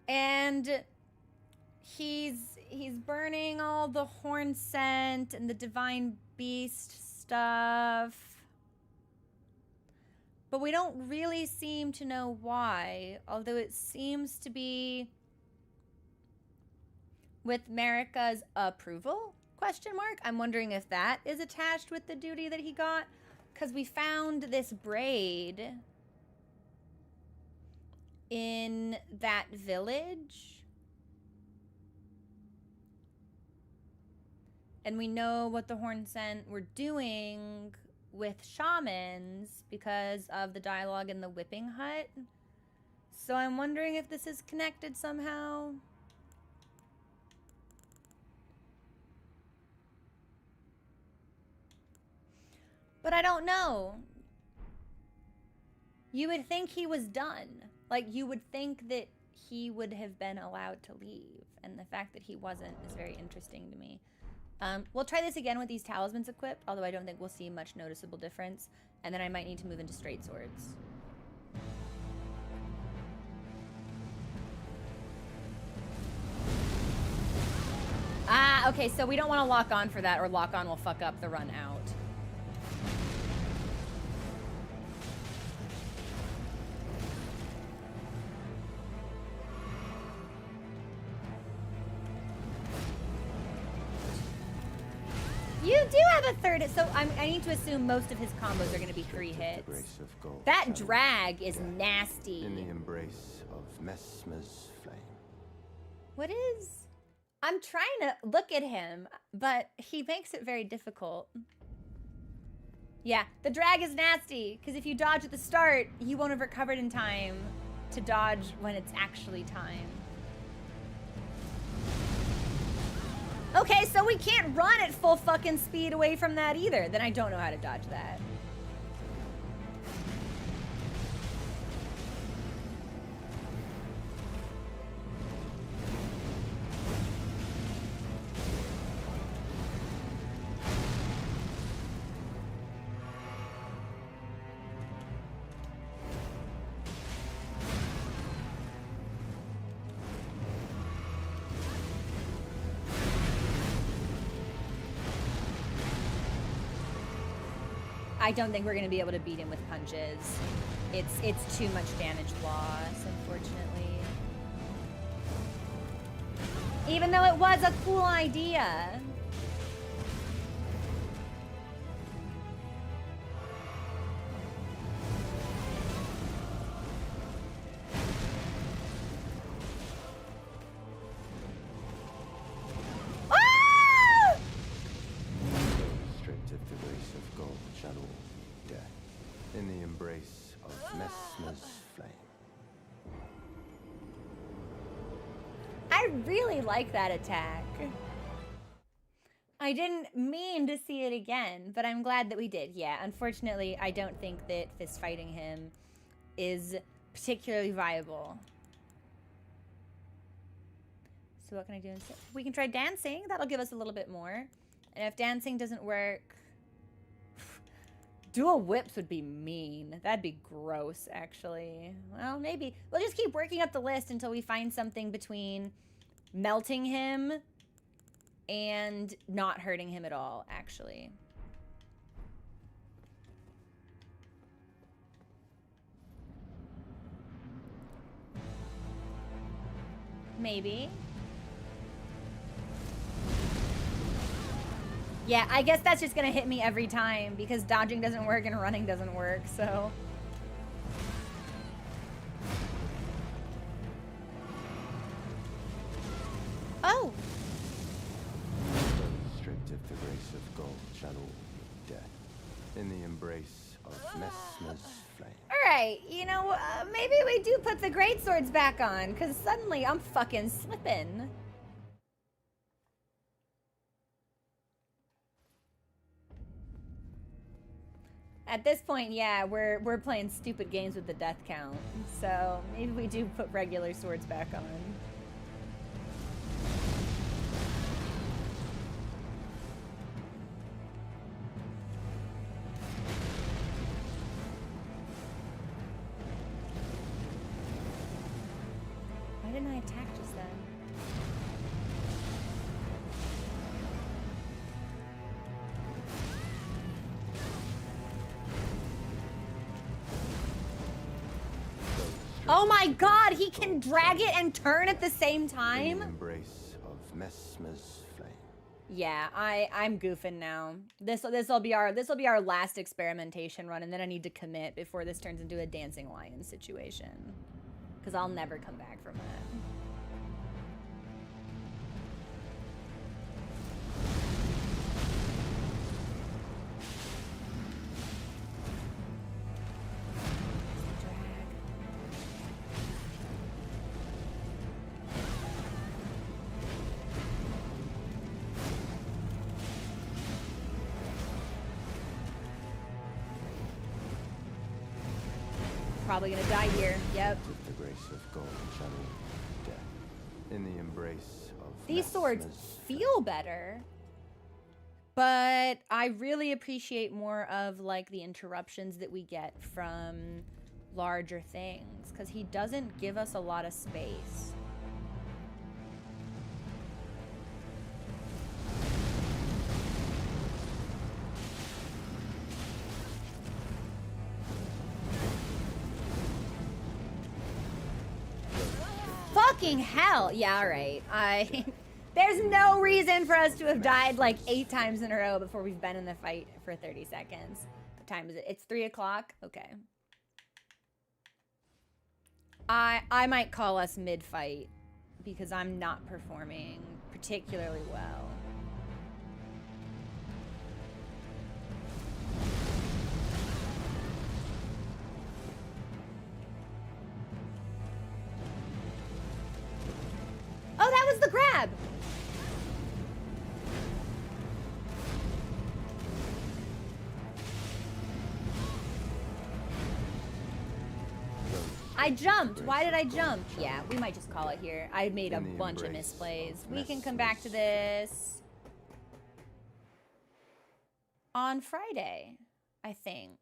And he's burning all the horn scent and the divine beast stuff. But we don't really seem to know why, although it seems to be with Marika's approval, question mark. I'm wondering if that is attached with the duty that he got, because we found this braid in that village. And we know what the horn scent were doing with shamans because of the dialogue in the whipping hut. So I'm wondering if this is connected somehow. But I don't know. You would think he was done. Like, you would think that he would have been allowed to leave. and the fact that he wasn't is very interesting to me. We'll try this again with these talismans equipped, although I don't think we'll see much noticeable difference, and then I might need to move into straight swords. Ah, okay, so we don't want to lock on for that, or lock on will fuck up the run out. You do have a third, so I need to assume most of his combos are going to be 3 hits. That drag is nasty. In the embrace of Messmer's flame. What is... I'm trying to look at him, but he makes it very difficult. Yeah, the drag is nasty, because if you dodge at the start, you won't have recovered in time to dodge when it's actually time. Okay, so we can't run at full fucking speed away from that either. Then I don't know how to dodge that. I don't think we're gonna be able to beat him with punches. It's too much damage loss, unfortunately. Even though it was a cool idea. I really like that attack. I didn't mean to see it again, but I'm glad that we did. Yeah, unfortunately, I don't think that fist fighting him is particularly viable. So what can I do instead? We can try dancing. That'll give us a little bit more. And if dancing doesn't work... Dual whips would be mean. That'd be gross, actually. Well, maybe. We'll just keep working up the list until we find something between melting him and not hurting him at all, actually. Maybe. Yeah, I guess that's just gonna hit me every time because dodging doesn't work and running doesn't work, so. Oh! Stripped of the grace of gold shall all be death. In the embrace of Messmer's flame. Alright, you know, maybe we do put the greatswords back on, because suddenly I'm fucking slipping. At this point, yeah, we're playing stupid games with the death count. So maybe we do put regular swords back on. Why didn't I attack just then? Oh my god, he can drag it and turn at the same time? In the embrace of Messmer's flame. Yeah, I'm goofing now. This'll be our last experimentation run, and then I need to commit before this turns into a dancing lion situation. Because I'll never come back from that. Probably gonna die here. Yep. With the grace of gold shall all be death. In the embrace These swords Mesmer's feel better, but I really appreciate more of like the interruptions that we get from larger things, because he doesn't give us a lot of space. Fucking hell! Yeah, alright. There's no reason for us to have died like 8 times in a row before we've been in the fight for 30 seconds. What time is it? It's 3 o'clock? Okay. I might call us mid-fight because I'm not performing particularly well. Oh, that was the grab! I jumped. Why did I jump? Yeah, we might just call it here. I made a bunch of misplays. We can come back to this on Friday, I think.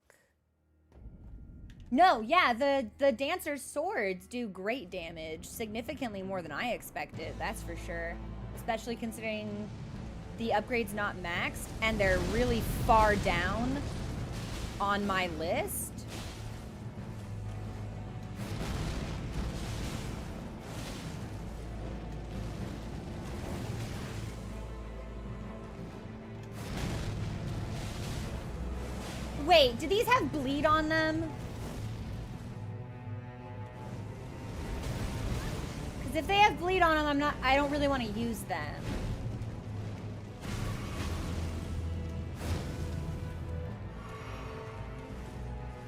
No, yeah, the dancer's swords do great damage, significantly more than I expected, that's for sure. Especially considering the upgrade's not maxed and they're really far down on my list. Wait, do these have bleed on them? Because if they have bleed on them, I don't really want to use them.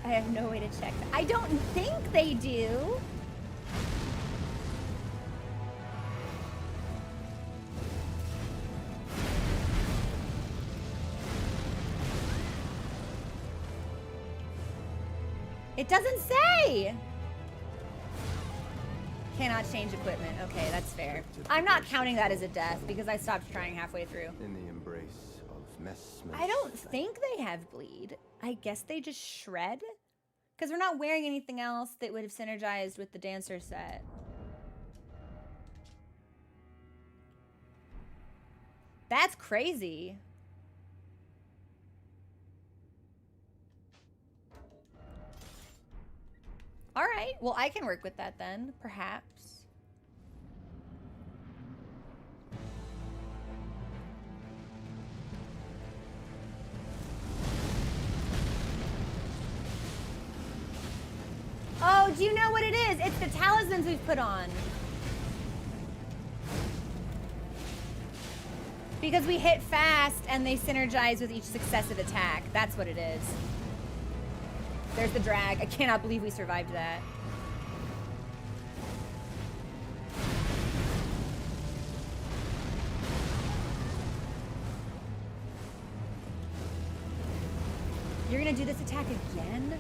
I have no way to check that. I don't think they do. It doesn't say! Cannot change equipment. Okay, that's fair. I'm not counting that as a death because I stopped trying halfway through. In the embrace of Mesmer's I don't think they have bleed. I guess they just shred? Because we're not wearing anything else that would have synergized with the dancer set. That's crazy. All right, well, I can work with that then, perhaps. Oh, do you know what it is? It's the talismans we've put on. Because we hit fast and they synergize with each successive attack. That's what it is. There's the drag. I cannot believe we survived that. You're gonna do this attack again?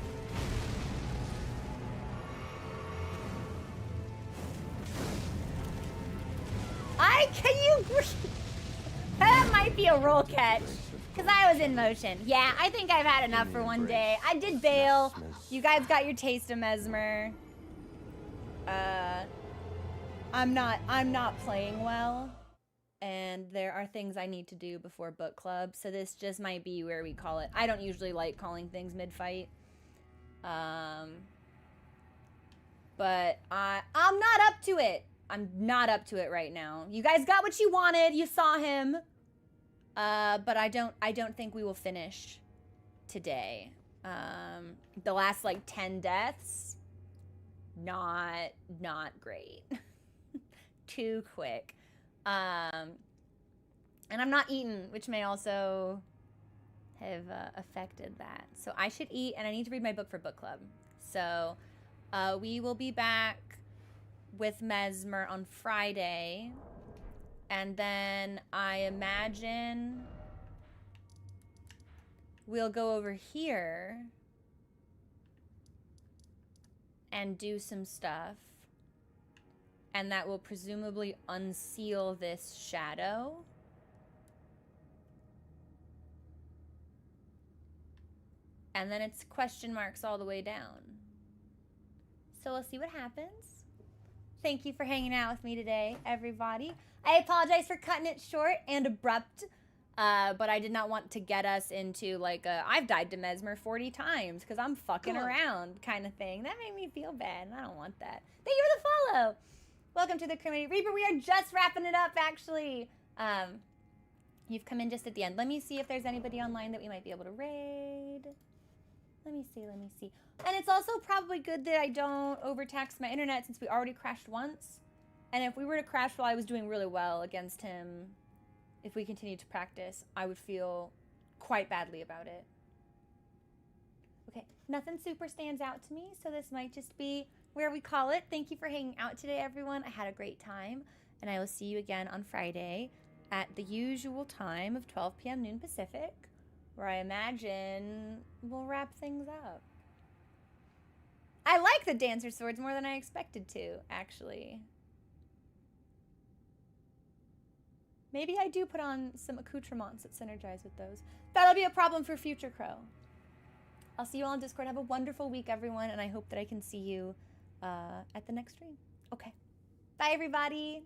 That might be a roll catch. Because I was in motion. Yeah, I think I've had enough for one day. I did bail. You guys got your taste of Mesmer. I'm not playing well. And there are things I need to do before book club. So this just might be where we call it. I don't usually like calling things mid-fight. But I'm not up to it. I'm not up to it right now. You guys got what you wanted. You saw him. But I don't think we will finish today. The last like 10 deaths, not great. Too quick. And I'm not eating, which may also have affected that. So I should eat, and I need to read my book for book club. So we will be back with Mesmer on Friday. And then I imagine we'll go over here and do some stuff. And that will presumably unseal this shadow. And then it's question marks all the way down. So we'll see what happens. Thank you for hanging out with me today, everybody. I apologize for cutting it short and abrupt, but I did not want to get us into like a I've died to Mesmer 40 times because I'm fucking around kind of thing. That made me feel bad, and I don't want that. Thank you for the follow. Welcome to the Cremated Reaper. We are just wrapping it up, actually. You've come in just at the end. Let me see if there's anybody online that we might be able to raid. Let me see. And it's also probably good that I don't overtax my internet since we already crashed once. And if we were to crash while I was doing really well against him, if we continued to practice, I would feel quite badly about it. Okay, nothing super stands out to me, so this might just be where we call it. Thank you for hanging out today, everyone. I had a great time, and I will see you again on Friday at the usual time of 12 p.m. noon Pacific, where I imagine we'll wrap things up. I like the Dancer Swords more than I expected to, actually. Maybe I do put on some accoutrements that synergize with those. That'll be a problem for Future Crow. I'll see you all on Discord. Have a wonderful week, everyone, and I hope that I can see you at the next stream. Okay. Bye, everybody.